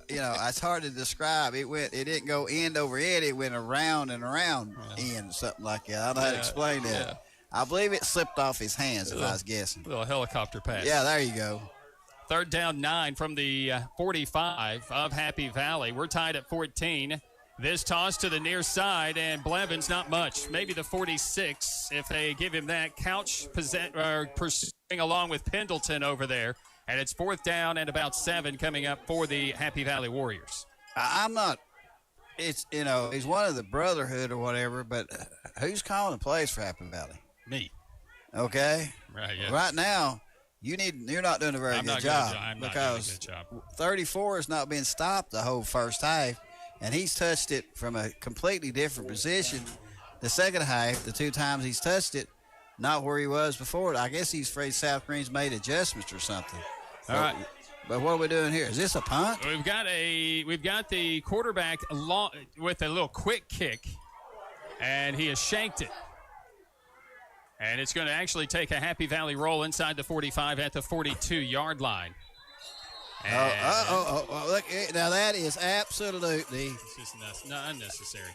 it's hard to describe. It didn't go end over end. It went around and around end, something like that. I don't know how to explain that. Yeah. I believe it slipped off his hands, if I was guessing. A little helicopter pass. Yeah, there you go. Third down 9 from the 45 of Happy Valley. We're tied at 14. This toss to the near side, and Blevins not much. Maybe the 46 if they give him that. Couch pursuing along with Pendleton over there. And it's fourth down and about 7 coming up for the Happy Valley Warriors. I'm not – it's, he's one of the brotherhood or whatever, but who's calling the plays for Happy Valley? Me. Okay? Right, yeah. Right now – you're not doing a very good job because 34 is not being stopped the whole first half, and he's touched it from a completely different position. The second half, the 2 times he's touched it, not where he was before. I guess he's afraid South Green's made adjustments or something. All right. But what are we doing here? Is this a punt? We've got the quarterback with a little quick kick, and he has shanked it. And it's going to actually take a Happy Valley roll inside the 45 at the 42-yard line. Look, now that is absolutely. It's just not unnecessary.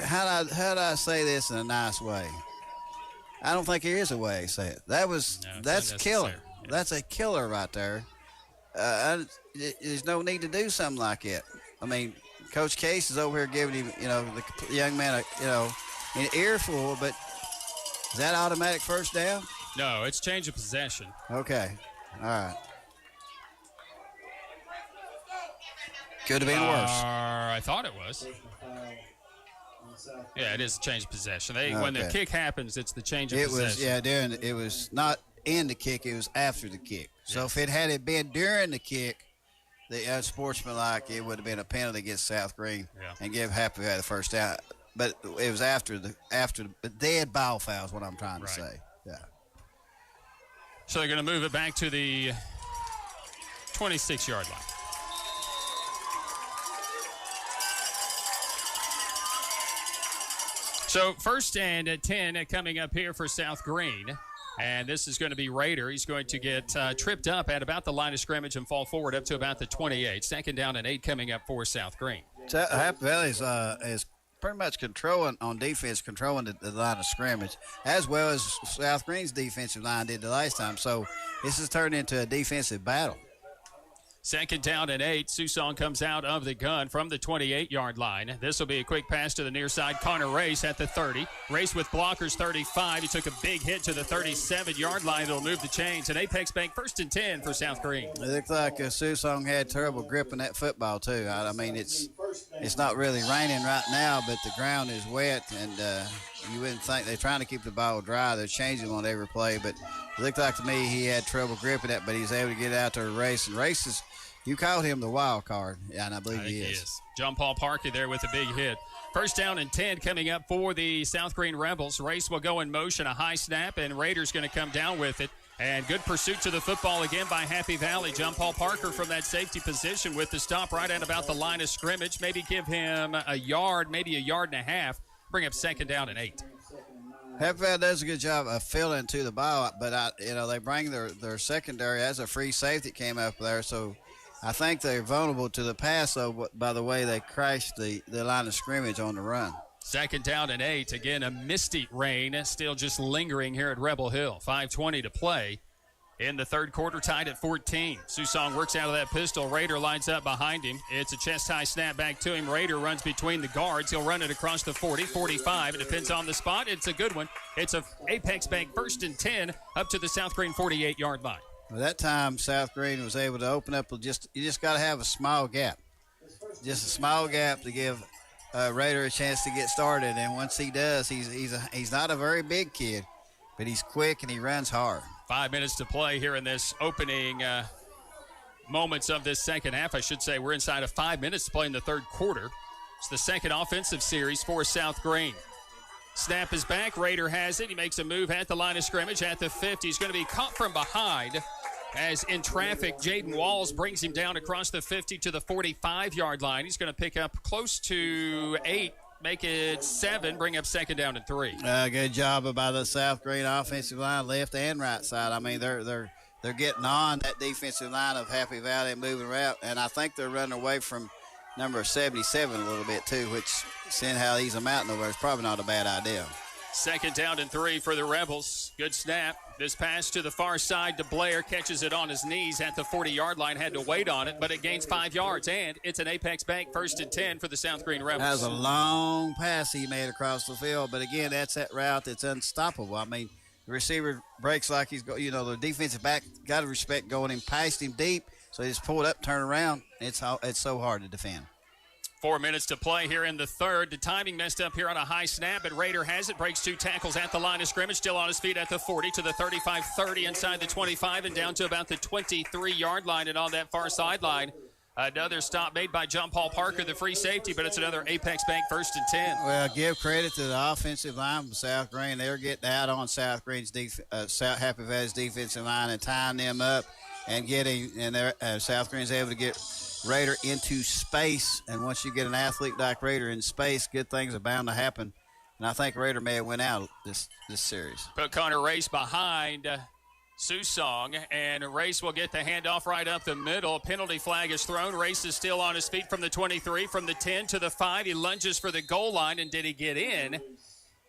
How do I say this in a nice way? I don't think there is a way to say it. That's killer. Yeah. That's a killer right there. There's no need to do something like that. I mean, Coach Case is over here giving him, the young man, an earful, but is that automatic first down? No, it's change of possession. Okay. All right. Could have been worse. I thought it was. Yeah, it is change of possession. When the kick happens, it's the change of possession. It was not in the kick, it was after the kick. So if it had been during the kick, the unsportsmanlike, it would have been a penalty against South Green and give Happy Valley the first down. But it was after the dead ball foul is what I'm trying to say. Yeah. So they're going to move it back to the 26-yard line. So first and 10 coming up here for South Green. And this is going to be Rader. He's going to get tripped up at about the line of scrimmage and fall forward up to about the 28. Second down and 8 coming up for South Green. Happy Valley is pretty much controlling the line of scrimmage, as well as South Green's defensive line did the last time. So this has turned into a defensive battle. Second down and 8. Susong comes out of the gun from the 28-yard line. This will be a quick pass to the near side. Korner Race at the 30. Race with blockers 35. He took a big hit to the 37-yard line. It'll move the chains. And Apex Bank first and 10 for South Green. It looked like Susong had trouble gripping that football, too. I mean, it's not really raining right now, but the ground is wet, and you wouldn't think they're trying to keep the ball dry. They're changing on every play, but it looked like to me he had trouble gripping it, but he's able to get out there and race. And races, you called him the wild card, and I believe he is. John Paul Parker there with a big hit. First down and 10 coming up for the South Green Rebels. Race will go in motion, a high snap, and Raiders going to come down with it. And good pursuit to the football again by Happy Valley. John Paul Parker from that safety position with the stop right at about the line of scrimmage. Maybe give him a yard, maybe a yard and a half. Bring up second down and 8. Happy Valley does a good job of filling to the ball, but they bring their secondary as a free safety came up there, so I think they're vulnerable to the pass, though, by the way they crashed the line of scrimmage on the run. Second down and 8. Again, a misty rain still just lingering here at Rebel Hill. 5:20 to play in the third quarter, tied at 14. Susong works out of that pistol. Rader lines up behind him. It's a chest-high snap back to him. Rader runs between the guards. He'll run it across the 40, 45. It depends on the spot. It's a good one. It's a Apex Bank first and 10 up to the South Green 48-yard line. Well, that time South Green was able to open up. You just got to have a small gap. Just a small gap to give Rader a chance to get started. And once he does, he's not a very big kid, but he's quick and he runs hard. 5 minutes to play here in this opening moments of this second half. I should say we're inside of 5 minutes to play in the third quarter. It's the second offensive series for South Green. Snap is back. Rader has it. He makes a move at the line of scrimmage at the 50. He's going to be caught from behind as in traffic. Jaden Walls brings him down across the 50 to the 45-yard line. He's going to pick up close to 8, make it 7, bring up second down and 3. Good job by the South Green offensive line, left and right side. I mean, they're getting on that defensive line of Happy Valley and moving around, and I think they're running away from number 77 a little bit too, which, seeing how he's a mountain over, is probably not a bad idea. Second down and 3 for the Rebels. Good snap. This pass to the far side to Blair, catches it on his knees at the 40-yard line, had to wait on it, but it gains 5 yards, and it's an Apex Bank 1st and 10 for the South Greene Rebels. That was a long pass he made across the field, but again, that's that route that's unstoppable. I mean, the receiver breaks like he's going, the defensive back got to respect going in past him deep, so he just pulled up, turn around. It's so hard to defend. 4 minutes to play here in the third. The timing messed up here on a high snap, but Raider has it, breaks 2 tackles at the line of scrimmage, still on his feet at the 40 to the 35, 30 inside the 25 and down to about the 23-yard line. And on that far sideline, another stop made by John Paul Parker, the free safety, but it's another Apex Bank 1st and 10. Well, give credit to the offensive line from South Greene. They're getting out on South Greene's Happy Valley's defensive line and tying them up and getting, and South Greene's able to get Raider into space, and once you get an athlete like Raider in space, good things are bound to happen. And I think Raider may have went out this series. Put Korner Race behind Susong, and Race will get the handoff right up the middle. Penalty flag is thrown. Race is still on his feet from the 23, from the 10 to the 5. He lunges for the goal line, and did he get in?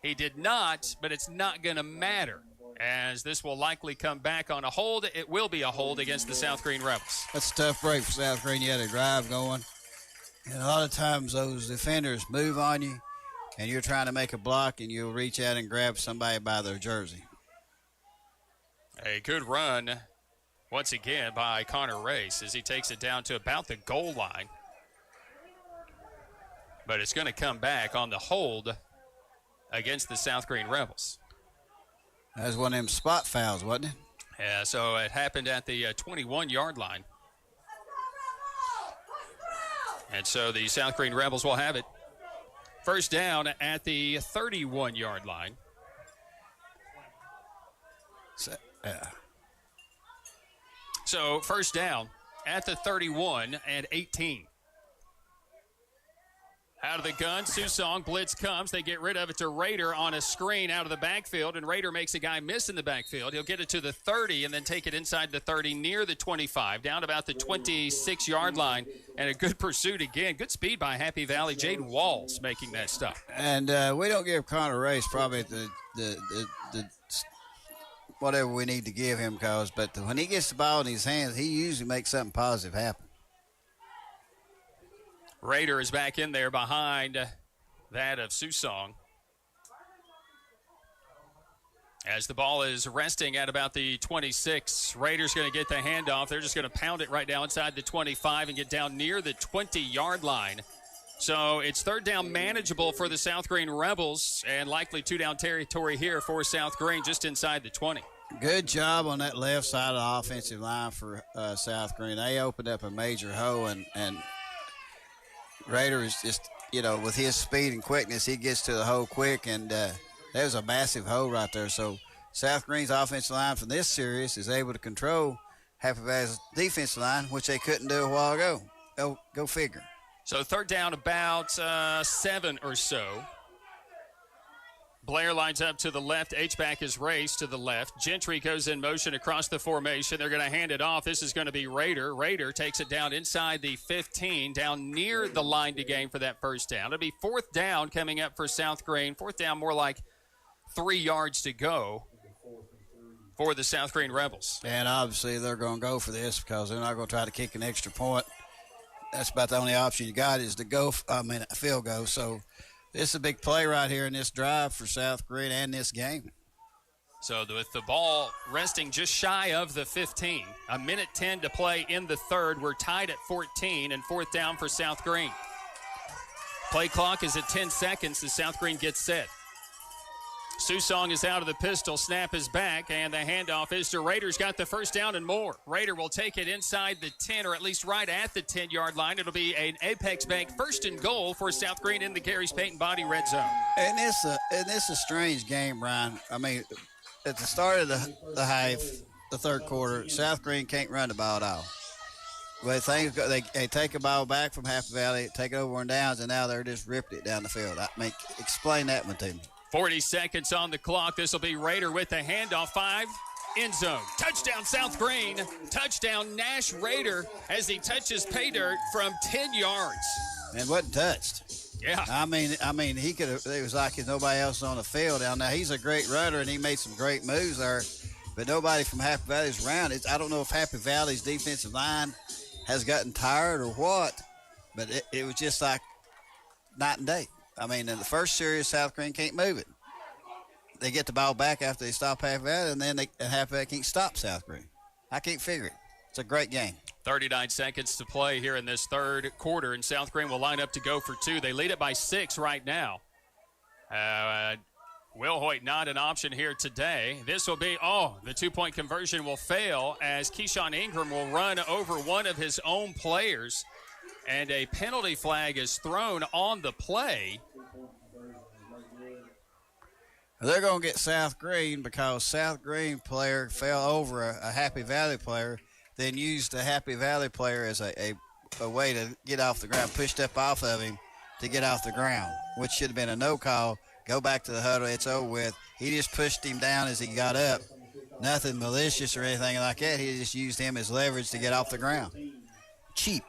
He did not, but it's not going to matter, as this will likely come back on a hold. It will be a hold against the South Greene Rebels. That's a tough break for South Greene. You had a drive going. And a lot of times those defenders move on you, and you're trying to make a block, and you'll reach out and grab somebody by their jersey. A good run, once again, by Korner Race as he takes it down to about the goal line. But it's going to come back on the hold against the South Greene Rebels. That was one of them spot fouls, wasn't it? Yeah, so it happened at the 21-yard line. And so the South Greene Rebels will have it. First down at the 31-yard line. So first down at the 31 and 18. Out of the gun, Susong, blitz comes. They get rid of it to Raider on a screen out of the backfield, and Raider makes a guy miss in the backfield. He'll get it to the 30 and then take it inside the 30 near the 25, down about the 26-yard line, and a good pursuit again. Good speed by Happy Valley. Jaden Walls making that stop. And we don't give Korner Race probably the whatever we need to give him, but when he gets the ball in his hands, he usually makes something positive happen. Raider is back in there behind that of Susong. As the ball is resting at about the 26, Raiders going to get the handoff. They're just going to pound it right down inside the 25 and get down near the 20-yard line. So it's third down manageable for the South Greene Rebels, and likely 2-down territory here for South Greene just inside the 20. Good job on that left side of the offensive line for South Greene. They opened up a major hole, and Raider is just, with his speed and quickness, he gets to the hole quick, and there's a massive hole right there. So South Greene's offensive line from this series is able to control Happy Valley's defensive line, which they couldn't do a while ago. Go figure. So third down about 7 or so. Blair lines up to the left. H-back is Race to the left. Gentry goes in motion across the formation. They're going to hand it off. This is going to be Raider. Raider takes it down inside the 15, down near the line to gain for that first down. It'll be fourth down coming up for South Greene. Fourth down, more like 3 yards to go for the South Greene Rebels. And obviously they're going to go for this because they're not going to try to kick an extra point. That's about the only option you got is to a field goal. So this is a big play right here in this drive for South Greene and this game. So with the ball resting just shy of the 15, a minute 10 to play in the third. We're tied at 14 and fourth down for South Greene. Play clock is at 10 seconds as South Greene gets set. Susong is out of the pistol. Snap is back, and the handoff is to Raiders. Got the first down and more. Raider will take it inside the 10, or at least right at the 10-yard line. It'll be an Apex Bank first and goal for South Greene in the Gary's Paint and Body red zone. And this is a strange game, Brian. I mean, at the start of the half, the third quarter, South Greene can't run the ball at all. But things go, they take a ball back from Happy Valley, take it over on downs, and now they're just ripping it down the field. Explain that one to me. 40 seconds on the clock. This will be Raider with the handoff. 5, end zone. Touchdown South Greene. Touchdown Nash Raider as he touches pay dirt from 10 yards. And wasn't touched. Yeah. I mean, he could have. It was like nobody else on the field. Now he's a great runner and he made some great moves there. but nobody from Happy Valley's around. I don't know if Happy Valley's defensive line has gotten tired or what, but it was just like night and day. I mean, in the first series, South Greene can't move it. They get the ball back after they stop Happy Valley, and then Happy Valley can't stop South Greene. I can't figure it. It's a great game. 39 seconds to play here in this third quarter, and South Greene will line up to go for 2. They lead it by 6 right now. Will Hoyt not an option here today. This will be, the 2-point conversion will fail as Keyshawn Ingram will run over one of his own players, and a penalty flag is thrown on the play. They're going to get South Greene because South Greene player fell over a Happy Valley player, then used the Happy Valley player as a way to get off the ground, pushed up off of him to get off the ground, which should have been a no call. Go back to the huddle. It's over with. He just pushed him down as he got up. Nothing malicious or anything like that. He just used him as leverage to get off the ground. Cheap.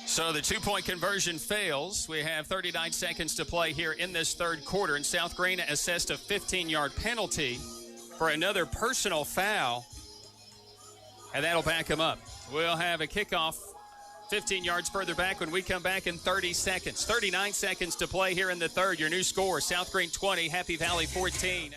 So the 2-point conversion fails. We have 39 seconds to play here in this third quarter, and South Greene assessed a 15-yard penalty for another personal foul, and that'll back him up. We'll have a kickoff 15 yards further back when we come back in 30 seconds. 39 seconds to play here in the third. Your new score, South Greene 20, Happy Valley 14.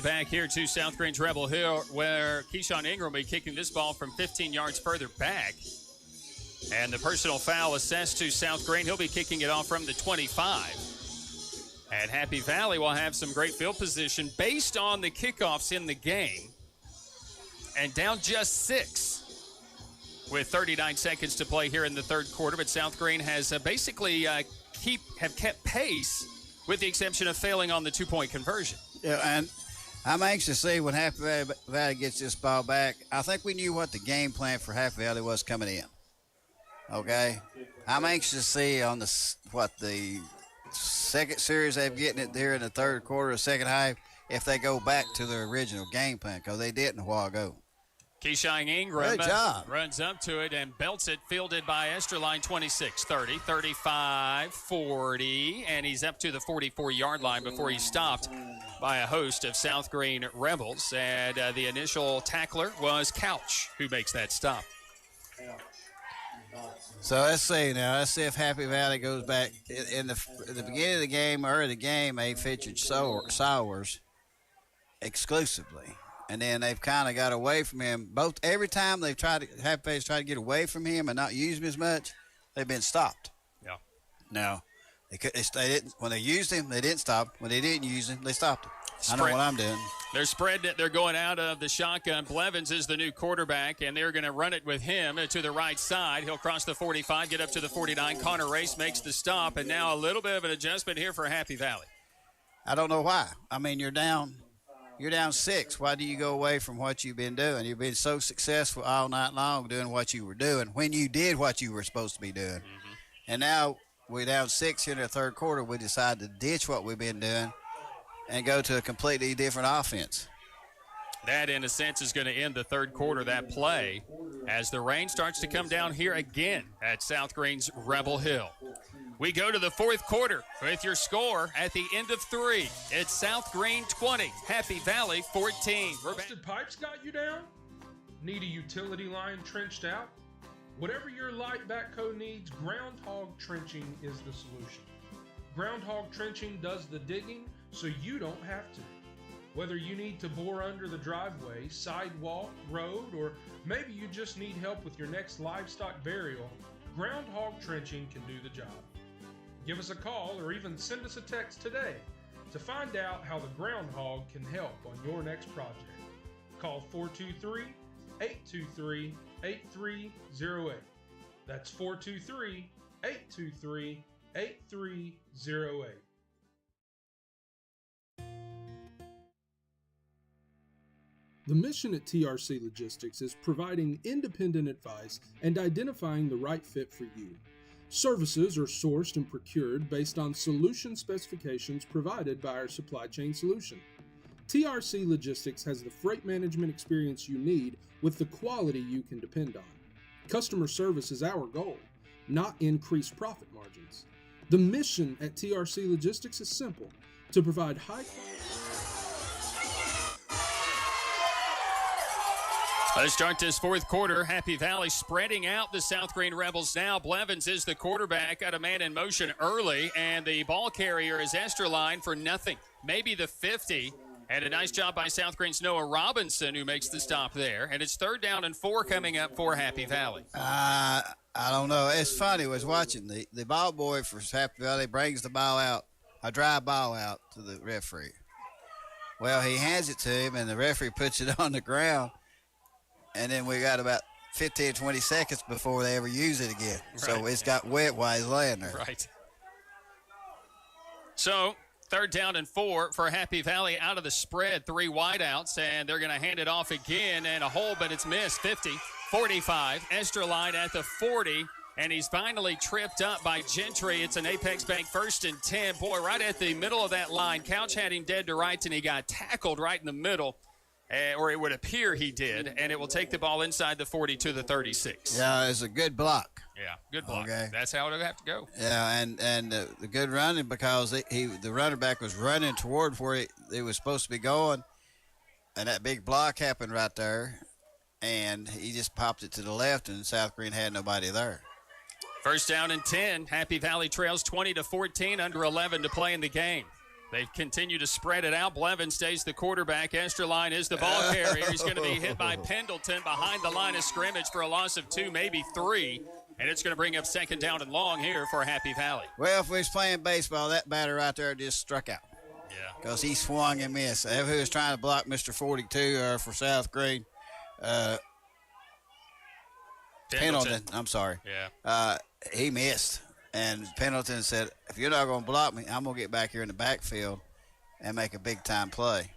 Back here to South Green's Rebel Hill, where Keyshawn Ingram will be kicking this ball from 15 yards further back. And the personal foul assessed to South Greene. He'll be kicking it off from the 25. And Happy Valley will have some great field position based on the kickoffs in the game. And down just 6 with 39 seconds to play here in the third quarter. But South Greene has basically kept pace with the exception of failing on the 2-point conversion. Yeah, and I'm anxious to see when Happy Valley gets this ball back. I think we knew what the game plan for Happy Valley was coming in. Okay? I'm anxious to see on the second series they're getting it there in the third quarter, second half, if they go back to their original game plan, because they didn't a while ago. Keyshawn Ingram Good job. Runs up to it and belts it, fielded by Esterline, 26, 30, 35, 40, and he's up to the 44-yard line before he's stopped by a host of South Greene Rebels. And the initial tackler was Couch, who makes that stop. So let's see now. Let's see if Happy Valley goes back. In the beginning of the game, or the game, they featured Sowers exclusively. And then they've kind of got away from him. Every time they've Happy Valley's tried to get away from him and not use him as much, they've been stopped. Yeah. Now, they didn't. When they used him, they didn't stop. When they didn't use him, they stopped him. I know what I'm doing. They're spread. They're going out of the shotgun. Blevins is the new quarterback, and they're going to run it with him to the right side. He'll cross the 45, get up to the 49. Connor Race makes the stop, and now a little bit of an adjustment here for Happy Valley. I don't know why. I mean, you're down 6. Why do you go away from what you've been doing? You've been so successful all night long doing what you were doing when you did what you were supposed to be doing. Mm-hmm. And now we're down 6 in the third quarter. We decided to ditch what we've been doing and go to a completely different offense. That, in a sense, is going to end the third quarter, that play, as the rain starts to come down here again at South Green's Rebel Hill. We go to the fourth quarter with your score at the end of 3. It's South Greene 20, Happy Valley 14. Rusted pipes got you down? Need a utility line trenched out? Whatever your light backhoe needs, groundhog trenching is the solution. Groundhog trenching does the digging so you don't have to. Whether you need to bore under the driveway, sidewalk, road, or maybe you just need help with your next livestock burial, groundhog trenching can do the job. Give us a call or even send us a text today to find out how the groundhog can help on your next project. Call 423-823-8308. That's 423-823-8308. The mission at TRC Logistics is providing independent advice and identifying the right fit for you. Services are sourced and procured based on solution specifications provided by our supply chain solution. TRC Logistics has the freight management experience you need with the quality you can depend on. Customer service is our goal, not increased profit margins. The mission at TRC Logistics is simple: to provide high quality. Let's start this fourth quarter. Happy Valley spreading out the South Greene Rebels now. Blevins is the quarterback, got a man in motion early, and the ball carrier is Esterline for nothing. Maybe the 50. And a nice job by South Greene's Noah Robinson, who makes the stop there. And it's 3rd down and 4 coming up for Happy Valley. I don't know. It's funny. I was watching the ball boy for Happy Valley brings the ball out, a dry ball out to the referee. Well, he hands it to him, and the referee puts it on the ground. And then we got about 15, 20 seconds before they ever use it again. Right. So it's got wet while he's laying there. Right. So 3rd down and 4 for Happy Valley out of the spread. 3 wideouts, and they're going to hand it off again. And a hole, but it's missed. 50, 45. Esterline at the 40. And he's finally tripped up by Gentry. It's an Apex Bank 1st and 10. Boy, right at the middle of that line. Couch had him dead to rights, and he got tackled right in the middle. Or it would appear he did, and it will take the ball inside the 40 to the 36. Yeah, it's a good block. Yeah, good block. Okay. That's how it would have to go. Yeah, and the good running because the running back was running toward where it was supposed to be going, and that big block happened right there, and he just popped it to the left, and South Greene had nobody there. 1st down and 10. Happy Valley trails 20-14, under 11 to play in the game. They continue to spread it out. Blevins stays the quarterback. Esterline is the ball carrier. He's going to be hit by Pendleton behind the line of scrimmage for a loss of 2, maybe 3. And it's going to bring up 2nd down and long here for Happy Valley. Well, if we was playing baseball, that batter right there just struck out. Yeah. Because he swung and missed. Who was trying to block Mr. 42 for South Greene? Pendleton. I'm sorry. Yeah. He missed. And Pendleton said, if you're not going to block me, I'm going to get back here in the backfield and make a big-time play.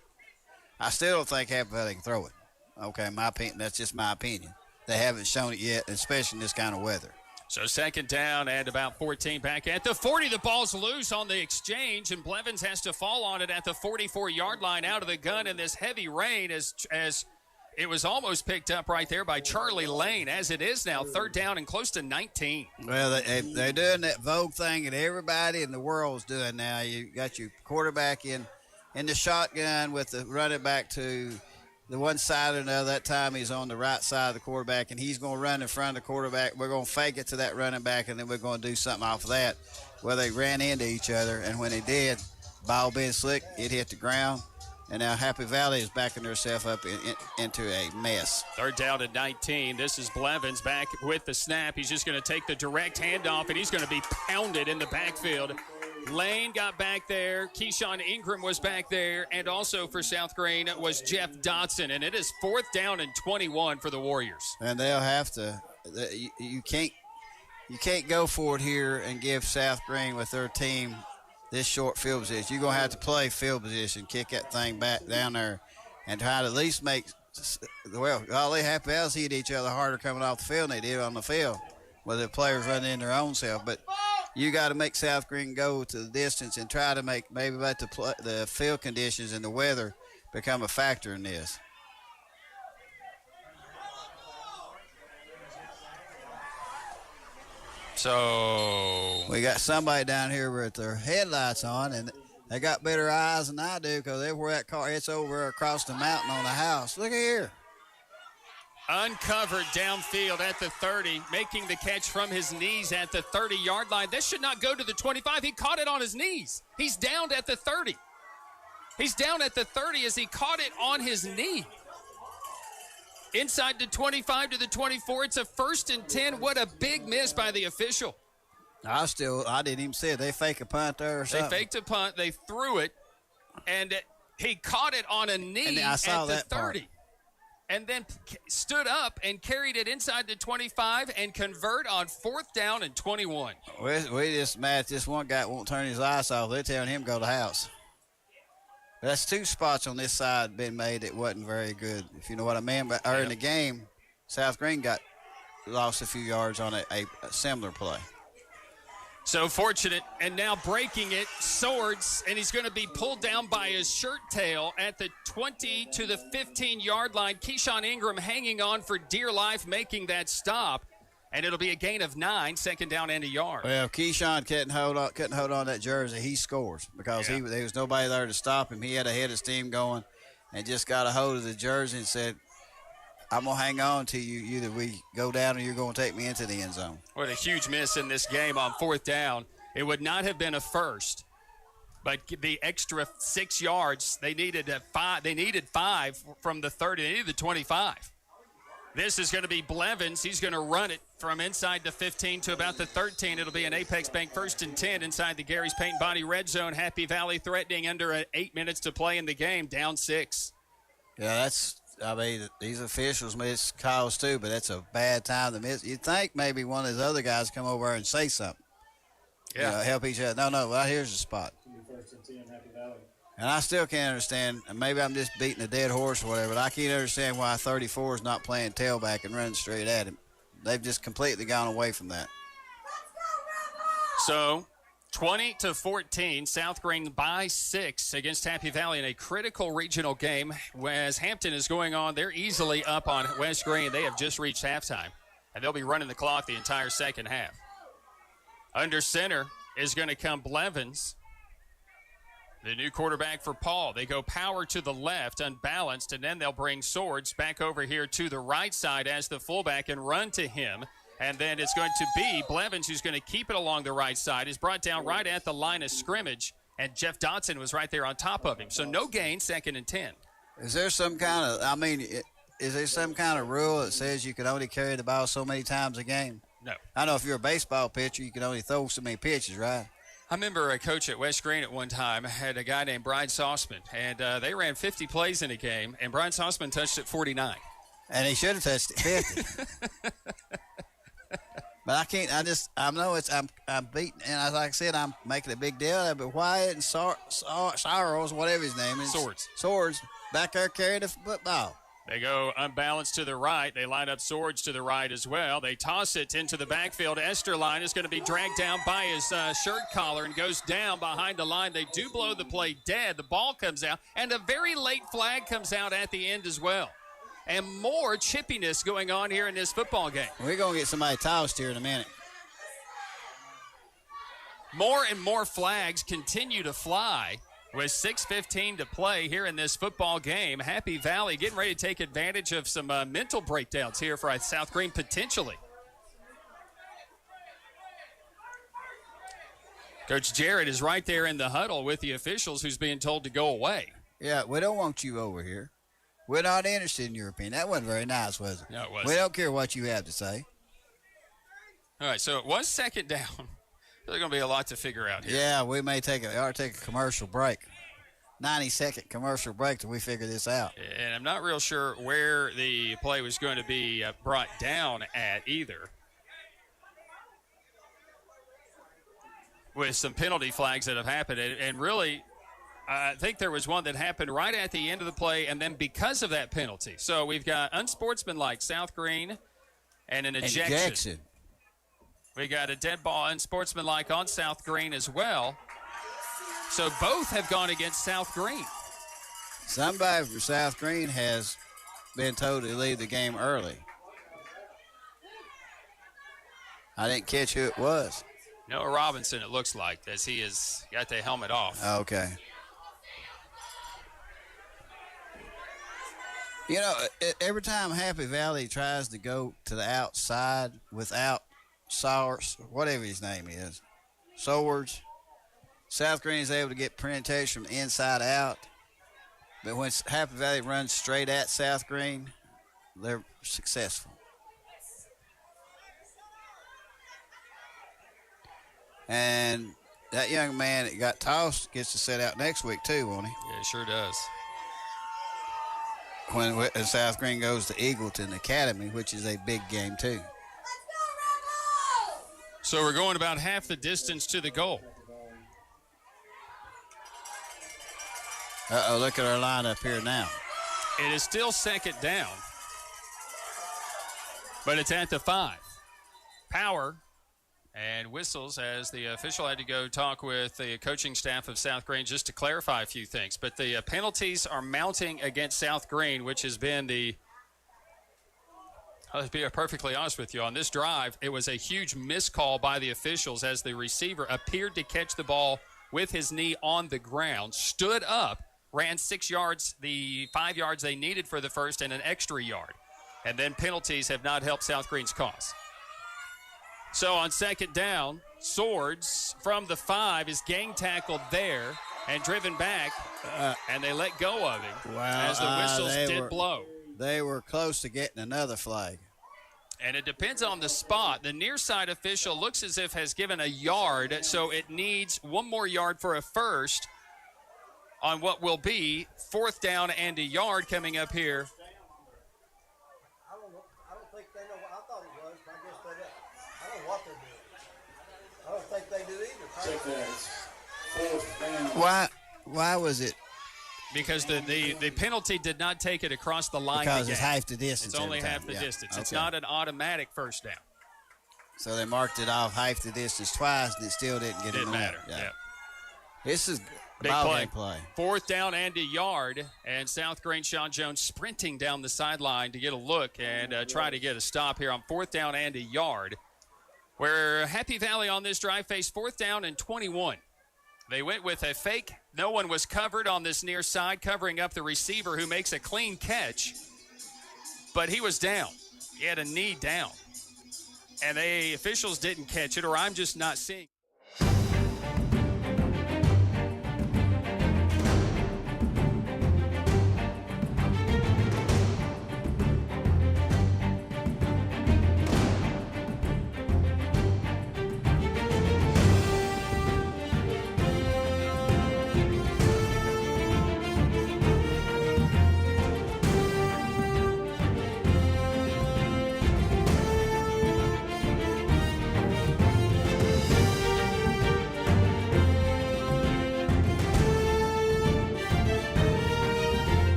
I still don't think Happy Valley can throw it. Okay, my opinion. That's just my opinion. They haven't shown it yet, especially in this kind of weather. So 2nd down and about 14 back at the 40. The ball's loose on the exchange, and Blevins has to fall on it at the 44-yard line out of the gun in this heavy rain as it was almost picked up right there by Charlie Lane. As it is now, 3rd down and close to 19. Well, they're doing that Vogue thing that everybody in the world is doing now. You got your quarterback in the shotgun with the running back to the one side or another. That time he's on the right side of the quarterback, and he's going to run in front of the quarterback. We're going to fake it to that running back, and then we're going to do something off of that. Well, they ran into each other, and when they did, ball being slick, it hit the ground. And now Happy Valley is backing herself up into a mess. 3rd down and 19. This is Blevins back with the snap. He's just going to take the direct handoff, and he's going to be pounded in the backfield. Lane got back there. Keyshawn Ingram was back there. And also for South Greene was Jeff Dotson. And it is 4th down and 21 for the Warriors. And they'll have to you can't go for it here and give South Greene with their team this short field position. You're going to have to play field position, kick that thing back down there, and try to at least make – well, golly, Happy Valley's hit each other harder coming off the field than they did on the field, where the players running in their own self. But you got to make South Greene go to the distance and try to make maybe let the field conditions and the weather become a factor in this. So we got somebody down here with their headlights on, and they got better eyes than I do because they're where that car hits over across the mountain on the house. Look at here. Uncovered downfield at the 30, making the catch from his knees at the 30-yard line. This should not go to the 25. He caught it on his knees. He's down at the 30. He's down at the 30 as he caught it on his knee. Inside the 25 to the 24. It's a 1st and 10. What a big miss by the official. I didn't even see it. They fake a punt there or something. They faked a punt. They threw it, and he caught it on a knee I saw at the that 30. part. And then stood up and carried it inside the 25 and convert on 4th down and 21. We just mad this one guy won't turn his eyes off. They're telling him go to the house. That's 2 spots on this side been made that wasn't very good, if you know what I mean. But in the game, South Greene lost a few yards on a similar play. So fortunate, and now breaking it, Swords, and he's going to be pulled down by his shirt tail at the 20 to the 15-yard line. Keyshawn Ingram hanging on for dear life, making that stop, and it'll be a gain of 9, 2nd down and a yard. Well, if Keyshawn couldn't hold on that jersey, he scores because there was nobody there to stop him. He had a head of steam going and just got a hold of the jersey and said, I'm going to hang on to you. Either we go down or you're going to take me into the end zone. What a huge miss in this game on 4th down. It would not have been a first, but the extra 6 yards, they needed 5. They needed 5 from the 30. They needed the 25. This is going to be Blevins. He's going to run it from inside the 15 to about the 13. It'll be an Apex Bank 1st and 10 inside the Gary's Paint and Body red zone. Happy Valley threatening under 8 minutes to play in the game, down 6. Yeah, these officials miss calls too, but that's a bad time to miss. You'd think maybe one of those other guys come over and say something. Yeah. Help each other. No, well, here's the spot. And I still can't understand, and maybe I'm just beating a dead horse or whatever, but I can't understand why 34 is not playing tailback and running straight at him. They've just completely gone away from that. So 20 to 14, South Greene by 6 against Happy Valley in a critical regional game. As Hampton is going on, they're easily up on West Greene. They have just reached halftime, and they'll be running the clock the entire second half. Under center is going to come Blevins, the new quarterback for Paul. They go power to the left, unbalanced, and then they'll bring Swords back over here to the right side as the fullback and run to him. And then it's going to be Blevins who's going to keep it along the right side. Is brought down right at the line of scrimmage, and Jeff Dotson was right there on top of him. So no gain, 2nd and 10. Is there some kind of, is there some kind of rule that says you can only carry the ball so many times a game? No. I know if you're a baseball pitcher, you can only throw so many pitches, right? I remember a coach at West Greene at one time had a guy named Brian Sauceman, and they ran 50 plays in a game, and Brian Sauceman touched it 49. And he should have touched it 50. But I can't. I know I'm beating, and like I said, I'm making a big deal of it. But Wyatt and Sorrows, whatever his name is, Swords, back there carrying the football. They go unbalanced to the right. They line up Swords to the right as well. They toss it into the backfield. Esterline is going to be dragged down by his shirt collar and goes down behind the line. They do blow the play dead. The ball comes out, and a very late flag comes out at the end as well. And more chippiness going on here in this football game. We're going to get somebody tossed here in a minute. More and more flags continue to fly with 6:15 to play here in this football game. Happy Valley getting ready to take advantage of some mental breakdowns here for South Greene potentially. Coach Jarrett is right there in the huddle with the officials who's being told to go away. Yeah, we don't want you over here. We're not interested in your opinion. That wasn't very nice, was it? No, it wasn't. We don't care what you have to say. All right, so it was 2nd down. There's going to be a lot to figure out here. Yeah, we may take a commercial break. 90-second commercial break till we figure this out. And I'm not real sure where the play was going to be brought down at either. With some penalty flags that have happened. And really, I think there was one that happened right at the end of the play, and then because of that penalty. So we've got unsportsmanlike South Greene and an ejection. We got a dead ball unsportsmanlike on South Greene as well. So both have gone against South Greene. Somebody from South Greene has been told to leave the game early. I didn't catch who it was. Noah Robinson, it looks like, as he has got the helmet off. Okay. You know, every time Happy Valley tries to go to the outside without Sowers, whatever his name is, Swords, South Greene is able to get penetration from the inside out. But when Happy Valley runs straight at South Greene, they're successful. And that young man that got tossed gets to sit out next week too, won't he? Yeah, sure does. When South Greene goes to Eagleton Academy, which is a big game too. So we're going about half the distance to the goal. Uh-oh, look at our lineup here now. It is still second down, but it's at the 5. Power and whistles as the official had to go talk with the coaching staff of South Greene just to clarify a few things. But the penalties are mounting against South Greene, which has been the – let's be perfectly honest with you. On this drive, it was a huge miscall by the officials as the receiver appeared to catch the ball with his knee on the ground, stood up, ran 6 yards, the 5 yards they needed for the first, and an extra yard. And then penalties have not helped South Greene's cause. So on second down, Swords from the 5 is gang tackled there and driven back, and they let go of him as the whistles did blow. They were close to getting another flag. And it depends on the spot. The near side official looks as if has given a yard, so it needs 1 more yard for a first on what will be 4th down and a yard coming up here. I don't think they know what I thought it was, but I guess they don't. I don't know what they're doing. I don't think they do either. Why was it? Because the penalty did not take it across the line. Because it's half the distance. It's only half the distance. It's not an automatic first down. So they marked it off half the distance twice, and it still didn't get it. Didn't matter. Yeah. This is big play. 4th down and a yard, and South Greene Sean Jones sprinting down the sideline to get a look and try to get a stop here on 4th down and a yard, where Happy Valley on this drive faced 4th down and 21. They went with a fake. No one was covered on this near side, covering up the receiver who makes a clean catch, but he was down. He had a knee down, and the officials didn't catch it, or I'm just not seeing.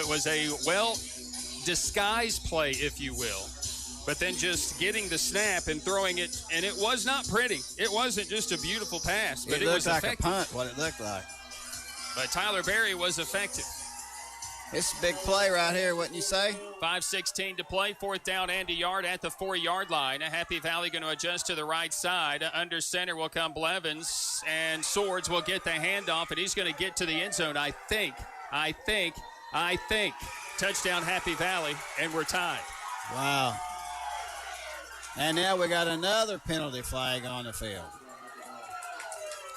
Was a well-disguised play, if you will, but then just getting the snap and throwing it, and it was not pretty. It wasn't just a beautiful pass, but it was like effective. A punt, what it looked like. But Tyler Berry was effective. It's a big play right here, wouldn't you say? 5:16 to play, 4th down and a yard at the 4-yard line. Happy Valley going to adjust to the right side. Under center will come Blevins, and Swords will get the handoff, and he's going to get to the end zone, I think. Touchdown Happy Valley, and we're tied. Wow. And now we got another penalty flag on the field.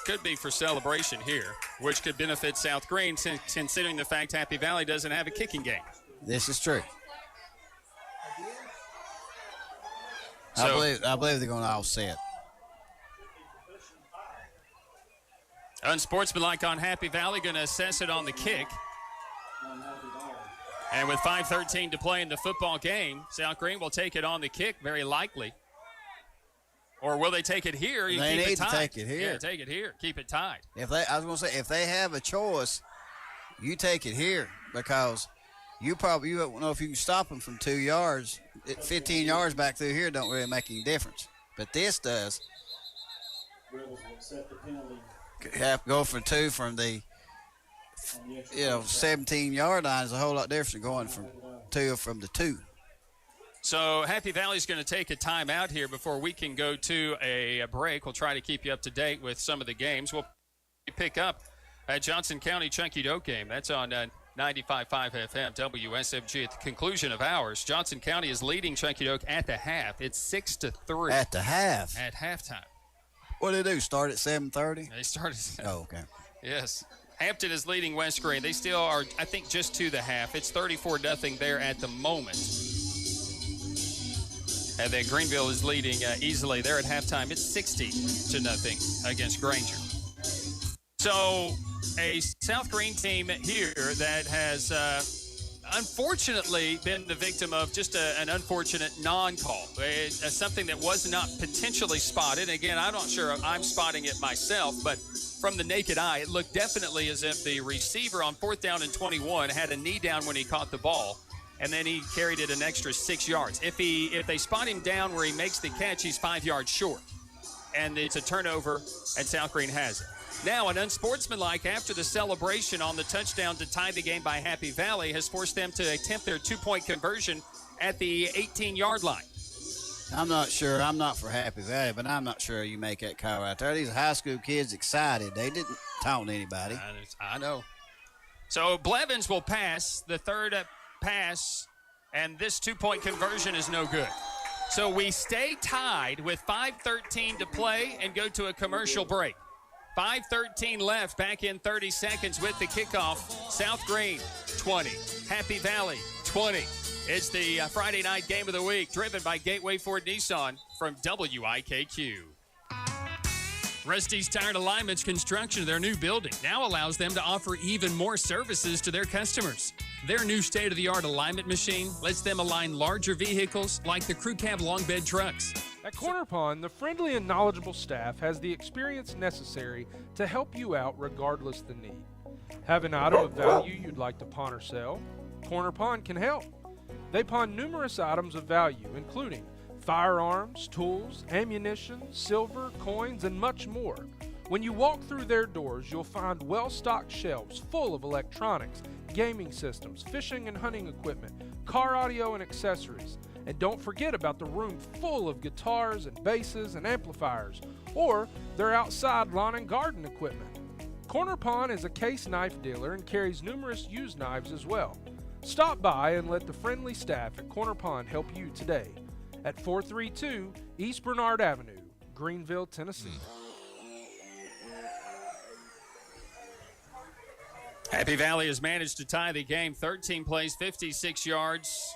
Could be for celebration here, which could benefit South Greene, considering the fact Happy Valley doesn't have a kicking game. This is true. So, I believe they're going to offset. Unsportsmanlike on Happy Valley, going to assess it on the kick. And with 5:13 to play in the football game, South Greene will take it on the kick, very likely. Or will they take it here? They keep need it tied. to take it here. Yeah, take it here. Keep it tied. I was going to say, if they have a choice, you take it here, because you don't know if you can stop them from 2 yards. 15 yards back through here don't really make any difference. But this does. Have to go for 2 from the 17-yard line is a whole lot different than going from 2 from the 2. So Happy Valley's going to take a timeout here before we can go to a break. We'll try to keep you up to date with some of the games. We'll pick up at Johnson County Chunky Doke game. That's on 95.5 FM WSFG at the conclusion of ours. Johnson County is leading Chunky Doke at the half. It's 6-3. At the half? At halftime. What did they do, start at 7:30? They started. Oh, okay. Yes. Hampton is leading West Greene. They still are, I think, just to the half. It's 34-0 there at the moment. And then Greeneville is leading easily. They're at halftime. It's 60-0 against Granger. So a South Greene team here that has unfortunately been the victim of just an unfortunate non-call. Something that was not potentially spotted. Again, I'm not sure I'm spotting it myself, but from the naked eye, it looked definitely as if the receiver on 4th down and 21 had a knee down when he caught the ball, and then he carried it an extra 6 yards. If they spot him down where he makes the catch, he's 5 yards short, and it's a turnover, and South Greene has it. Now, an unsportsmanlike after the celebration on the touchdown to tie the game by Happy Valley has forced them to attempt their two-point conversion at the 18-yard line. I'm not sure. I'm not for Happy Valley, but I'm not sure you make that call out there. These high school kids excited. They didn't taunt anybody. I know. So Blevins will pass the third pass, and this two-point conversion is no good. So we stay tied with 5:13 to play and go to a commercial break. 5:13 left, back in 30 seconds with the kickoff. South Greene, 20. Happy Valley, 20. It's the Friday night game of the week, driven by Gateway Ford Nissan from WIKQ. Rusty's Tire Alignments construction of their new building now allows them to offer even more services to their customers. Their new state-of-the-art alignment machine lets them align larger vehicles like the crew cab long bed trucks. At Corner Pond, the friendly and knowledgeable staff has the experience necessary to help you out regardless the need. Have an item of value you'd like to pawn or sell? Corner Pond can help. They pawn numerous items of value, including firearms, tools, ammunition, silver, coins, and much more. When you walk through their doors, you'll find well-stocked shelves full of electronics, gaming systems, fishing and hunting equipment, car audio and accessories. And don't forget about the room full of guitars and basses and amplifiers, or their outside lawn and garden equipment. Corner Pond is a case knife dealer and carries numerous used knives as well. Stop by and let the friendly staff at Corner Pond help you today at 432 East Bernard Avenue, Greeneville, Tennessee. Happy Valley has managed to tie the game. 13 plays, 56 yards,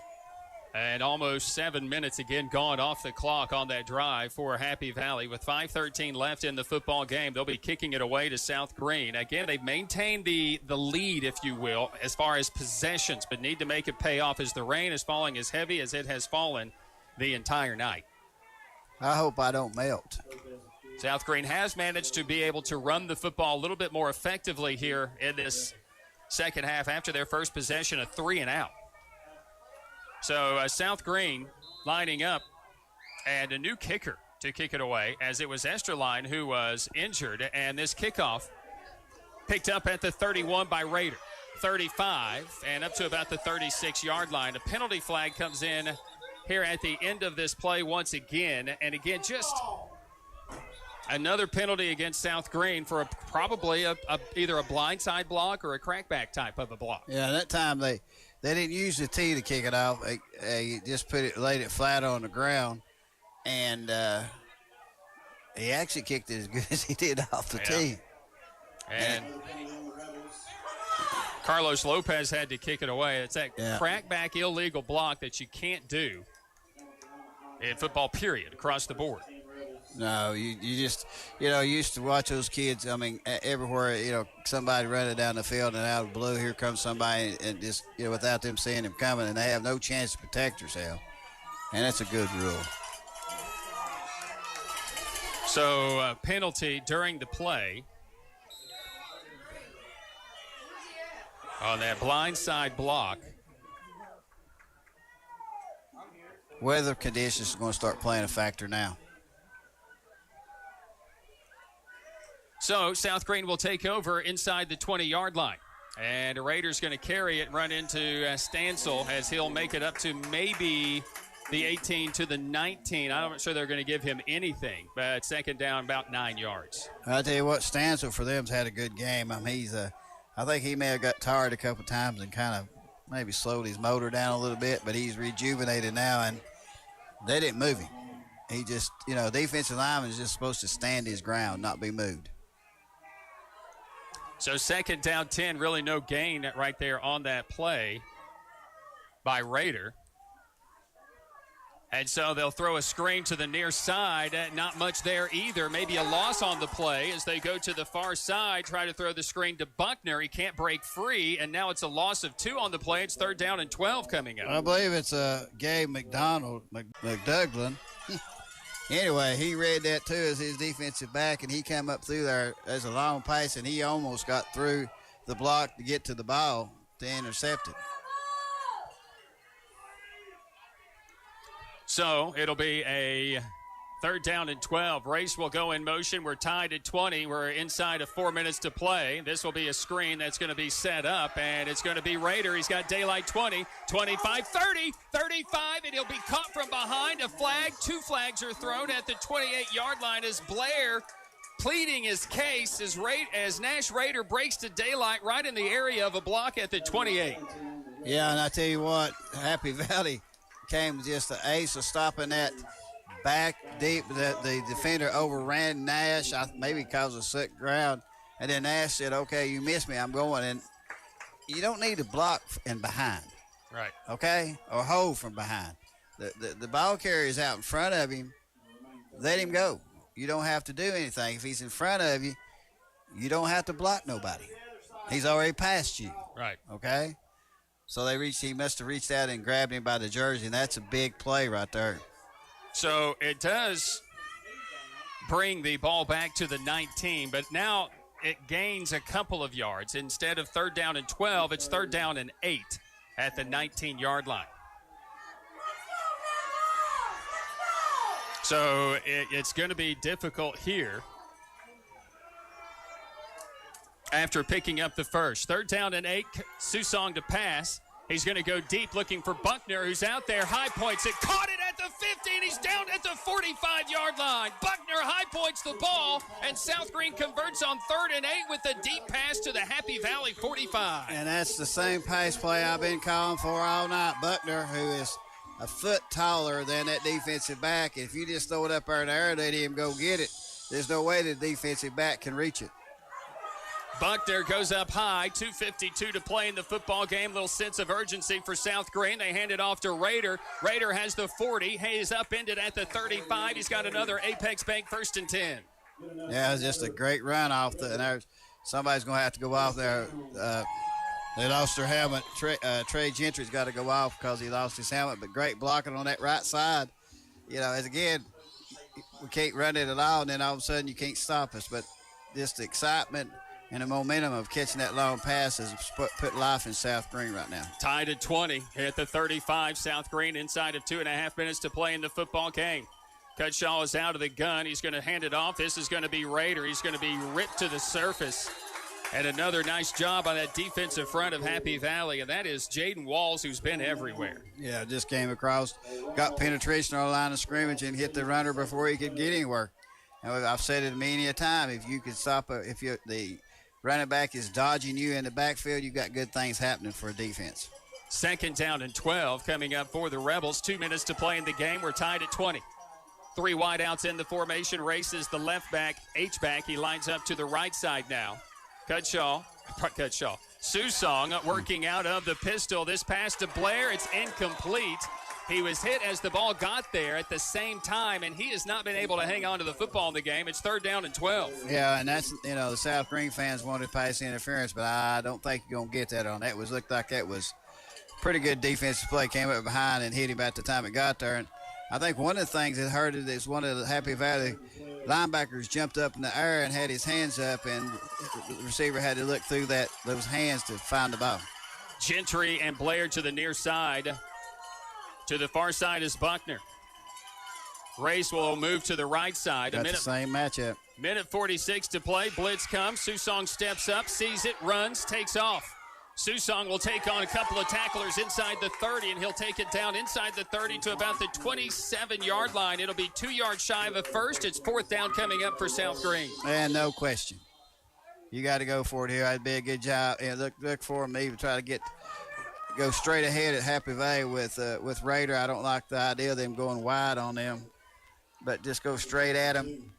and almost 7 minutes again gone off the clock on that drive for Happy Valley. With 5:13 left in the football game, they'll be kicking it away to South Greene. Again, they've maintained the lead, if you will, as far as possessions, but need to make it pay off as the rain is falling as heavy as it has fallen the entire night. I hope I don't melt. South Greene has managed to be able to run the football a little bit more effectively here in this second half after their first possession, a 3-and-out. So South Greene lining up, and a new kicker to kick it away, as it was Esterline who was injured. And this kickoff picked up at the 31 by Rader. 35 and up to about the 36-yard line. A penalty flag comes in here at the end of this play once again. And again, just another penalty against South Greene for probably either a blindside block or a crackback type of a block. Yeah, that time they didn't use the tee to kick it off. They just laid it flat on the ground, and he actually kicked it as good as he did off the tee. And Carlos Lopez had to kick it away. It's that crackback illegal block that you can't do in football, period, across the board. No, you just, you used to watch those kids. I mean, everywhere, somebody running down the field, and out of the blue, here comes somebody, and just, without them seeing him coming, and they have no chance to protect themselves. And that's a good rule. So, penalty during the play on that blindside block. Weather conditions are going to start playing a factor now. So South Greene will take over inside the 20-yard line. And the Raiders going to carry it and run into Stansel, as he'll make it up to maybe the 18 to the 19. I'm not sure they're going to give him anything, but second down, about 9 yards. I'll tell you what, Stansel for them's had a good game. I mean, I think he may have got tired a couple times and kind of maybe slowed his motor down a little bit, but he's rejuvenated now, and they didn't move him. He just, defensive lineman is just supposed to stand his ground, not be moved. So second down 10, really no gain right there on that play by Raider. And so they'll throw a screen to the near side. Not much there either. Maybe a loss on the play as they go to the far side, try to throw the screen to Buckner. He can't break free, and now it's a loss of 2 on the play. It's third down and 12 coming up. I believe it's Gabe McDougland. Anyway, he read that too as his defensive back, and he came up through there as a long pass, and he almost got through the block to get to the ball to intercept it. So it'll be a third down and 12. Race will go in motion. We're tied at 20. We're inside of 4 minutes to play. This will be a screen that's going to be set up, and it's going to be Raider. He's got daylight 20, 25, 30, 35, and he'll be caught from behind. A flag. 2 flags are thrown at the 28-yard line as Blair pleading his case as Nash Raider breaks to daylight right in the area of a block at the 28. Yeah, and I tell you what, Happy Valley came just the ace of stopping that back deep. The defender overran Nash, maybe because of sick ground. And then Nash said, okay, you missed me, I'm going. And you don't need to block in behind. Right. Okay? Or hold from behind. The ball carrier is out in front of him. Let him go. You don't have to do anything. If he's in front of you, you don't have to block nobody. He's already past you. Right. Okay? So he must have reached out and grabbed him by the jersey, and that's a big play right there. So it does bring the ball back to the 19, but now it gains a couple of yards. Instead of third down and 12, it's third down and 8 at the 19-yard line. So it's going to be difficult here after picking up the first. Third down and 8, Susong to pass. He's going to go deep looking for Buckner, who's out there. High points it, caught it at the 50, and he's down at the 45-yard line. Buckner high points the ball, and South Greene converts on third and 8 with a deep pass to the Happy Valley 45. And that's the same pass play I've been calling for all night. Buckner, who is a foot taller than that defensive back. If you just throw it up there in the air and let him go get it, there's no way the defensive back can reach it. Buckner goes up high, 2:52 to play in the football game. Little sense of urgency for South Greene. They hand it off to Raider. Raider has the 40. Hayes upended at the 35. He's got another Apex Bank 1st and 10. Yeah, it's just a great run off. Somebody's going to have to go off there. They lost their helmet. Trey Gentry's got to go off because he lost his helmet, but great blocking on that right side. As again, we can't run it at all, and then all of a sudden you can't stop us. But just the excitement and the momentum of catching that long pass has put life in South Greene right now. Tied at 20 at the 35. South Greene inside of 2.5 minutes to play in the football game. Cutshaw is out of the gun. He's going to hand it off. This is going to be Raider. He's going to be ripped to the surface. And another nice job on that defensive front of Happy Valley, and that is Jaden Walls, who's been everywhere. Yeah, just came across, got penetration on the line of scrimmage and hit the runner before he could get anywhere. And I've said it many a time, if you can stop the running back is dodging you in the backfield, you've got good things happening for a defense. Second down and 12 coming up for the Rebels. 2 minutes to play in the game. We're tied at 20. 3 wideouts in the formation. Races the left back, H-back. He lines up to the right side now. Cutshaw. Susong working out of the pistol. This pass to Blair. It's incomplete. He was hit as the ball got there at the same time, and he has not been able to hang on to the football in the game. It's third down and 12. Yeah, and that's, the South Greene fans wanted pass interference, but I don't think you're going to get that on that. Looked like that was pretty good defensive play. Came up behind and hit him at the time it got there. And I think one of the things that hurt it is one of the Happy Valley linebackers jumped up in the air and had his hands up, and the receiver had to look through those hands to find the ball. Gentry and Blair to the near side. To the far side is Buckner. Race will move to the right side. That's the same matchup. Minute 46 to play. Blitz comes. Susong steps up, sees it, runs, takes off. Susong will take on a couple of tacklers inside the 30, and he'll take it down inside the 30 to about the 27-yard line. It'll be 2 yards shy of a first. It's 4th down coming up for South Greene. And no question. You got to go for it here. That'd be a good job. Yeah, look for him to even try to go straight ahead at Happy Valley with Raider. I don't like the idea of them going wide on them, but just go straight at them.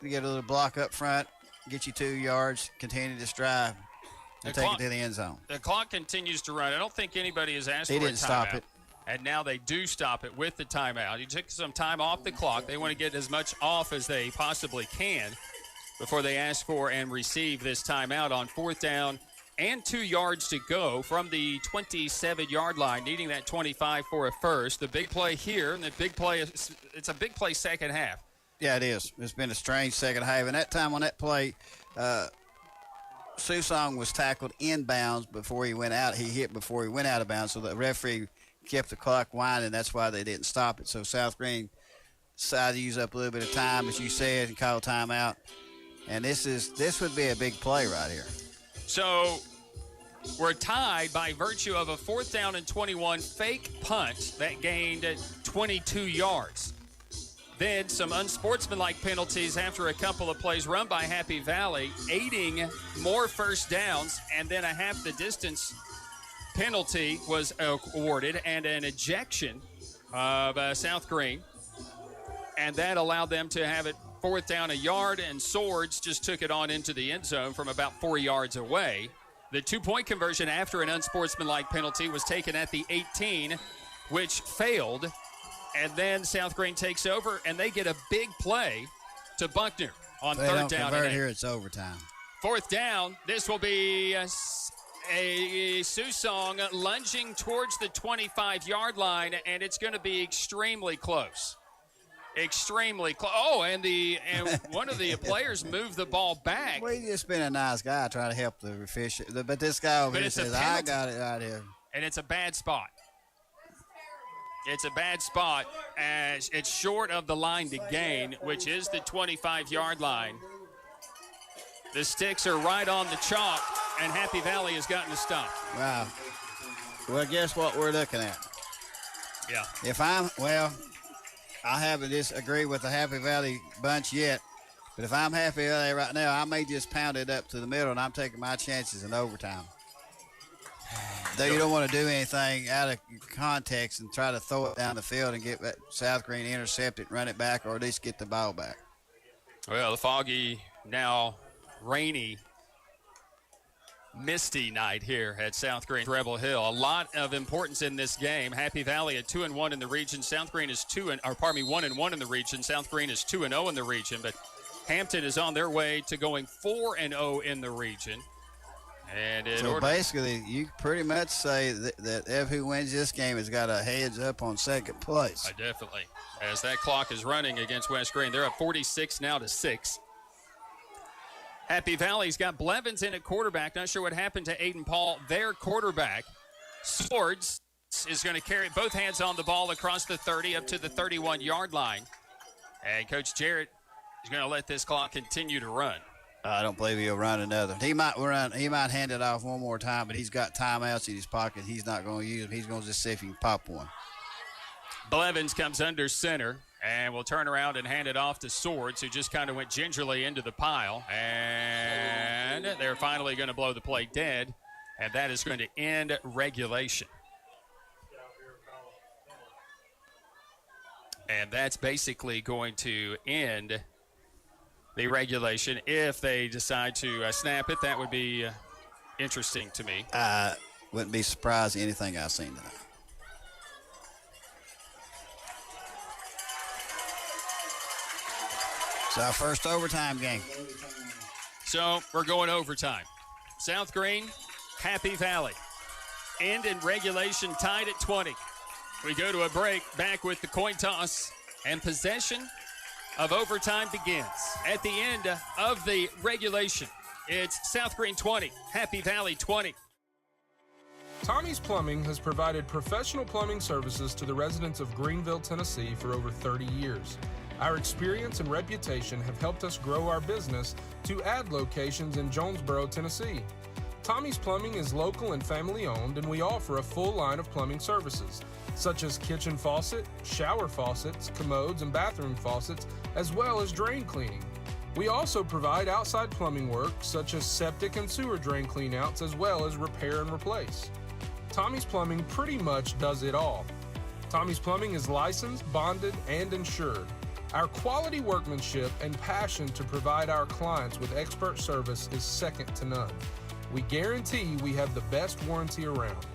Get a little block up front, get you 2 yards, continue to strive. And take it to the end zone. The clock continues to run. I don't think anybody has asked for a timeout. He didn't stop it. And now they do stop it with the timeout. You took some time off the clock. They want to get as much off as they possibly can before they ask for and receive this timeout on 4th down and 2 yards to go from the 27-yard line, needing that 25 for a first. The big play here, and the big play, it's a big play second half. Yeah, it is. It's been a strange second half. And that time on that play, Susong was tackled inbounds before he went out. He hit before he went out of bounds, so the referee kept the clock winding. That's why they didn't stop it. So South Greene decided to use up a little bit of time, as you said, and call timeout. And this would be a big play right here. So we're tied by virtue of a 4th down and 21 fake punt that gained 22 yards. Then some unsportsmanlike penalties after a couple of plays run by Happy Valley, aiding more first downs, and then a half the distance penalty was awarded and an ejection of South Greene. And that allowed them to have it 4th down a yard, and Swords just took it on into the end zone from about 4 yards away. The 2-point conversion after an unsportsmanlike penalty was taken at the 18, which failed. And then South Greene takes over, and they get a big play to Buckner on 3rd down. Convert here, it's overtime. 4th down. This will be a Susong lunging towards the 25-yard line, and it's going to be extremely close. Extremely close. Oh, and one of the players moved the ball back. Well, he's just been a nice guy trying to help the official. But this guy over here says, I got it right here. And it's a bad spot. It's a bad spot as it's short of the line to gain, which is the 25-yard line. The sticks are right on the chalk, and Happy Valley has gotten a stop. Wow. Well, guess what we're looking at? Yeah. I haven't disagreed with the Happy Valley bunch yet, but if I'm Happy Valley right now, I may just pound it up to the middle, and I'm taking my chances in overtime. Though you don't want to do anything out of context and try to throw it down the field and get South Greene intercepted, run it back, or at least get the ball back. Well, the foggy, now rainy, misty night here at South Greene Rebel Hill. A lot of importance in this game. Happy Valley at 2-1 in the region. South Greene is 1-1 in the region. South Greene is 2-0 in the region, but Hampton is on their way to going 4-0 in the region. And basically, you pretty much say that who wins this game has got a heads up on second place. Definitely. As that clock is running against West Greene, they're up 46 now to 6. Happy Valley's got Blevins in at quarterback. Not sure what happened to Aiden Paul, their quarterback. Swords is going to carry both hands on the ball across the 30 up to the 31-yard line. And Coach Jarrett is going to let this clock continue to run. I don't believe he'll run another. He might hand it off one more time, but he's got timeouts in his pocket. He's not going to use them. He's going to just see if he can pop one. Blevins comes under center and will turn around and hand it off to Swords, who just kind of went gingerly into the pile. And they're finally going to blow the play dead, and that is going to end regulation. And that's basically going to end the regulation. If they decide to snap it, that would be interesting to me. Wouldn't be surprised at anything I've seen tonight. It's our first overtime game. So we're going overtime. South Greene, Happy Valley. End in regulation, tied at 20. We go to a break, back with the coin toss, and possession of overtime begins. At the end of the regulation, it's South Greene 20, Happy Valley 20. Tommie's Plumbing has provided professional plumbing services to the residents of Greeneville, Tennessee for over 30 years. Our experience and reputation have helped us grow our business to add locations in Jonesboro, Tennessee. Tommie's Plumbing is local and family owned, and we offer a full line of plumbing services, such as kitchen faucet, shower faucets, commodes, and bathroom faucets, as well as drain cleaning. We also provide outside plumbing work, such as septic and sewer drain cleanouts, as well as repair and replace. Tommie's Plumbing pretty much does it all. Tommie's Plumbing is licensed, bonded, and insured. Our quality workmanship and passion to provide our clients with expert service is second to none. We guarantee we have the best warranty around.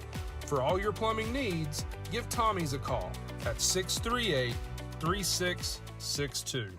For all your plumbing needs, give Tommie's a call at 638-3662.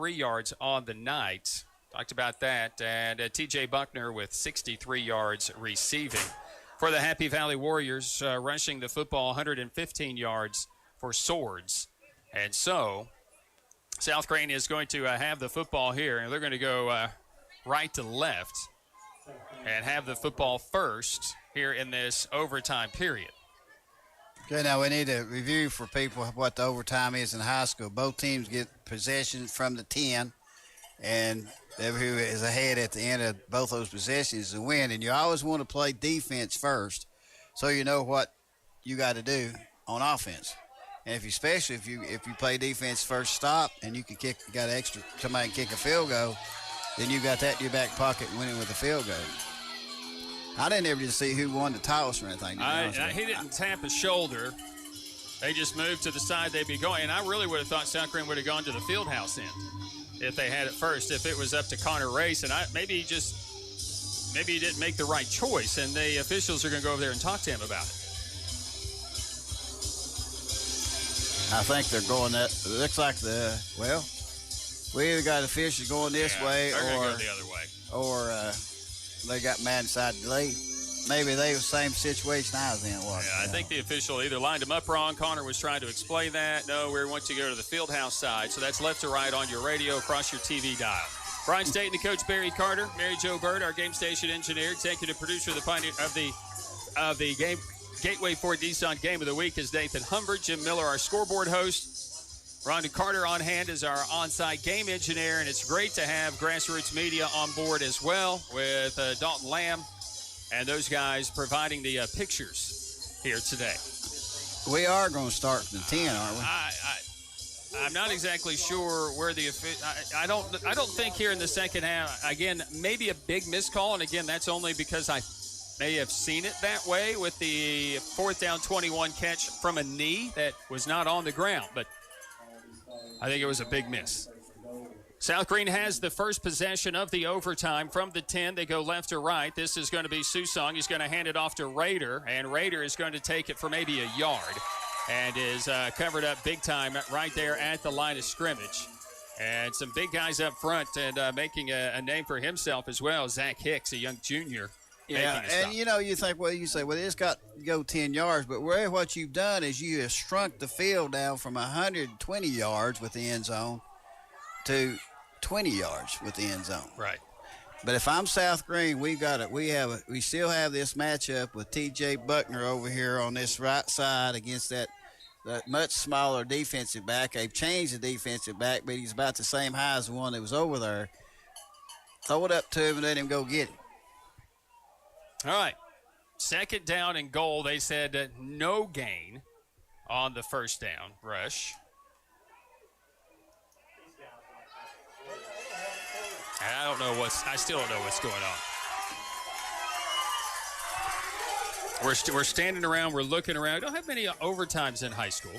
Yards on the night. Talked about that. And TJ Buckner with 63 yards receiving. For the Happy Valley Warriors, rushing the football 115 yards for Swords. And so South Greene is going to have the football here, and they're going to go right to left and have the football first here in this overtime period. Okay, now we need to review for people what the overtime is in high school. Both teams get possession from the 10, and whoever is ahead at the end of both those possessions is a win. And you always want to play defense first, so you know what you got to do on offense. And especially if you play defense first stop and you can kick, got extra somebody can kick a field goal, then you got that in your back pocket winning with a field goal. I didn't ever just see who won the toss or anything. He didn't tap his shoulder. They just moved to the side they'd be going. And I really would have thought South Greene would have gone to the field house end if they had it first, if it was up to Korner Race. And maybe he didn't make the right choice, and the officials are going to go over there and talk to him about it. I think they're going that. It looks like we either got officials going this way or go the other way. Or they got mad inside the lead. Maybe they were the same situation I was in. Yeah, I think the official either lined him up wrong. Korner was trying to explain that. No, we want you to go to the field house side. So that's left to right on your radio, across your TV dial. Brian Staten and Coach Barry Carter, Mary Jo Bird, our game station engineer, executive producer of the game. Gateway Ford Nissan Game of the Week is Nathan Humbert. Jim Miller, our scoreboard host. Rhonda Carter on hand is our on-site game engineer, and it's great to have Grassroots Media on board as well with Dalton Lamb and those guys providing the pictures here today. We are going to start from the 10, aren't we? I'm not exactly sure where the I don't think here in the second half. Again, maybe a big miscall, and again, that's only because I may have seen it that way with the 4th down 21 catch from a knee that was not on the ground, but I think it was a big miss. South Greene has the first possession of the overtime from the 10. They go left to right. This is going to be Susong. He's going to hand it off to Rader, and Rader is going to take it for maybe a yard and is covered up big time right there at the line of scrimmage. And some big guys up front and making a name for himself as well. Zach Hicks, a young junior. Yeah, and you think, it's got to go 10 yards, but what you've done is you have shrunk the field down from 120 yards with the end zone to 20 yards with the end zone. Right. But if I'm South Greene, we still have this matchup with TJ Buckner over here on this right side against that much smaller defensive back. They've changed the defensive back, but he's about the same high as the one that was over there. Throw it up to him and let him go get it. All right, 2nd down and goal. They said no gain on the first down rush. I still don't know what's going on. We're standing around. We're looking around. We don't have many overtimes in high school.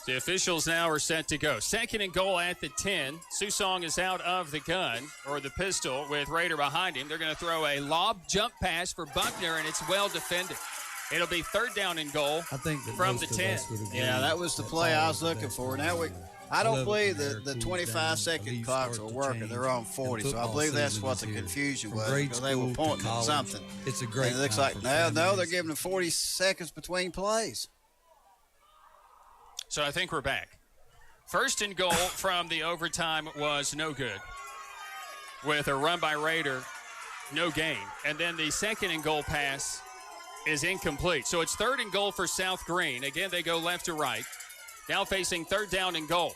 The officials now are set to go. Second and goal at the 10. Susong is out of the gun, or the pistol, with Rader behind him. They're going to throw a lob jump pass for Buckner, and it's well defended. It'll be third down and goal from the 10. Yeah, that was the play I was looking for. Now I don't believe the 25-second clocks are working. They're on 40, so I believe that's what the confusion was, because they were pointing at something. It's a great. And it looks like no, they're giving them 40 seconds between plays. So I think we're back. First and goal from the overtime was no good, with a run by Rader, no gain. And then the second and goal pass is incomplete. So it's third and goal for South Greene. Again, they go left to right. Now facing third down and goal.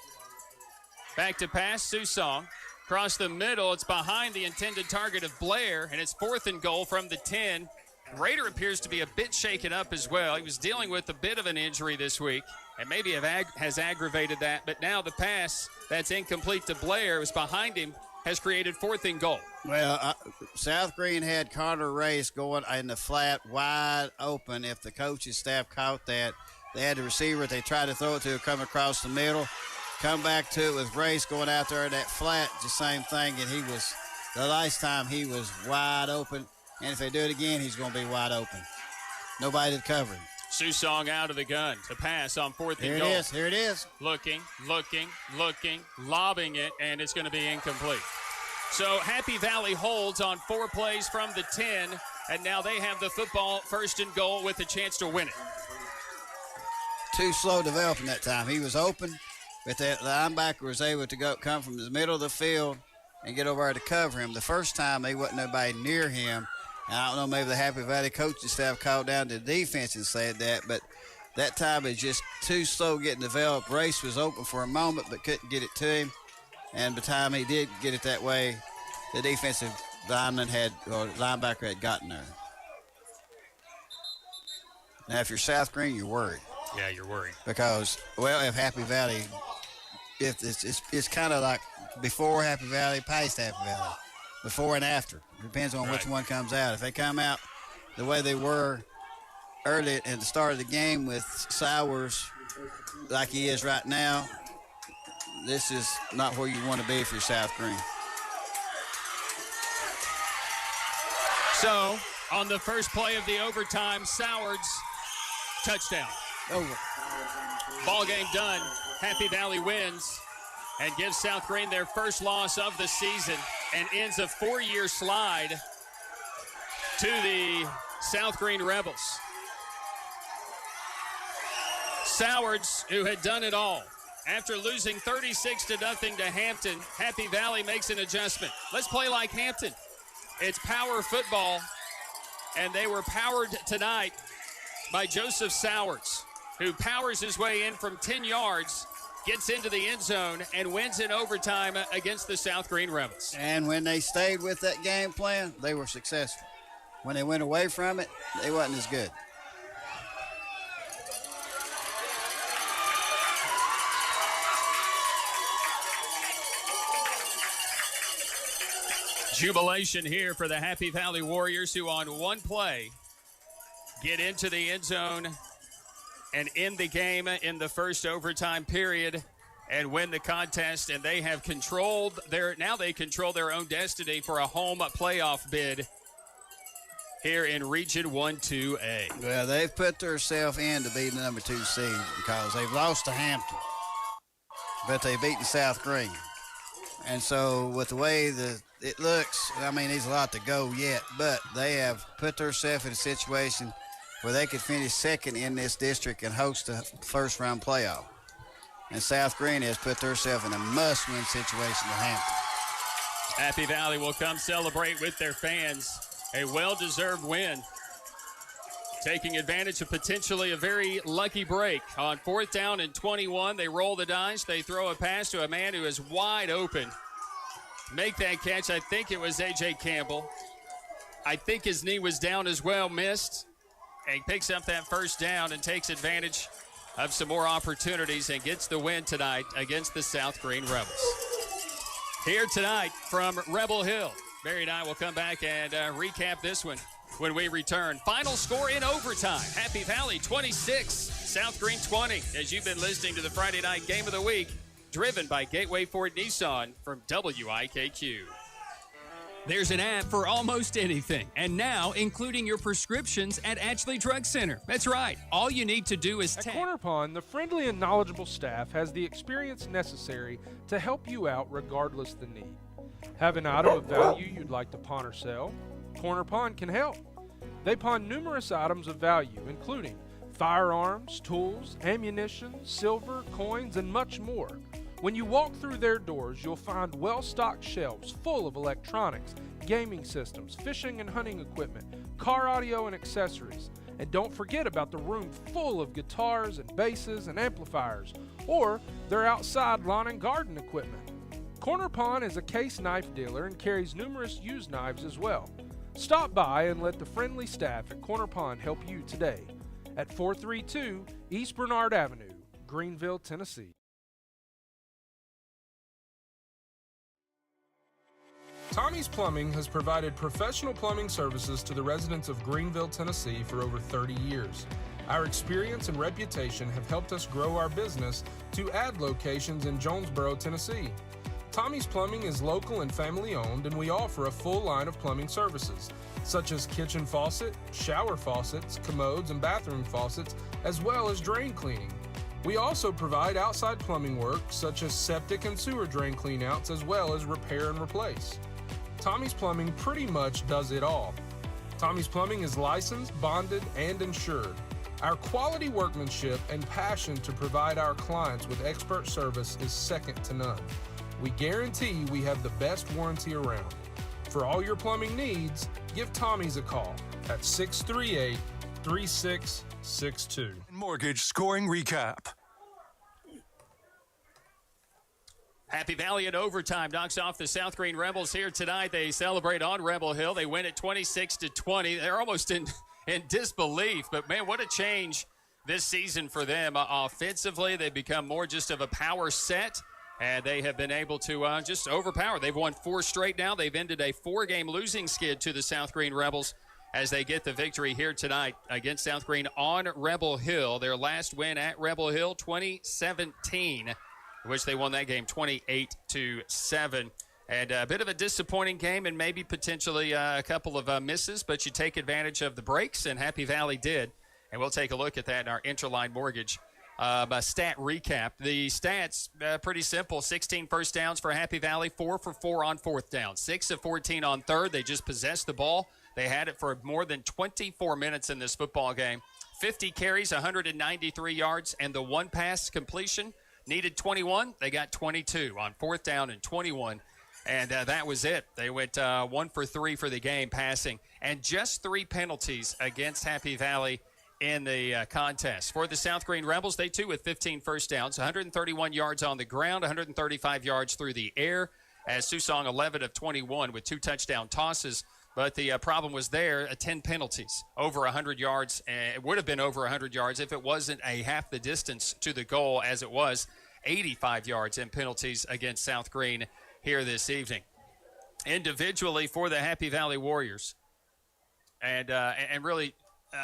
Back to pass, Susong. Across the middle, it's behind the intended target of Blair, and it's fourth and goal from the 10. Rader appears to be a bit shaken up as well. He was dealing with a bit of an injury this week, and maybe has aggravated that. But now the pass that's incomplete to Blair was behind him, has created fourth and goal. Well, South Greene had Carter Race going in the flat wide open. If the coaching staff caught that, they had the receiver they tried to throw it to come across the middle, come back to it with Race going out there in that flat, the same thing. And the last time he was wide open. And if they do it again, he's going to be wide open. Nobody to cover him. Susong out of the gun to pass on fourth and Here goal. Here it is. Looking, lobbing it, and it's going to be incomplete. So Happy Valley holds on 4 plays from the 10, and now they have the football first and goal with a chance to win it. Too slow developing that time. He was open, but the linebacker was able to come from the middle of the field and get over there to cover him. The first time, there wasn't nobody near him. And I don't know, maybe the Happy Valley coaching staff called down to the defense and said that, but that time is just too slow getting developed. Race was open for a moment, but couldn't get it to him. And by the time he did get it that way, the defensive linebacker had gotten there. Now, if you're South Greene, you're worried. Yeah, you're worried. Because, well, if Happy Valley, it's kind of like before Happy Valley, past Happy Valley, before and after. Depends on which one comes out. If they come out the way they were early at the start of the game with Sowers like he is right now, this is not where you want to be if you're South Greene. So, on the first play of the overtime, Sowers, touchdown. Over. Ball game done. Happy Valley wins and gives South Greene their first loss of the season and ends a 4-year slide to the South Greene Rebels. Sowers, who had done it all, after losing 36-0 to Hampton, Happy Valley makes an adjustment. Let's play like Hampton. It's power football, and they were powered tonight by Joseph Sowers, who powers his way in from 10 yards, gets into the end zone, and wins in overtime against the South Greene Rebels. And when they stayed with that game plan, they were successful. When they went away from it, they wasn't as good. Jubilation here for the Happy Valley Warriors, who on one play get into the end zone and end the game in the first overtime period and win the contest. And they have control their own destiny for a home playoff bid here in Region 1-2A. Well, they've put themselves in to be the number 2 seed because they've lost to Hampton, but they beat the South Greene. And so with the way it looks, I mean, there's a lot to go yet, but they have put themselves in a situation where they could finish second in this district and host a first-round playoff. And South Greene has put themselves in a must-win situation to Hampton. Happy Valley will come celebrate with their fans. A well-deserved win, taking advantage of potentially a very lucky break. On 4th down and 21, they roll the dice. They throw a pass to a man who is wide open. Make that catch. I think it was A.J. Campbell. I think his knee was down as well, missed. And he picks up that first down and takes advantage of some more opportunities and gets the win tonight against the South Greene Rebels. Here tonight from Rebel Hill, Barry and I will come back and recap this one when we return. Final score in overtime. Happy Valley 26, South Greene 20. As you've been listening to the Friday night game of the week, driven by Gateway Ford Nissan from WIKQ. There's an app for almost anything, and now including your prescriptions at Ashley Drug Center. That's right. All you need to do is At Corner Pond, the friendly and knowledgeable staff has the experience necessary to help you out regardless the need. Have an item of value you'd like to pawn or sell? Corner Pond can help. They pawn numerous items of value, including firearms, tools, ammunition, silver, coins, and much more. When you walk through their doors, you'll find well-stocked shelves full of electronics, gaming systems, fishing and hunting equipment, car audio and accessories. And don't forget about the room full of guitars and basses and amplifiers, or their outside lawn and garden equipment. Corner Pond is a case knife dealer and carries numerous used knives as well. Stop by and let the friendly staff at Corner Pond help you today at 432 East Bernard Avenue, Greeneville, Tennessee. Tommie's Plumbing has provided professional plumbing services to the residents of Greeneville, Tennessee for over 30 years. Our experience and reputation have helped us grow our business to add locations in Jonesboro, Tennessee. Tommie's Plumbing is local and family owned, and we offer a full line of plumbing services, such as kitchen faucet, shower faucets, commodes, and bathroom faucets, as well as drain cleaning. We also provide outside plumbing work, such as septic and sewer drain cleanouts, as well as repair and replace. Tommie's Plumbing pretty much does it all. Tommie's Plumbing is licensed, bonded, and insured. Our quality workmanship and passion to provide our clients with expert service is second to none. We guarantee we have the best warranty around. For all your plumbing needs, give Tommie's a call at 638-3662. Mortgage scoring recap. Happy Valley in overtime knocks off the South Greene Rebels here tonight. They celebrate on Rebel Hill. They win at 26-20. They're almost in disbelief, but man, what a change this season for them. Offensively, they've become more just of a power set, and they have been able to just overpower. They've won 4 straight now. They've ended a 4-game losing skid to the South Greene Rebels as they get the victory here tonight against South Greene on Rebel Hill. Their last win at Rebel Hill, 2017. Which they won that game 28-7. And a bit of a disappointing game and maybe potentially a couple of misses, but you take advantage of the breaks, and Happy Valley did. And we'll take a look at that in our Interline Mortgage stat recap. The stats, pretty simple. 16 first downs for Happy Valley, 4 for 4 on fourth down, 6 of 14 on third. They just possessed the ball. They had it for more than 24 minutes in this football game. 50 carries, 193 yards, and the one pass completion. Needed 21. They got 22 on fourth down and 21. And that was it. They went 1 for 3 for the game passing. And just 3 penalties against Happy Valley in the contest. For the South Greene Rebels, they too with 15 first downs, 131 yards on the ground, 135 yards through the air. As Susong 11 of 21 with 2 touchdown tosses. But the problem was there, 10 penalties, over 100 yards. It would have been over 100 yards if it wasn't a half the distance to the goal as it was. 85 yards in penalties against South Greene here this evening. Individually for the Happy Valley Warriors. And really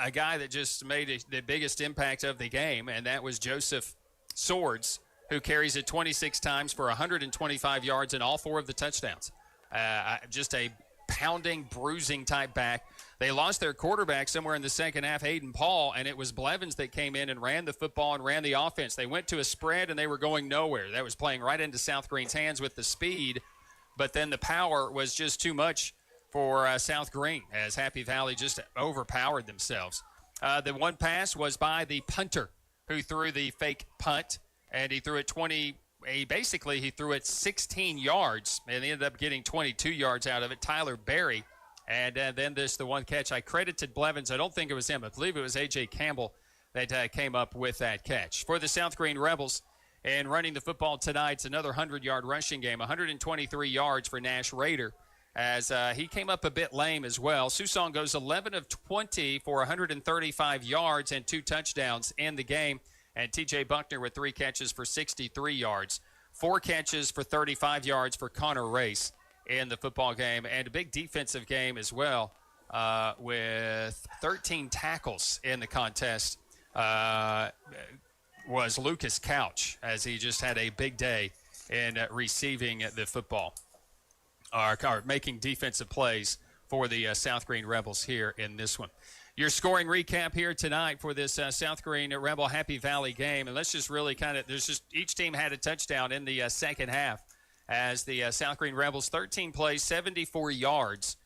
a guy that just made the biggest impact of the game, and that was Joseph Swords, who carries it 26 times for 125 yards in all 4 of the touchdowns. Just a pounding, bruising type back. They lost their quarterback somewhere in the second half, Hayden Paul, and it was Blevins that came in and ran the football and ran the offense. They went to a spread and they were going nowhere. That was playing right into South Greene's hands with the speed, but then the power was just too much for South Greene as Happy Valley just overpowered themselves. The one pass was by the punter who threw the fake punt, and he threw it he threw it 16 yards, and he ended up getting 22 yards out of it, Tyler Berry. And then the one catch, I credited Blevins. I don't think it was him. I believe it was A.J. Campbell that came up with that catch. For the South Greene Rebels, and running the football tonight, it's another 100-yard rushing game, 123 yards for Nash Rader, as he came up a bit lame as well. Susong goes 11 of 20 for 135 yards and 2 touchdowns in the game. And T.J. Buckner with 3 catches for 63 yards. 4 catches for 35 yards for Connor Race in the football game. And a big defensive game as well with 13 tackles in the contest was Lucas Couch, as he just had a big day in receiving the football, or making defensive plays for the South Greene Rebels here in this one. Your scoring recap here tonight for this South Greene Rebel Happy Valley game. And let's just really each team had a touchdown in the second half, as the South Greene Rebels 13 plays, 74 yards.